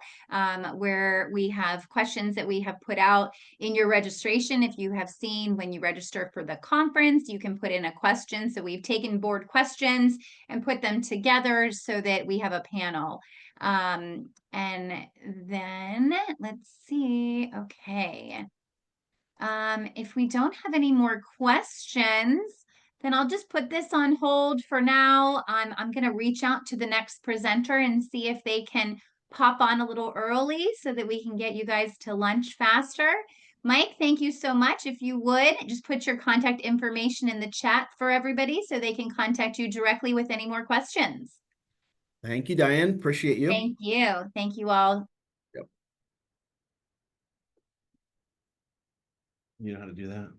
where we have questions that we have put out in your registration. If you have seen when you register for the conference, you can put in a question. So we've taken board questions and put them together so that we have a panel. And then let's see. Okay. If we don't have any more questions, then I'll just put this on hold for now. I'm going to reach out to the next presenter and see if they can pop on a little early so that we can get you guys to lunch faster. Mike, thank you so much. If you would, just put your contact information in the chat for everybody so they can contact you directly with any more questions. Thank you, Diane. Appreciate you. Thank you. Thank you all. Yep. You know how to do that?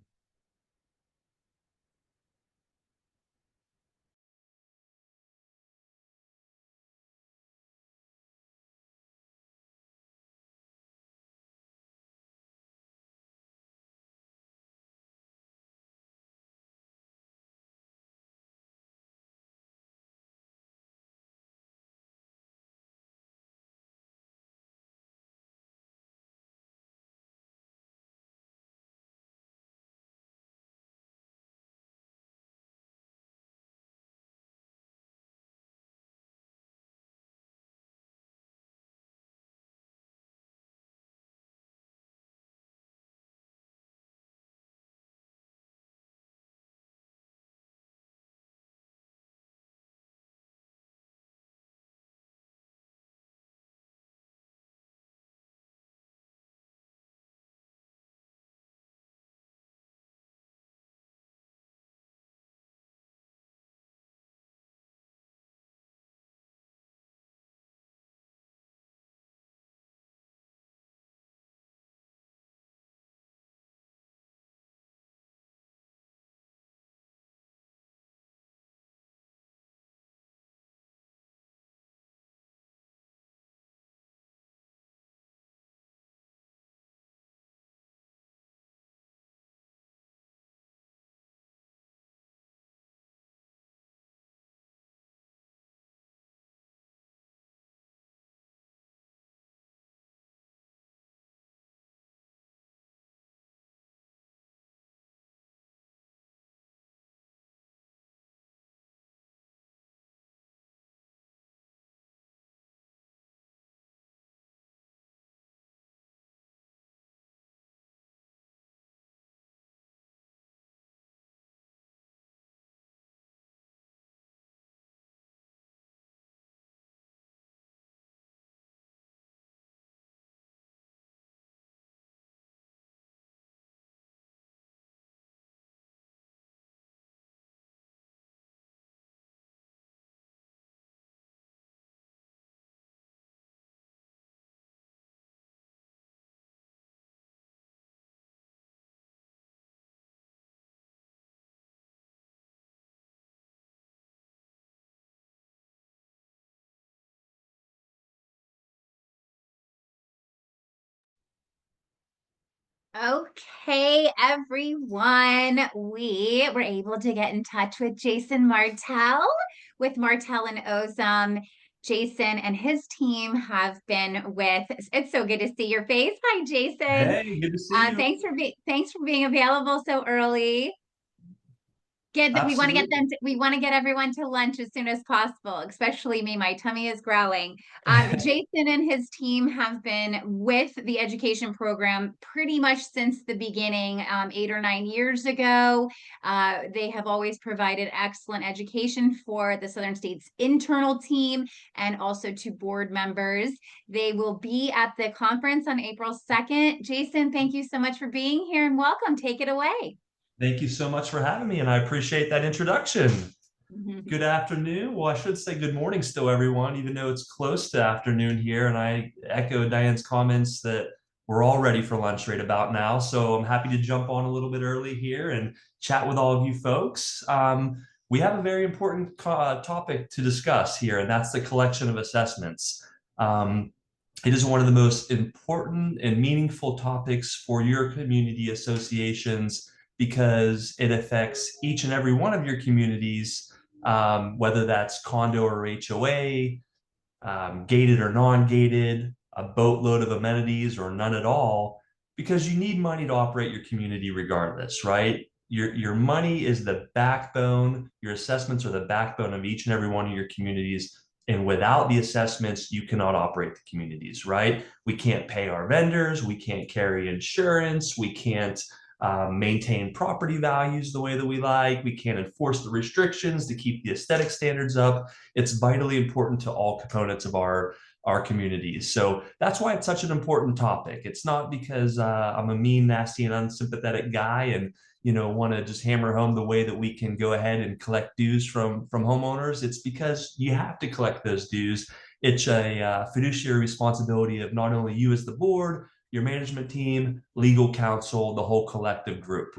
Okay, everyone, we were able to get in touch with Jason Martell with Martell and Ozum. Jason and his team have been with, it's so good to see your face. Hi, Jason. Hey, good to see you. Thanks for being available so early. Good that we want to get Absolutely. we want to get everyone to lunch as soon as possible, especially me. My tummy is growling. Jason and his team have been with the education program pretty much since the beginning, 8 or 9 years ago. They have always provided excellent education for the Southern States internal team and also to board members. They will be at the conference on April 2nd. Jason, thank you so much for being here and welcome. Take it away. Thank you so much for having me, and I appreciate that introduction. Good afternoon. Well, I should say good morning still, everyone, even though it's close to afternoon here. And I echo Diane's comments that we're all ready for lunch right about now. So I'm happy to jump on a little bit early here and chat with all of you folks. We have a very important topic to discuss here, and that's the collection of assessments. It is one of the most important and meaningful topics for your community associations because it affects each and every one of your communities, whether that's condo or HOA, gated or non-gated, a boatload of amenities or none at all, because you need money to operate your community regardless, right? Your money is the backbone, your assessments are the backbone of each and every one of your communities. And without the assessments, you cannot operate the communities, right? We can't pay our vendors, we can't carry insurance, we can't maintain property values the way that we like. We can't enforce the restrictions to keep the aesthetic standards up. It's vitally important to all components of our communities. So that's why it's such an important topic. It's not because I'm a mean, nasty, and unsympathetic guy and want to just hammer home the way that we can go ahead and collect dues from homeowners. It's because you have to collect those dues. It's a fiduciary responsibility of not only you as the board, your management team, legal counsel, the whole collective group,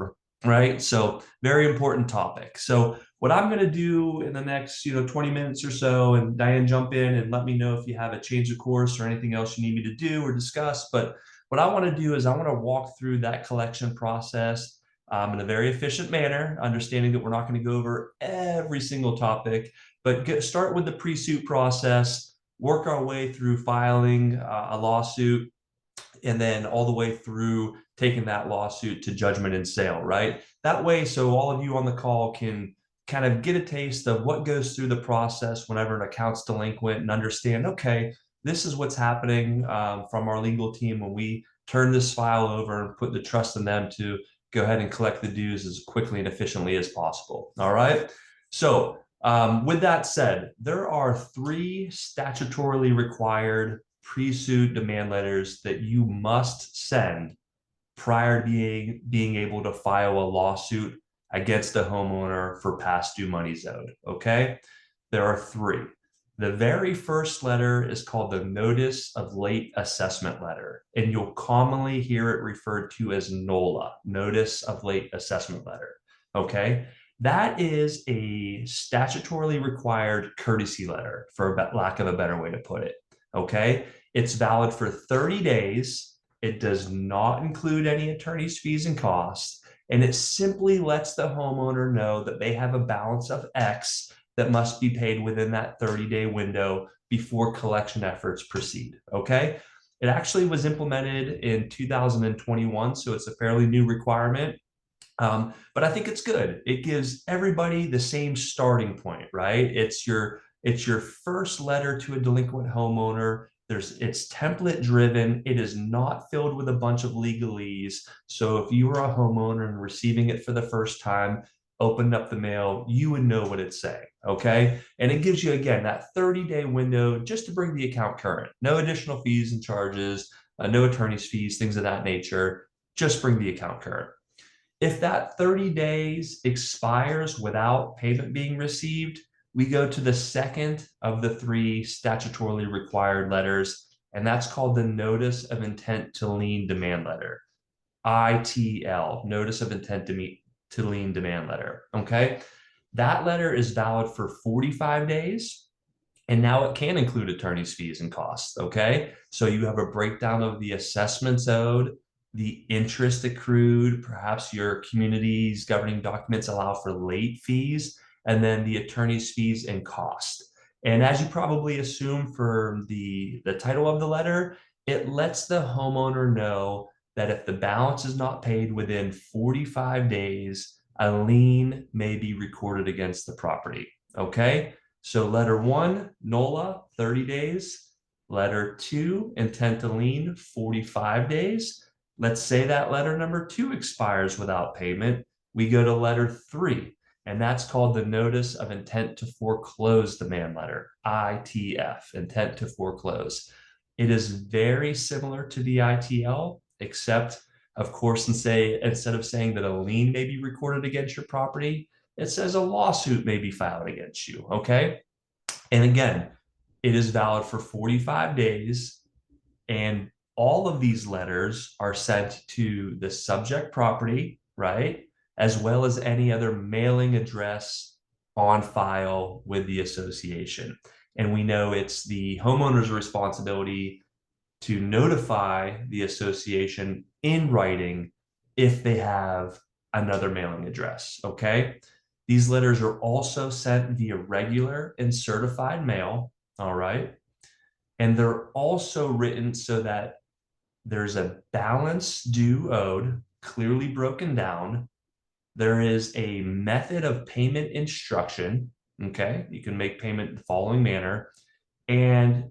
right? So very important topic. So what I'm going to do in the next 20 minutes or so, and Diane, jump in and let me know if you have a change of course or anything else you need me to do or discuss. But what I want to do is I want to walk through that collection process in a very efficient manner, understanding that we're not going to go over every single topic, but start with the pre-suit process, work our way through filing a lawsuit, and then all the way through taking that lawsuit to judgment and sale, right? That way, so all of you on the call can kind of get a taste of what goes through the process whenever an account's delinquent and understand, okay, this is what's happening from our legal team when we turn this file over and put the trust in them to go ahead and collect the dues as quickly and efficiently as possible, all right? So with that said, there are 3 statutorily required pre-suit demand letters that you must send prior to being able to file a lawsuit against a homeowner for past due monies owed, okay? There are 3. The very first letter is called the Notice of Late Assessment Letter, and you'll commonly hear it referred to as NOLA, Notice of Late Assessment Letter, okay? That is a statutorily required courtesy letter, for lack of a better way to put it, okay? It's valid for 30 days. It does not include any attorney's fees and costs, and it simply lets the homeowner know that they have a balance of X that must be paid within that 30-day window before collection efforts proceed, okay? It actually was implemented in 2021, so it's a fairly new requirement. But I think it's good. It gives everybody the same starting point, right? It's your first letter to a delinquent homeowner. It's template driven. It is not filled with a bunch of legalese. So if you were a homeowner and receiving it for the first time, opened up the mail, you would know what it's saying, okay? And it gives you, again, that 30-day window just to bring the account current. No additional fees and charges, no attorney's fees, things of that nature. Just bring the account current. If that 30 days expires without payment being received, we go to the second of the 3 statutorily required letters, and that's called the Notice of Intent to Lien Demand Letter, ITL, Notice of Intent to Lien Demand Letter, okay? That letter is valid for 45 days, and now it can include attorney's fees and costs, okay? So you have a breakdown of the assessments owed, the interest accrued, perhaps your community's governing documents allow for late fees, and then the attorney's fees and cost. And as you probably assume for the title of the letter, it lets the homeowner know that if the balance is not paid within 45 days, a lien may be recorded against the property. Okay, so letter 1, NOLA, 30 days. Letter 2, intent to lien, 45 days. Let's say that letter number 2 expires without payment. We go to letter 3, and that's called the notice of intent to foreclose demand letter, ITF, intent to foreclose. It is very similar to the ITL, except of course, instead of saying that a lien may be recorded against your property, it says a lawsuit may be filed against you, okay? And again, it is valid for 45 days, and all of these letters are sent to the subject property, right? As well as any other mailing address on file with the association. And we know it's the homeowner's responsibility to notify the association in writing if they have another mailing address, okay? These letters are also sent via regular and certified mail, all right? And they're also written so that there's a balance due owed, clearly broken down. There is a method of payment instruction, okay? You can make payment in the following manner. And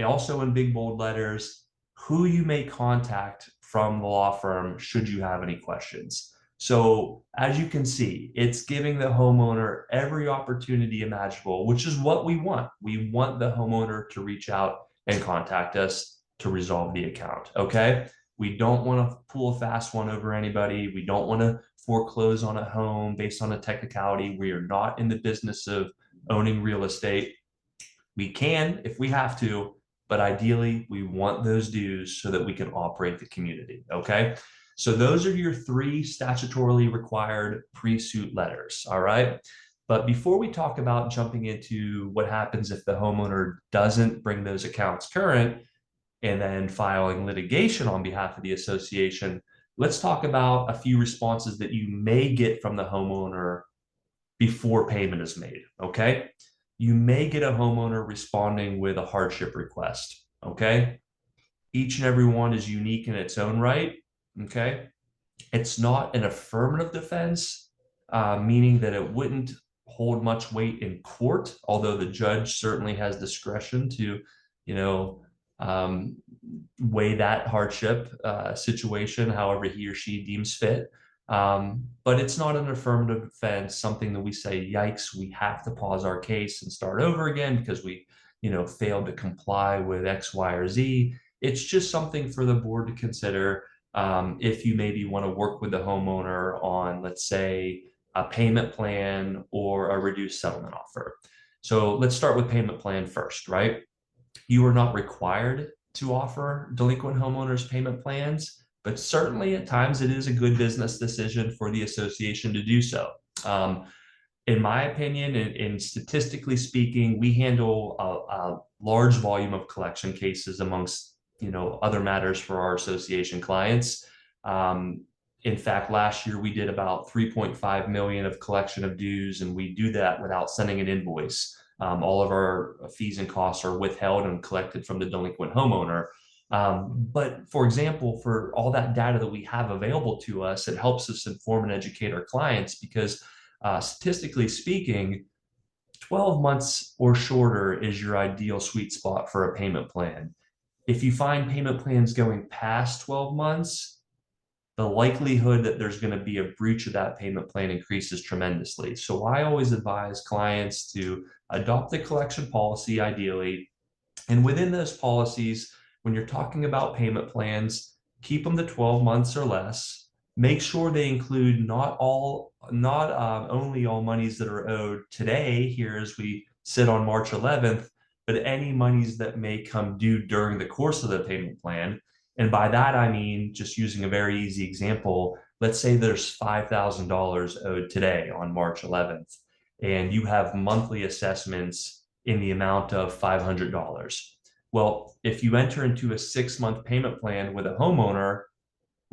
also in big bold letters, who you may contact from the law firm should you have any questions. So as you can see, it's giving the homeowner every opportunity imaginable, which is what we want. We want the homeowner to reach out and contact us to resolve the account, okay? We don't want to pull a fast one over anybody. We don't want to foreclose on a home based on a technicality. We are not in the business of owning real estate. We can if we have to, but ideally we want those dues so that we can operate the community, okay? So those are your 3 statutorily required pre-suit letters, all right? But before we talk about jumping into what happens if the homeowner doesn't bring those accounts current and then filing litigation on behalf of the association, let's talk about a few responses that you may get from the homeowner before payment is made, okay? You may get a homeowner responding with a hardship request, okay? Each and every one is unique in its own right, okay? It's not an affirmative defense, meaning that it wouldn't hold much weight in court, although the judge certainly has discretion to, weigh that hardship situation however he or she deems fit. But it's not an affirmative defense, something that we say, yikes, we have to pause our case and start over again because we, failed to comply with X, Y, or Z. It's just something for the board to consider if you maybe want to work with the homeowner on, let's say, a payment plan or a reduced settlement offer. So let's start with payment plan first, right? You are not required to offer delinquent homeowners payment plans, but certainly at times it is a good business decision for the association to do so. In my opinion, and statistically speaking, we handle a large volume of collection cases amongst other matters for our association clients. In fact, last year we did about 3.5 million of collection of dues, and we do that without sending an invoice. All of our fees and costs are withheld and collected from the delinquent homeowner. But for example, for all that data that we have available to us, it helps us inform and educate our clients because statistically speaking, 12 months or shorter is your ideal sweet spot for a payment plan. If you find payment plans going past 12 months, the likelihood that there's going to be a breach of that payment plan increases tremendously. So I always advise clients to adopt the collection policy ideally. And within those policies, when you're talking about payment plans, keep them to 12 months or less. Make sure they include not only all monies that are owed today, here as we sit on March 11th, but any monies that may come due during the course of the payment plan. And by that, I mean, just using a very easy example, let's say there's $5,000 owed today on March 11th, and you have monthly assessments in the amount of $500. Well, if you enter into a 6-month payment plan with a homeowner,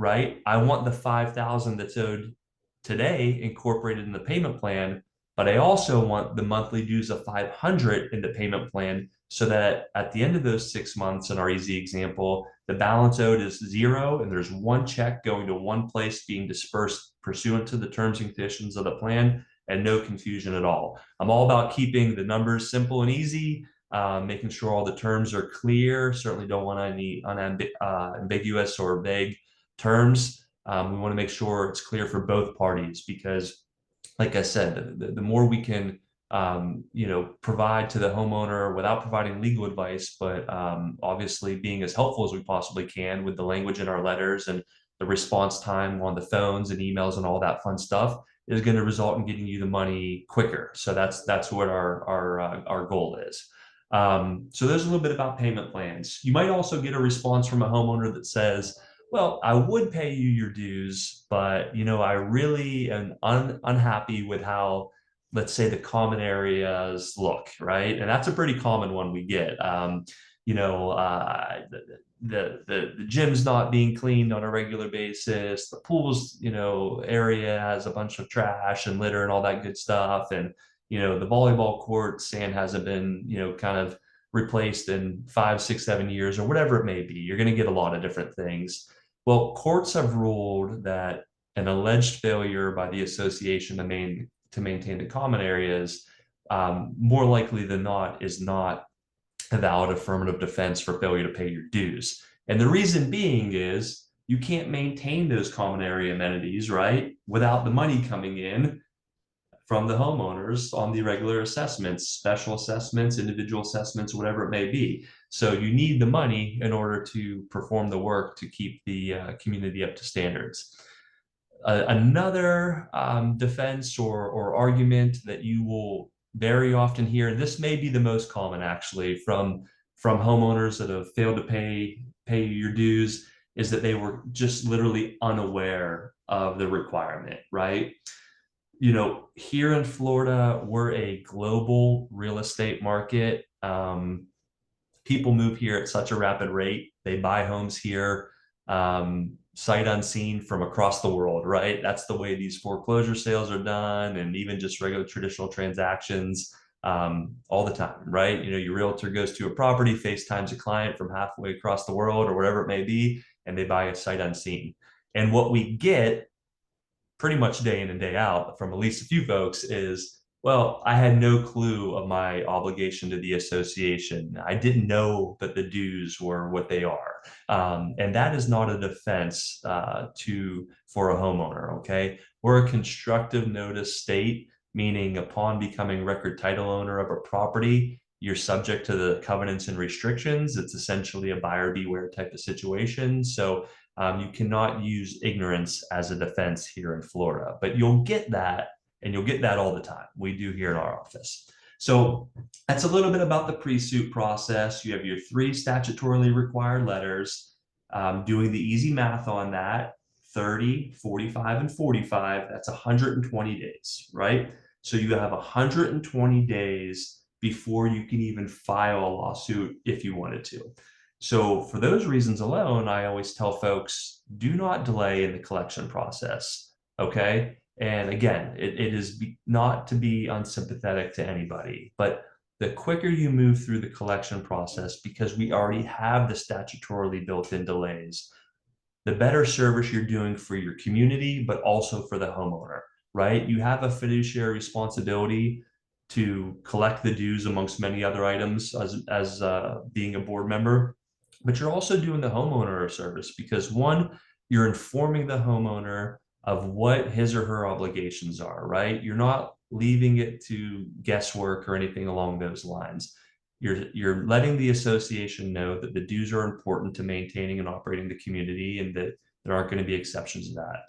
right? I want the 5,000 that's owed today incorporated in the payment plan, but I also want the monthly dues of 500 in the payment plan so that at the end of those 6 months, in our easy example, the balance owed is 0 and there's one check going to one place being dispersed pursuant to the terms and conditions of the plan, and no confusion at all. I'm all about keeping the numbers simple and easy, making sure all the terms are clear. Certainly don't want any ambiguous or vague terms. We want to make sure it's clear for both parties because, like I said, the more we can provide to the homeowner without providing legal advice, but obviously being as helpful as we possibly can with the language in our letters and the response time on the phones and emails and all that fun stuff, is going to result in getting you the money quicker. So that's what our goal is. So there's a little bit about payment plans. You might also get a response from a homeowner that says, well, I would pay you your dues, but I really am unhappy with how, let's say, the common areas look, right? And that's a pretty common one we get. The gym's not being cleaned on a regular basis. The pool's, area has a bunch of trash and litter and all that good stuff. And, the volleyball court sand hasn't been, kind of replaced in 5, 6, 7 years or whatever it may be. You're going to get a lot of different things. Well, courts have ruled that an alleged failure by the association to maintain the common areas, more likely than not, is not a valid affirmative defense for failure to pay your dues. And the reason being is you can't maintain those common area amenities, right, without the money coming in from the homeowners on the regular assessments, special assessments, individual assessments, whatever it may be. So you need the money in order to perform the work to keep the community up to standards. Another defense or argument that you will very often hear, and this may be the most common actually from homeowners that have failed to pay your dues, is that they were just literally unaware of the requirement, right? Here in Florida, we're a global real estate market. People move here at such a rapid rate. They buy homes here, sight unseen from across the world, right? That's the way these foreclosure sales are done, and even just regular traditional transactions all the time, right? Your realtor goes to a property, FaceTimes a client from halfway across the world or whatever it may be, and they buy a sight unseen. And what we get pretty much day in and day out from at least a few folks is, well, I had no clue of my obligation to the association. I didn't know that the dues were what they are. And that is not a defense for a homeowner, okay? We're a constructive notice state, meaning upon becoming record title owner of a property, you're subject to the covenants and restrictions. It's essentially a buyer beware type of situation. So you cannot use ignorance as a defense here in Florida, but you'll get that, and you'll get that all the time. We do here in our office. So that's a little bit about the pre-suit process. You have your 3 statutorily required letters. Doing the easy math on that, 30, 45, and 45, that's 120 days, right? So you have 120 days before you can even file a lawsuit if you wanted to. So for those reasons alone, I always tell folks, do not delay in the collection process, okay? And again, it is not to be unsympathetic to anybody, but the quicker you move through the collection process, because we already have the statutorily built-in delays, the better service you're doing for your community, but also for the homeowner, right? You have a fiduciary responsibility to collect the dues amongst many other items as being a board member. But you're also doing the homeowner a service because, one, you're informing the homeowner of what his or her obligations are, right? You're not leaving it to guesswork or anything along those lines. You're letting the association know that the dues are important to maintaining and operating the community and that there aren't going to be exceptions to that.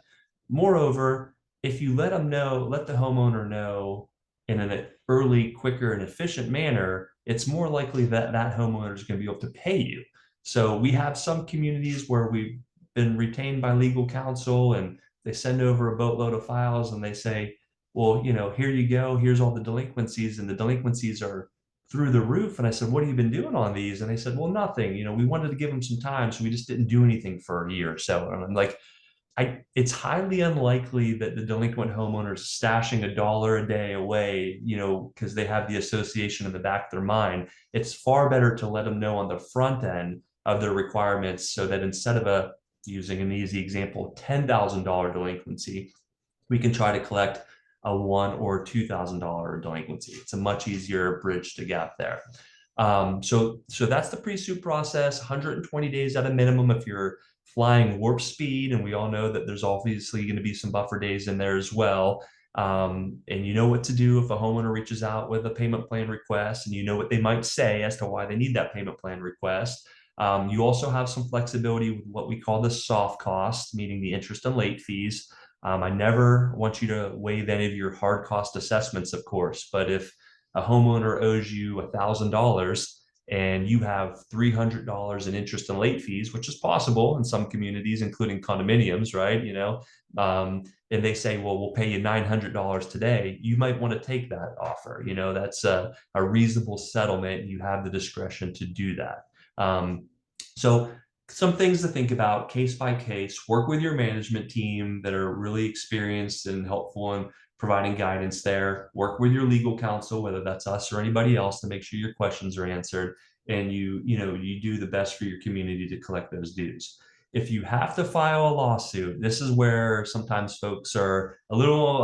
Moreover, if you let the homeowner know in an early, quicker, and efficient manner, it's more likely that that homeowner is going to be able to pay you. So we have some communities where we've been retained by legal counsel and they send over a boatload of files and they say, well, here you go, here's all the delinquencies, and the delinquencies are through the roof. And I said, what have you been doing on these? And they said, well, nothing, we wanted to give them some time, so we just didn't do anything for a year or so. And I'm like, it's highly unlikely that the delinquent homeowner is stashing $1 a day away, because they have the association in the back of their mind. It's far better to let them know on the front end of their requirements, so that instead of using an easy example, $10,000 delinquency, we can try to collect a $1,000 or $2,000 delinquency. It's a much easier bridge to gap there. So that's the pre-suit process, 120 days at a minimum if you're flying warp speed, and we all know that there's obviously going to be some buffer days in there as well. And you know what to do if a homeowner reaches out with a payment plan request, and you know what they might say as to why they need that payment plan request. You also have some flexibility with what we call the soft cost, meaning the interest and late fees. I never want you to waive any of your hard cost assessments, of course, but if a homeowner owes you $1,000 and you have $300 in interest and late fees, which is possible in some communities, including condominiums, right? And they say, well, we'll pay you $900 today. You might want to take that offer. That's a reasonable settlement. You have the discretion to do that. So some things to think about, case by case. Work with your management team that are really experienced and helpful in providing guidance there. Work with your legal counsel, whether that's us or anybody else, to make sure your questions are answered, and you do the best for your community to collect those dues. If you have to file a lawsuit, this is where sometimes folks are a little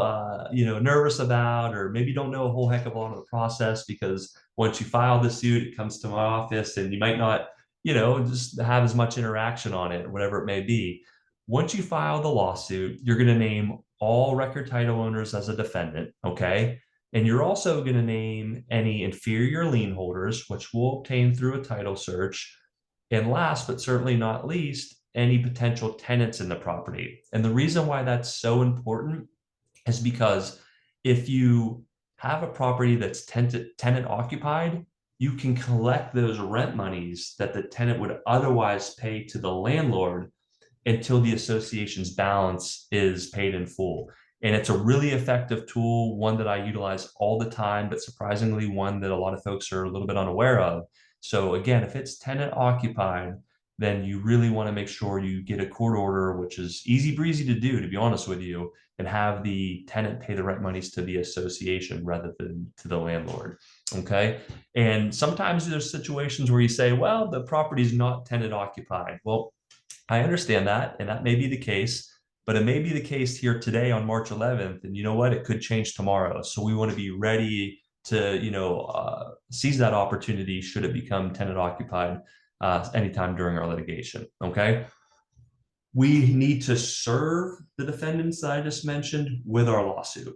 nervous about, or maybe don't know a whole heck of a lot of the process, because once you file the suit, it comes to my office and you might not just have as much interaction on it, or whatever it may be. Once you file the lawsuit, you're going to name all record title owners as a defendant, okay? And you're also going to name any inferior lien holders, which we'll obtain through a title search. And last, but certainly not least, any potential tenants in the property. And the reason why that's so important is because if you have a property that's tenant occupied, you can collect those rent monies that the tenant would otherwise pay to the landlord until the association's balance is paid in full. And it's a really effective tool, one that I utilize all the time, but surprisingly one that a lot of folks are a little bit unaware of. So again, if it's tenant occupied, then you really want to make sure you get a court order, which is easy breezy to do, to be honest with you, and have the tenant pay the rent monies to the association rather than to the landlord. Okay. And sometimes there's situations where you say, well, the property is not tenant occupied. Well, I understand that, and that may be the case, but it may be the case here today on March 11th. And you know what? It could change tomorrow. So we want to be ready to, seize that opportunity should it become tenant occupied anytime during our litigation. Okay. We need to serve the defendants that I just mentioned with our lawsuit.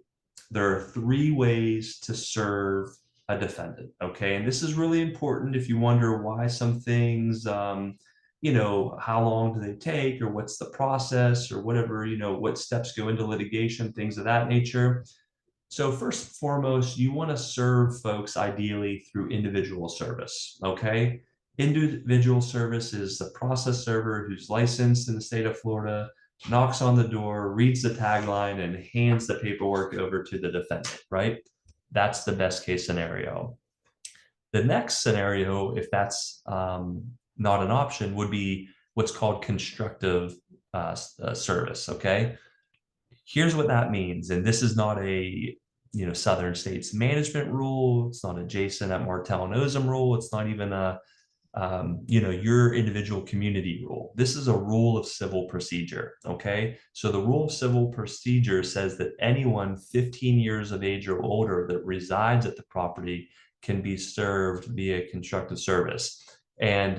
There are 3 ways to serve a defendant. Okay. And this is really important if you wonder why some things, how long do they take, or what's the process, or whatever, what steps go into litigation, things of that nature. So first and foremost, you want to serve folks ideally through individual service. Okay. Individual service is the process server who's licensed in the state of Florida, knocks on the door, reads the tagline, and hands the paperwork over to the defendant, right? That's the best case scenario. The next scenario, if that's not an option, would be what's called constructive service, okay? Here's what that means, and this is not a Southern States management rule. It's not a Jason at Martell and Ozum rule. It's not even a your individual community rule. This is a rule of civil procedure. Okay. So the rule of civil procedure says that anyone 15 years of age or older that resides at the property can be served via constructive service. And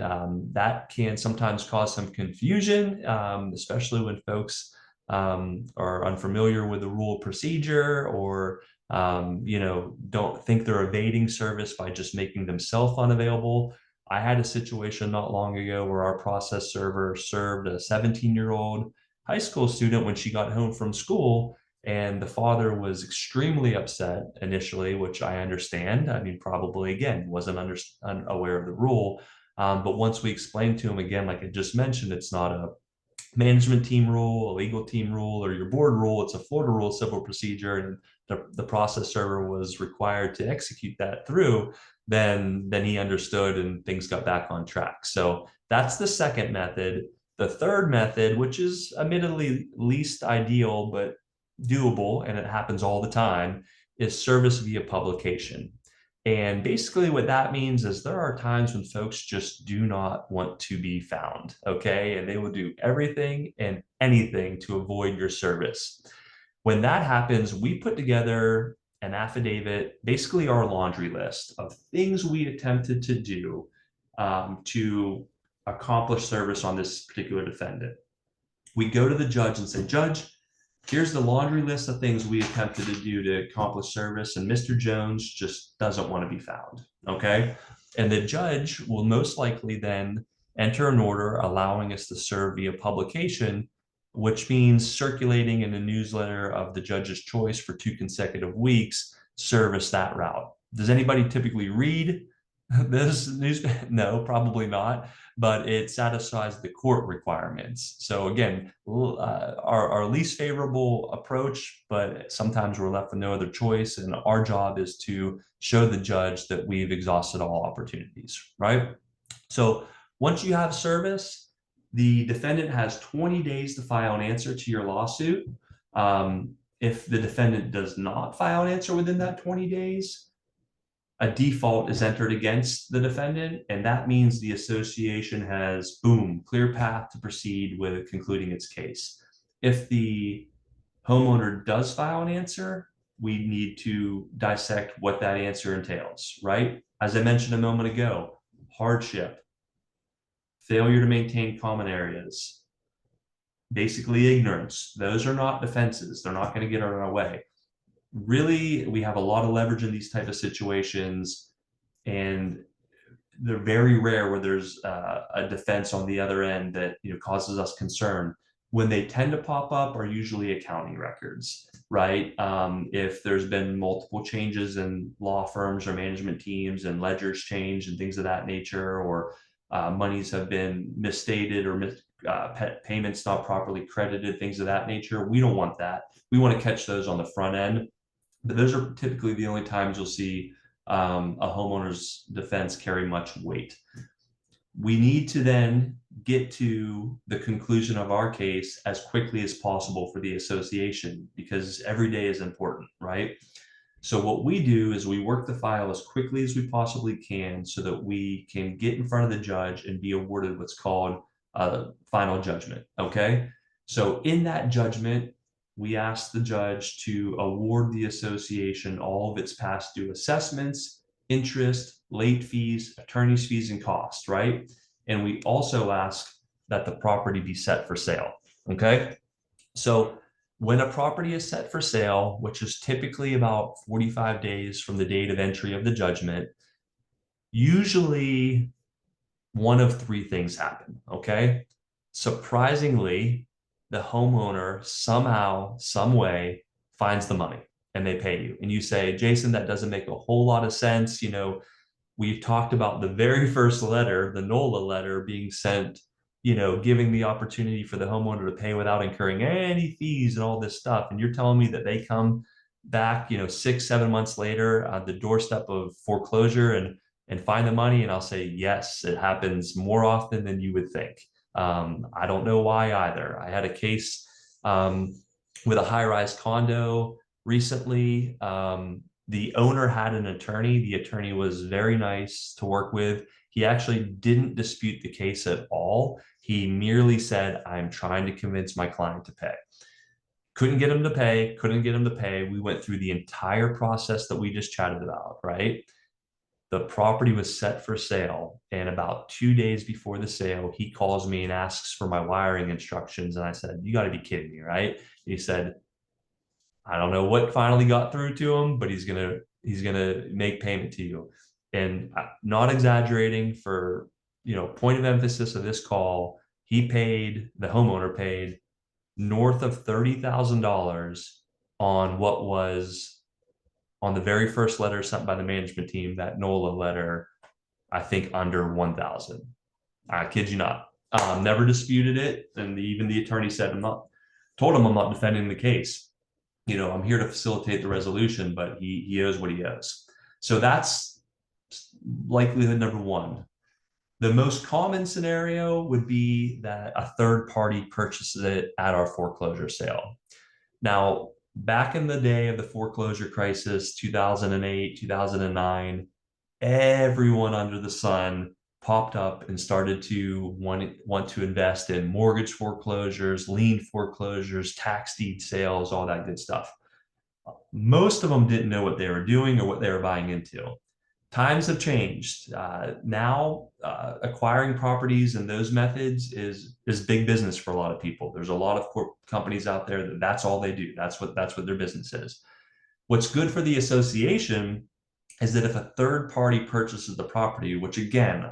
that can sometimes cause some confusion, especially when folks are unfamiliar with the rule of procedure, or don't think they're evading service by just making themselves unavailable. I had a situation not long ago where our process server served a 17-year-old high school student when she got home from school, and the father was extremely upset initially, which I understand. I mean, probably, again, wasn't unaware of the rule. But once we explained to him, again, like I just mentioned, it's not a management team rule, a legal team rule, or your board rule. It's a Florida rule of civil procedure, and the process server was required to execute that through. Then he understood, and things got back on track. So that's the second method. The third method, which is admittedly least ideal, but doable, and it happens all the time, is service via publication. And basically what that means is there are times when folks just do not want to be found, okay? And they will do everything and anything to avoid your service. When that happens, we put together an affidavit, basically our laundry list of things we attempted to do to accomplish service on this particular defendant. We go to the judge and say, Judge, here's the laundry list of things we attempted to do to accomplish service, and Mr. Jones just doesn't want to be found, okay? And the judge will most likely then enter an order allowing us to serve via publication, which means circulating in a newsletter of the judge's choice for 2 consecutive weeks, service that route. Does anybody typically read this news? No, probably not, but it satisfies the court requirements. So again, our least favorable approach, but sometimes we're left with no other choice. And our job is to show the judge that we've exhausted all opportunities, right? So once you have service, the defendant has 20 days to file an answer to your lawsuit. If the defendant does not file an answer within that 20 days, a default is entered against the defendant, and that means the association has, boom, clear path to proceed with concluding its case. If the homeowner does file an answer, we need to dissect what that answer entails, right? As I mentioned a moment ago, hardship, failure to maintain common areas, basically ignorance. Those are not defenses. They're not going to get in our way. Really, we have a lot of leverage in these type of situations, and they're very rare where there's a defense on the other end that causes us concern. When they tend to pop up are usually accounting records, right? If there's been multiple changes in law firms or management teams and ledgers change and things of that nature, or monies have been misstated or payments not properly credited, things of that nature, we don't want that. We want to catch those on the front end. But those are typically the only times you'll see a homeowner's defense carry much weight. We need to then get to the conclusion of our case as quickly as possible for the association, because every day is important, right? So what we do is we work the file as quickly as we possibly can so that we can get in front of the judge and be awarded what's called a final judgment, okay? So in that judgment, we ask the judge to award the association all of its past due assessments, interest, late fees, attorney's fees, and costs, right? And we also ask that the property be set for sale, okay? So when a property is set for sale, which is typically about 45 days from the date of entry of the judgment, usually one of 3 things happen, okay? Surprisingly, the homeowner somehow, some way finds the money and they pay you. And you say, Jason, that doesn't make a whole lot of sense. We've talked about the very first letter, the NOLA letter being sent, giving the opportunity for the homeowner to pay without incurring any fees and all this stuff. And you're telling me that they come back, 6-7 months later on the doorstep of foreclosure and find the money. And I'll say, yes, it happens more often than you would think. I don't know why either. I had a case with a high-rise condo recently. The owner had an attorney. The attorney was very nice to work with. He actually didn't dispute the case at all. He merely said, I'm trying to convince my client to pay. Couldn't get him to pay. We went through the entire process that we just chatted about, right? The property was set for sale, and about 2 days before the sale, he calls me and asks for my wiring instructions. And I said, you got to be kidding me, right? He said, I don't know what finally got through to him, but he's gonna make payment to you. And not exaggerating, for point of emphasis of this call, the homeowner paid north of $30,000 on what was, on the very first letter sent by the management team, that NOLA letter, I think under 1,000. I kid you not. Never disputed it. And even the attorney said, told him I'm not defending the case. I'm here to facilitate the resolution, but he owes what he owes. So that's likelihood number 1. The most common scenario would be that a third party purchases it at our foreclosure sale. Now, back in the day of the foreclosure crisis, 2008, 2009, everyone under the sun popped up and started to want to invest in mortgage foreclosures, lien foreclosures, tax deed sales, all that good stuff. Most of them didn't know what they were doing or what they were buying into. Times have changed. Now, acquiring properties and those methods is big business for a lot of people. There's a lot of companies out there that's all they do. That's what their business is. What's good for the association is that if a third party purchases the property, which again,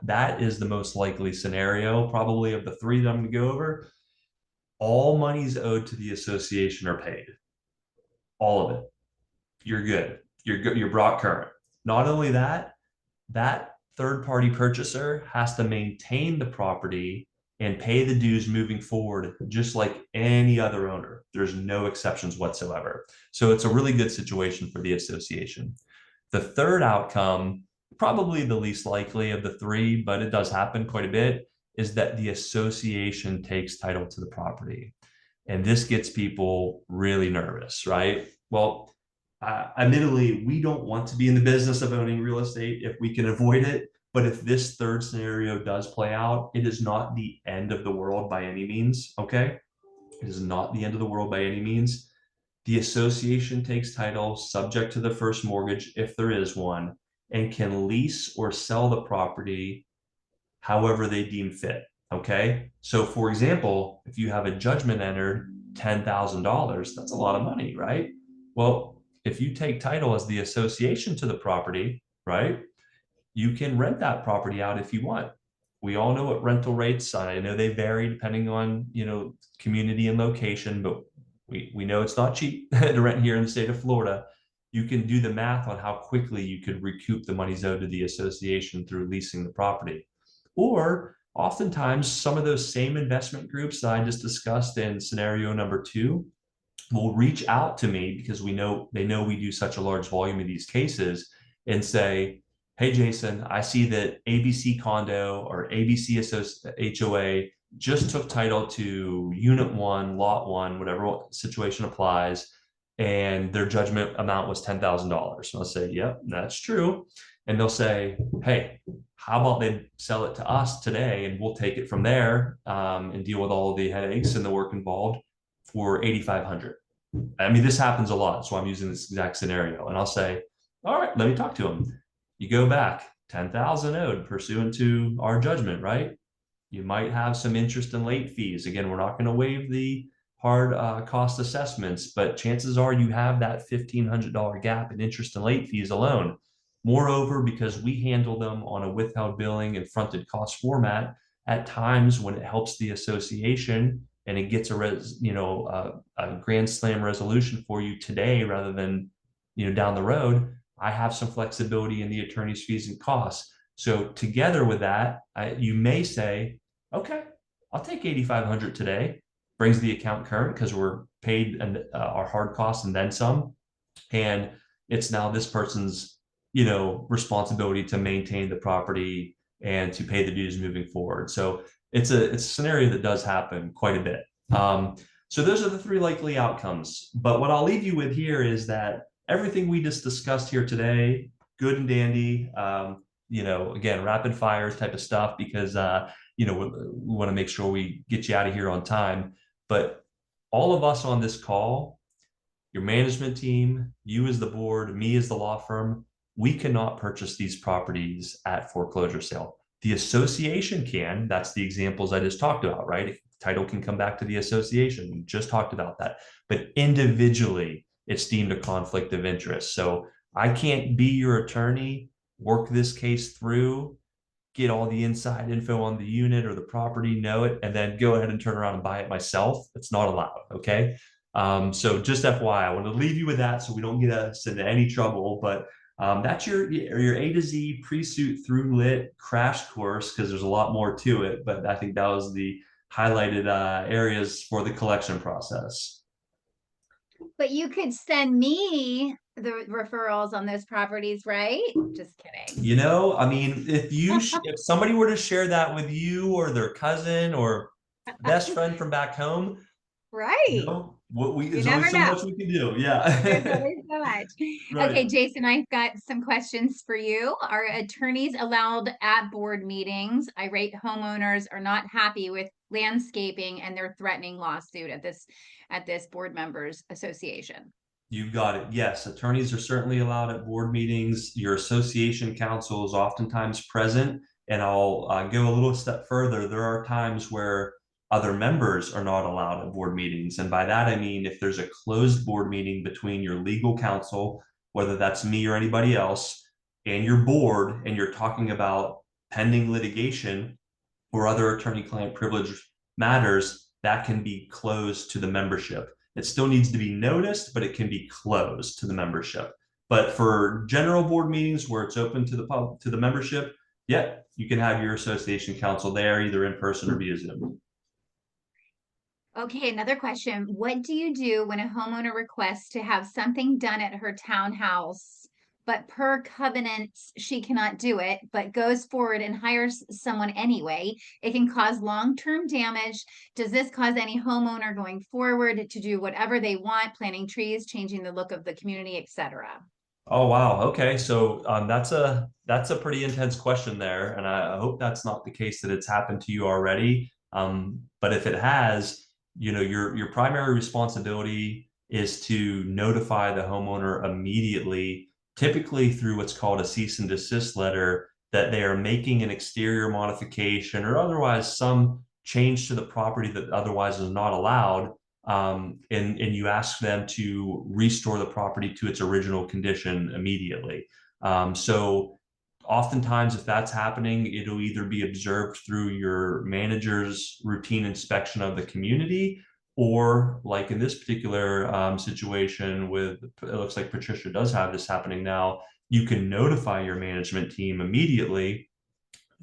that is the most likely scenario, probably of the three that I'm going to go over, all monies owed to the association are paid. All of it. You're good. You're brought current. Not only that, that third party purchaser has to maintain the property and pay the dues moving forward, just like any other owner. There's no exceptions whatsoever. So it's a really good situation for the association. The third outcome, probably the least likely of the three, but it does happen quite a bit, is that the association takes title to the property. And this gets people really nervous, right? Well, admittedly, we don't want to be in the business of owning real estate if we can avoid it. But if this third scenario does play out, it is not the end of the world by any means, okay? It is not the end of the world by any means. The association takes title subject to the first mortgage, if there is one, and can lease or sell the property however they deem fit, okay? So for example, if you have a judgment entered, $10,000, that's a lot of money, right? Well, if you take title as the association to the property, right, you can rent that property out if you want. We all know what rental rates, I know they vary depending on, community and location, but we know it's not cheap to rent here in the state of Florida. You can do the math on how quickly you could recoup the monies owed to the association through leasing the property. Or oftentimes some of those same investment groups that I just discussed in scenario number 2 will reach out to me because they know we do such a large volume of these cases and say, hey, Jason, I see that ABC Condo or ABC HOA just took title to Unit 1, Lot 1, whatever situation applies, and their judgment amount was $10,000. So I'll say, yep, that's true. And they'll say, hey, how about they sell it to us today and we'll take it from there and deal with all of the headaches and the work involved for $8,500. I mean, this happens a lot, so I'm using this exact scenario. And I'll say, all right, let me talk to them. You go back, 10,000 owed pursuant to our judgment, right? You might have some interest and late fees. Again, we're not going to waive the hard cost assessments, but chances are you have that $1,500 gap in interest and late fees alone. Moreover, because we handle them on a withheld billing and fronted cost format, at times when it helps the association and it gets a grand slam resolution for you today rather than down the road, I have some flexibility in the attorney's fees and costs. So together with that, you may say, okay, I'll take $8,500 today. Brings the account current because we're paid our hard costs and then some. And it's now this person's responsibility to maintain the property and to pay the dues moving forward. So it's a scenario that does happen quite a bit. So those are the 3 likely outcomes. But what I'll leave you with here is that everything we just discussed here today, good and dandy, again, rapid fire type of stuff because, we want to make sure we get you out of here on time. But all of us on this call, your management team, you as the board, me as the law firm, we cannot purchase these properties at foreclosure sale. The association can. That's the examples I just talked about, right? If title can come back to the association. We just talked about that. But individually, it's deemed a conflict of interest. So I can't be your attorney, work this case through, get all the inside info on the unit or the property, know it, and then go ahead and turn around and buy it myself. It's not allowed, okay? So just FYI, I want to leave you with that so we don't get us into any trouble, but that's your A to Z pre-suit through lit crash course because there's a lot more to it, but I think that was the highlighted areas for the collection process. But you could send me the referrals on those properties, right? Just kidding. You know, I mean, if somebody were to share that with you or their cousin or best friend from back home, Right. you know, You there's never only so know. much we can do. Yeah. There's always so much. Right. Okay, Jason, I've got some questions for you. Are attorneys allowed at board meetings? Irate homeowners are not happy with landscaping and they're threatening lawsuit at this board members association. You got it. Yes, attorneys are certainly allowed at board meetings. Your association counsel is oftentimes present. And I'll go a little step further. There are times where other members are not allowed at board meetings. And by that, I mean, if there's a closed board meeting between your legal counsel, whether that's me or anybody else, and your board, and you're talking about pending litigation or other attorney-client privilege matters, that can be closed to the membership. It still needs to be noticed, but it can be closed to the membership. But for general board meetings where it's open to the membership, yeah, you can have your association counsel there, either in person or via Zoom. Okay, another question. What do you do when a homeowner requests to have something done at her townhouse, but per covenants, she cannot do it, but goes forward and hires someone anyway? It can cause long-term damage. Does this cause any homeowner going forward to do whatever they want, planting trees, changing the look of the community, etc.? Oh, wow. Okay. So that's a pretty intense question there. And I hope that's not the case that it's happened to you already. But if it has, you know, your primary responsibility is to notify the homeowner immediately, typically through what's called a cease and desist letter, that they are making an exterior modification or otherwise some change to the property that otherwise is not allowed. And you ask them to restore the property to its original condition immediately. So oftentimes, if that's happening, it'll either be observed through your manager's routine inspection of the community, or like in this particular situation with, it looks like Patricia does have this happening now, you can notify your management team immediately,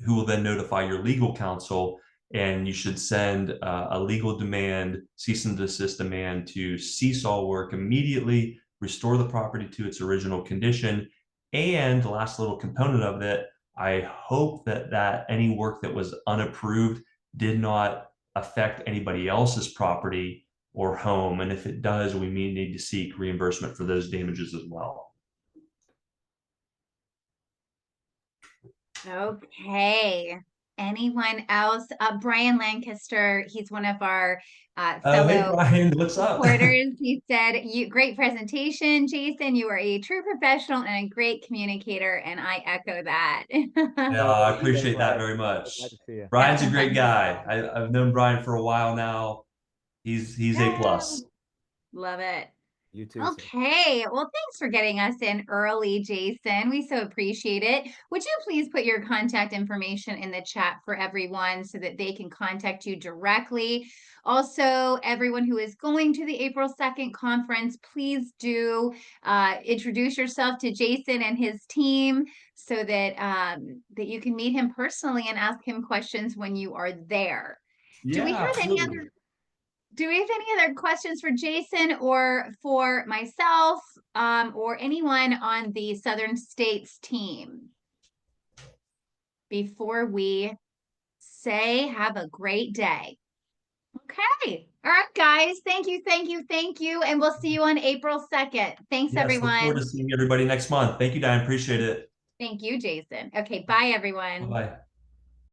who will then notify your legal counsel, and you should send a legal demand, cease and desist demand, to cease all work immediately, restore the property to its original condition. And the last little component of it, I hope that any work that was unapproved did not affect anybody else's property or home. And if it does, we may need to seek reimbursement for those damages as well. Okay. Anyone else? Brian Lancaster, he's one of our Hey, fellow Brian, what's up? reporters. He said, great presentation, Jason. You are a true professional and a great communicator. And I echo that. Yeah, I appreciate that very much. Glad to see you. Brian's a great guy. I've known Brian for a while now. He's A plus. Love it. You too. Sir. Okay. Well, thanks for getting us in early, Jason. We so appreciate it. Would you please put your contact information in the chat for everyone so that they can contact you directly? Also, everyone who is going to the April 2nd conference, please do introduce yourself to Jason and his team so that that you can meet him personally and ask him questions when you are there. Yeah, Do we have any other questions for Jason or for myself or anyone on the Southern States team before we say have a great day? Okay. All right, guys. Thank you. And we'll see you on April 2nd. Thanks, yes, everyone. Look forward to seeing everybody next month. Thank you, Diane. Appreciate it. Thank you, Jason. Okay. Bye, everyone. Bye-bye.